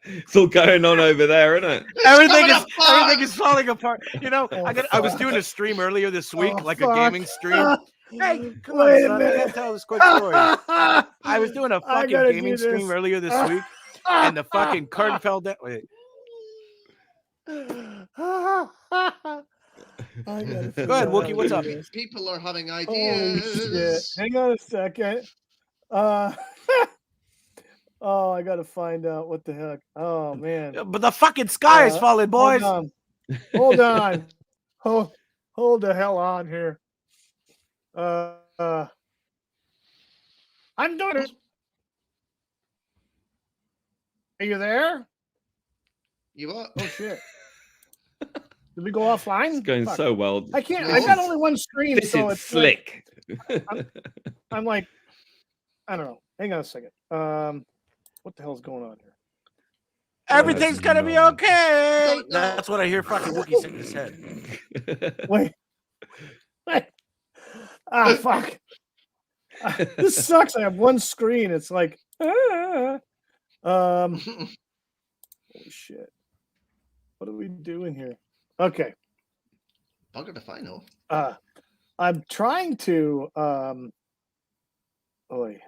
It's all going on over there, isn't it? Everything coming is apart. everything is falling apart. You know, Oh, I was fuck. doing a stream earlier this week, Oh, like fuck. a gaming stream. Hey, come Wait a on, son, I minute. gotta tell this quick story. I was doing a I fucking gotta gaming do stream this. earlier this week, and the fucking curtain fell down. Wait, Go ahead, go ahead, Wookie. What's up? People are having Holy shit! ideas. Hang on a second. Oh, I gotta find out what the heck. Oh man. But the fucking sky is falling, boys. Hold on. Hold the hell on here. I'm doing it. Are you there? You what? Oh shit. Did we go offline? It's going Fuck. so well. I can't. This I've got is- only one screen, This so is it's like, slick. I'm like, I don't know. Hang on a second. What the hell's going on here? Everything's gonna be okay. Don't know. That's what I hear fucking Wookie saying in his head. Wait. Ah, fuck. This sucks. I have one screen. It's like, holy shit. What are we doing here? Okay. Bugger if I know. I'm trying to okay.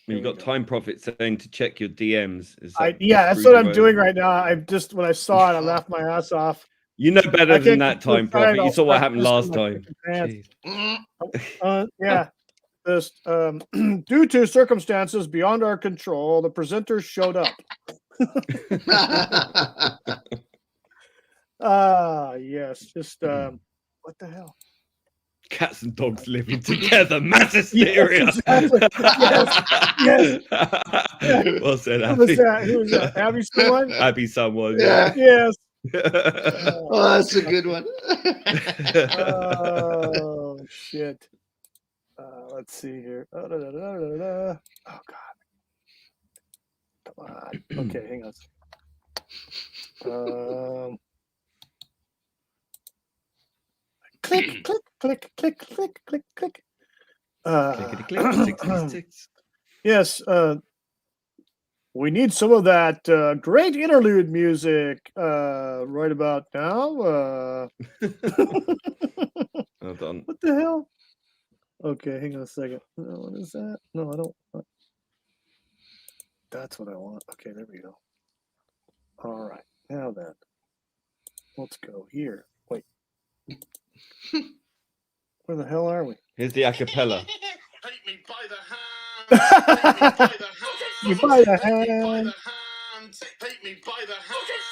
You got Time Prophet saying to check your DMs. Is that That's through what the I'm road? doing right now. I just when I saw it, I laughed my ass off. You know better I than can't that, Time keep trying, Prophet. You I'll saw what start happened pissing last my time. fucking pants. Jeez. Yeah. This due to circumstances beyond our control, the presenters showed up. Yes. Just what the hell? Cats and dogs living together. Mass hysteria. Yes, exactly. Yes. Well said, Who was Abby. that? Who was that? Abby someone? Abby someone. Yeah. Yes. Oh, that's a good one. Oh shit. Let's see here. Oh god. Come on. Okay, hang on. Click, click, click, click, click, click, click. Clickety-click, Yes, we need some of that great interlude music right about now. Hold on. What the hell? Okay, hang on a second. What is that? No, I don't. That's what I want. Okay, there we go. All right, now then, let's go here. Wait, where the hell are we? Here's the acapella. Take me by the hand. You by the hand. Take me by the hand.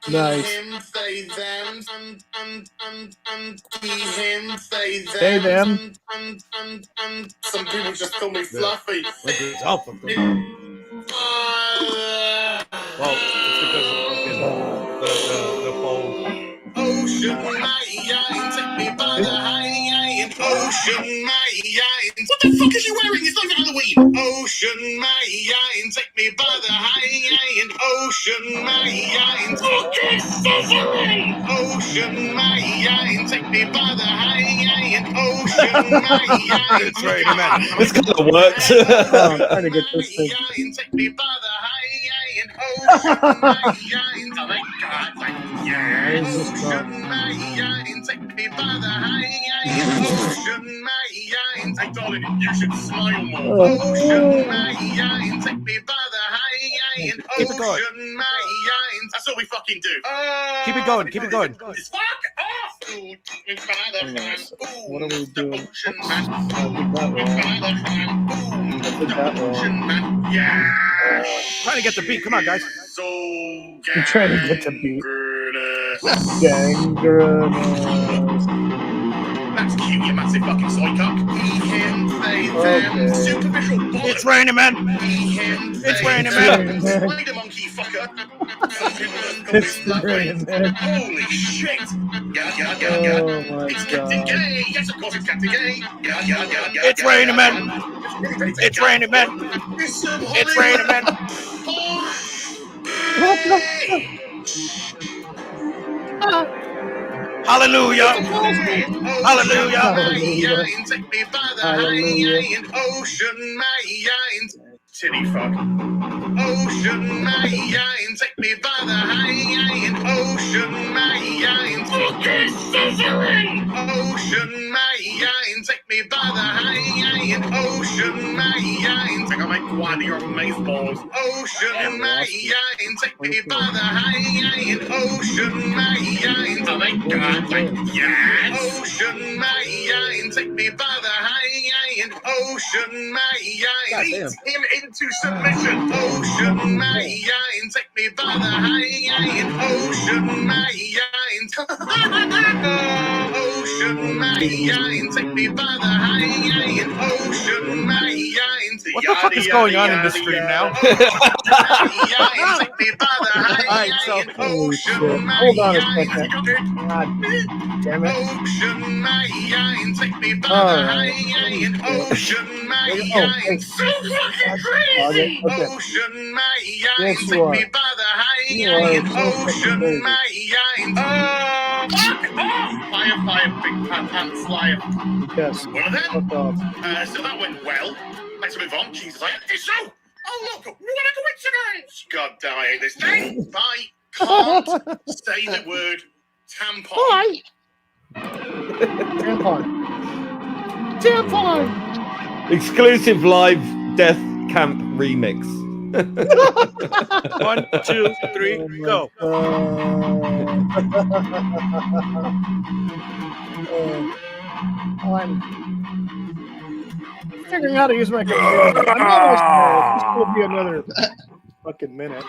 Nice. Him, they, them. He, him, They, them. Some people just call me Fluffy. It's alpha. Well, it's because of the fold. Ocean, my take me by the hand. Ocean, my what the fuck is you wearing? It's not even Halloween. Ocean, my take me by the hand. Ocean, my fucking suffering. Ocean, my take me by the hand. Ocean, my It's right, man. This kind of works. I'm trying to get this thing. take me by the hand. Ocean, my take me by the hand. Ocean, my hey, darling, you should smile more. Ocean, my take me by the hand. Keep it going. Ocean, my that's all we fucking do. Keep it going. Keep it going. It's fuck off. Ooh, take me by the hand. Ooh, What are we doing? Ocean, man. I did that wrong. Yeah. Trying to get the beat. Come on, guys. So I'm trying to get the beat. gangrenous. Gangrenous. That's cute, you massive fucking psycho. He, him, they, them. Okay. Superficial bollocks. It's raining, man. He, him, It's they, raining, them. man. Spider monkey fucker. It's raining, man. Holy shit. Oh my It's Captain god. Gay. Yes, of course it's Captain Gay. It's raining, man. It's raining, man. It's raining, man. Hallelujah. Hallelujah. Hallelujah. Take me by the Hallelujah. hand. Ocean, my titty fuck. Ocean, my take me by the hand. Ocean, my focus, Slytherin. Ocean, my take me by the hand. Ocean, my take on my quaddy or mace balls. Ocean, my take me by the hand. Ocean, my oh my god, like yes. Ocean, my take me by the hand. Ocean, my lead him into submission. Ocean, my take me by the hand. Ocean, my Ocean, my take me by the hand. Ocean, my What the fuck is going on in this stream now? take me by the Alright, so Holy shit. Hold on a second. God damn it. Ocean, my take me by All the right. hand. Ocean, my Oh, so fucking crazy. okay. Ocean, my Yes, you take are. me by the You are hand. so fucking Ocean, crazy. my fuck off! Fire, big pants, liar. Yes. Well then, Fuck off. so that went well. Let's move on. Jesus, I hate this show. Oh look, what a coincidence! God damn, I hate this thing. Bye. Can't say the word tampon. Bye. Tampon. Tampon. Exclusive live Death Camp remix. 1, 2, 3, go. I'm figuring out how to use my computer. I'm almost there. This will be another fucking minute.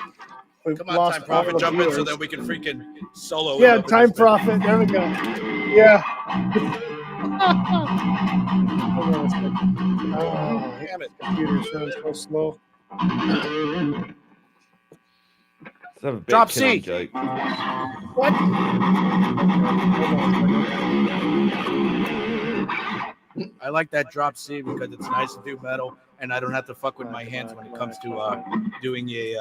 We've Come on, lost Time all Prophet, the jump in so viewers. that we can freaking solo. Yeah, it up in Time this Prophet. There we go. Yeah. Hold on a second. Oh, Damn it. computer's running so slow. Let's have a bit Drop of killing C. joke. What? I like that drop C because it's nice to do metal, and I don't have to fuck with my hands when it comes to doing a.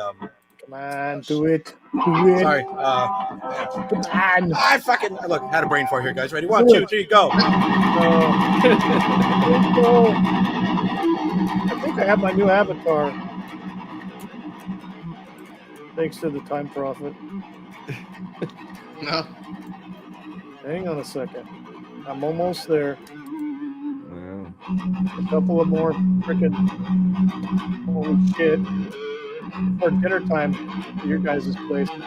Come on, do it. Do it. Sorry. Come on. I fucking look. Had a brain fart here, guys. Ready? 1, 2, 3, go. I think I have my new avatar. Thanks to the Time Prophet. No. Hang on a second. I'm almost there. Wow. A couple of more freaking holy shit. For dinner time at your guys' place. Okay,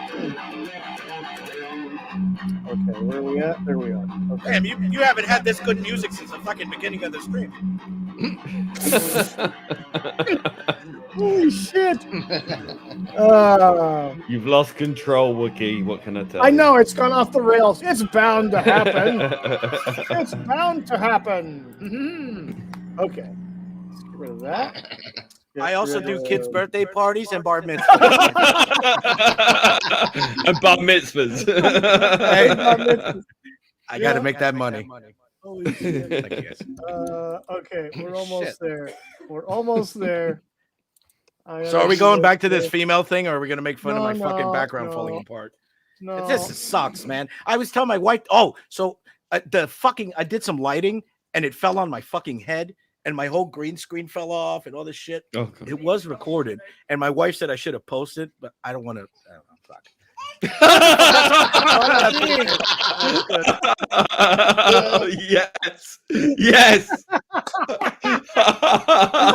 where are we at? There we are. Okay. Damn, you haven't had this good music since the fucking beginning of the stream. Holy shit. You've lost control, Wookie. What can I tell you? I know, it's gone off the rails. It's bound to happen. It's bound to happen. Okay. Let's get rid of that. I also do kids' birthday parties and bar mitzvahs. And bar mitzvahs. Hey, I got to make that money. Holy shit. Okay, we're almost there. We're almost there. So are we going back to this female thing, or are we going to make fun of my No, fucking background no. falling apart? No. This sucks, man. I was telling my wife, I did some lighting and it fell on my fucking head and my whole green screen fell off and all this shit. Oh, God. It was recorded. And my wife said I should have posted, but I don't want to. Fuck. Yes. Yes. Where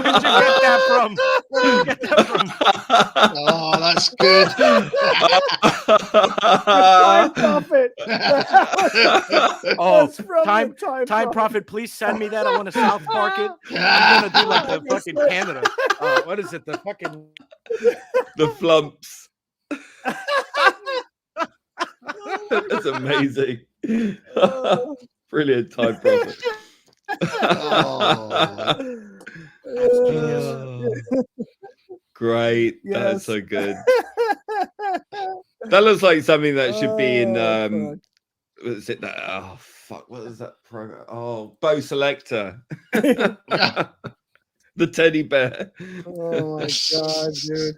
did you get that from? Where did you get that from? Oh, that's good. Time Prophet. Oh, That's from Time the Prophet, please send me that. I want to South Park it. I'm gonna do like the fucking Canada. What is it? The fucking The flumps. That's amazing. Brilliant, Time Prophet. Great. Yes. That's so good. That looks like something that should be in what is it that fuck, what is that program? Oh, Bo Selector. The teddy bear. Oh my god, dude.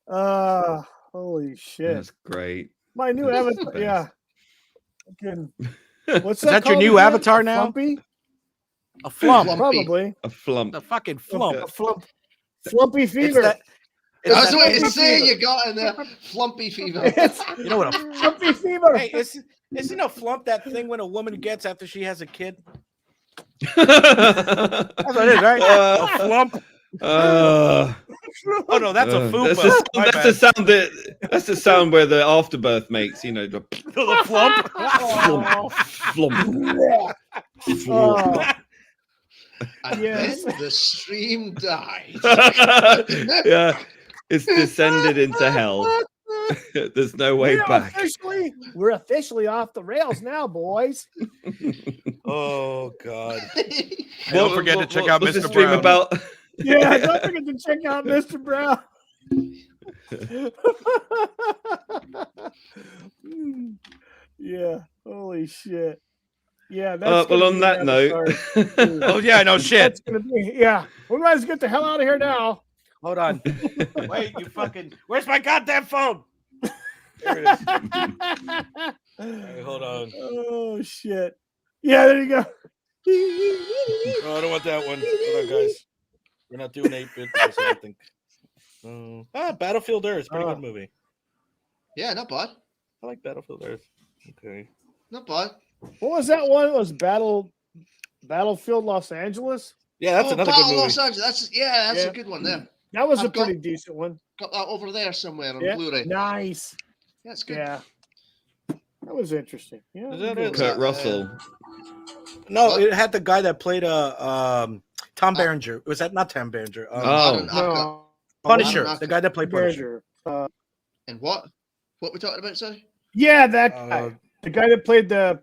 Holy shit! That's great. My new That's avatar. the Yeah. What's Is that your called new again? avatar A now? Flumpy? A flump. Flumpy. Probably. A flump. The fucking A flump. flump. Flumpy It's fever. that. I It's was that waiting to thing- say you got in there. Flumpy fever. It's You know what? Flumpy fever. Hey, isn't a flump that thing when a woman gets after she has a kid? That's That's what it is, right? A flump. Oh no, that's a fupa. My That's the sound that's the sound where the afterbirth makes. You know, the The flump. flump, flump, flump. Oh, And Yes. then the stream died. Yeah, it's descended into hell. There's no way back. We're officially off the rails now, boys. Oh god. What- Don't forget to check out what's the Mr. stream Brown. about? Yeah, don't forget to check out Mr. Brown. Yeah, holy shit. Yeah, that's Well, gonna on be that an note, episode. Oh yeah, no shit. That's gonna be, yeah. We might as well get the hell out of here now. Hold on. Wait, you fucking. Where's my goddamn phone? There it is. Hey, hold on. Oh shit. Yeah, there you go. Oh, I don't want that one. Hold on, guys. We're not doing 8-bit. I don't think. Battlefield Earth. Pretty good movie. Yeah, not bad. I like Battlefield Earth. Okay. Not bad. What was that one? It was Battlefield Los Angeles? Yeah, that's another good Battle movie. Los Angeles. That's Yeah. a good one there. That was I've a pretty decent one. Got that over there somewhere on Yeah, Blu-ray. nice. That's good. Yeah. That was interesting. Yeah. Is that good. it? Kurt Russell. No, it had the guy that played Tom Berenger. Was that not Tom Berenger? Aaron Oh, Aka. No. Punisher. Aaron The guy that played Punisher. Berger. And what? What we talking about, sorry? Yeah, that guy. The guy that played the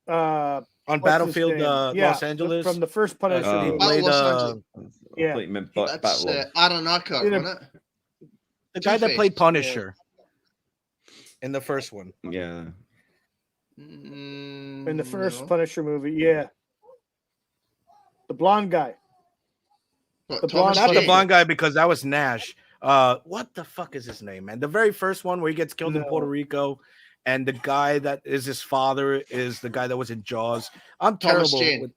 On what's his Battlefield name? Los Angeles. From the first Punisher. Oh. he movie. played Los Angeles. I Yeah. thought you meant That's Battle. Aaron Aka, Did a- wasn't it? the guy that Two-Face. played Punisher in the first one. Yeah. In the first No. Punisher movie, yeah. The blonde guy. What, the Thomas Not the Jane? blonde guy because that was Nash. What the fuck is his name, man? The very first one where he gets killed in No. Puerto Rico, and the guy that is his father is the guy that was in Jaws. I'm Thomas terrible. Jane. With...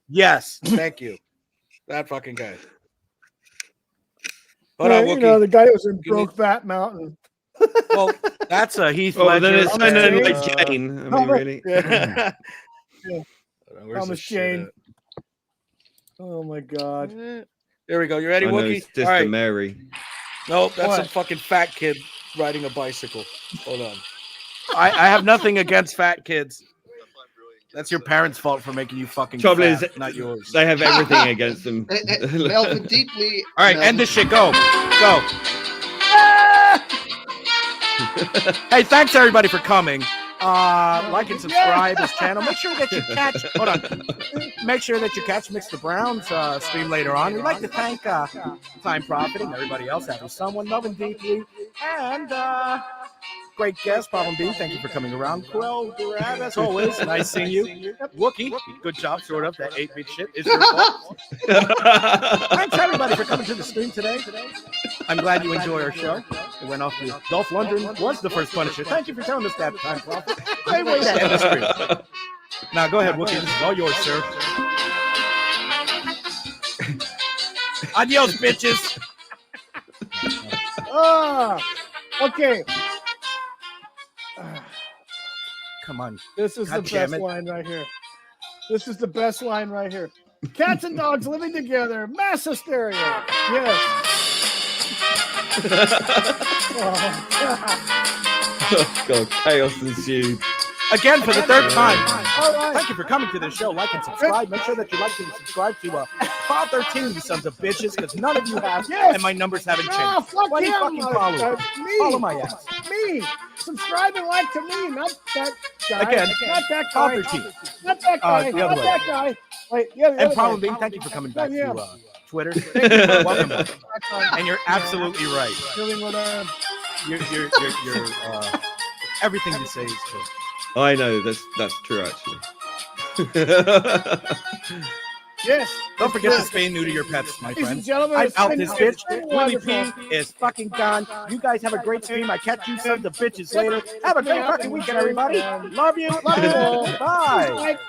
Yes, thank you. That fucking guy. Hold on, You Wookie. know, the guy that was in Give me- Brokeback Mountain. Well, that's a Heath Oh, Ledger. then it's Thomas no, Jane. like Jane. I mean, really. Yeah. Hold on, where's Thomas this shit Jane. at? Oh my god. There we go. You ready, I know Wookie? it's Sister All right. Mary. Nope, that's some What? fucking fat kid riding a bicycle. Hold on. I have nothing against fat kids. That's your parents' fault for making you fucking Trouble fat, is, not yours. they have everything against them. Melvin Deeply. All right, end this shit. Go. Go. Hey, thanks everybody for coming. Like and subscribe his channel. Make sure that you catch. Hold on. Make sure that you catch Mr. Brown's stream later on. We'd like to thank Time Prophet and everybody else having someone loving deeply and great guest, Problem B. Thank you for coming around. Well, as always, nice seeing you. Wookie, good job. Sort of that 8-bit shit is your fault. Thanks everybody for coming to the stream today. I'm glad you enjoy our show. It went off with Dolph Lundgren was the first Punisher. Thank you for telling us that, Time Prophet. Great way to end the stream. Now go ahead, Wookie. This is all yours, sir. Adios, bitches. Okay. Come on. This is God the damn best it. line right here. This is the best line right here. Cats and dogs living together. Mass hysteria. Yes. Oh, God, chaos ensued. Again, for the third time. All right. Thank you for coming to the show. Like and subscribe. Make sure that you like and subscribe to Pod 13, you sons of bitches, because none of you have, Yes. and my numbers haven't No, changed. fuck Why do you him. fucking follow? Me. Follow my ass. Me. Subscribe and like to me, not that guy. Again, Not that Pod guy. 13. Not that guy. the other Not way. that guy. Wait, yeah, the And other Problem guy. B, thank you for coming back Yeah. to Twitter. Welcome back. And you're absolutely right. Feeling what I am. You're everything you say is true. I know that's true, actually. Yes. Don't forget to spay and neuter your pets, my Ladies and friends. gentlemen, I'm it's out been- this it's bitch. been Willie P wonderful. is fucking gone. You guys have a great stream. I catch you sons of bitches later. Have a great fucking weekend, everybody. Love you. Love you all. Goodbye. Like,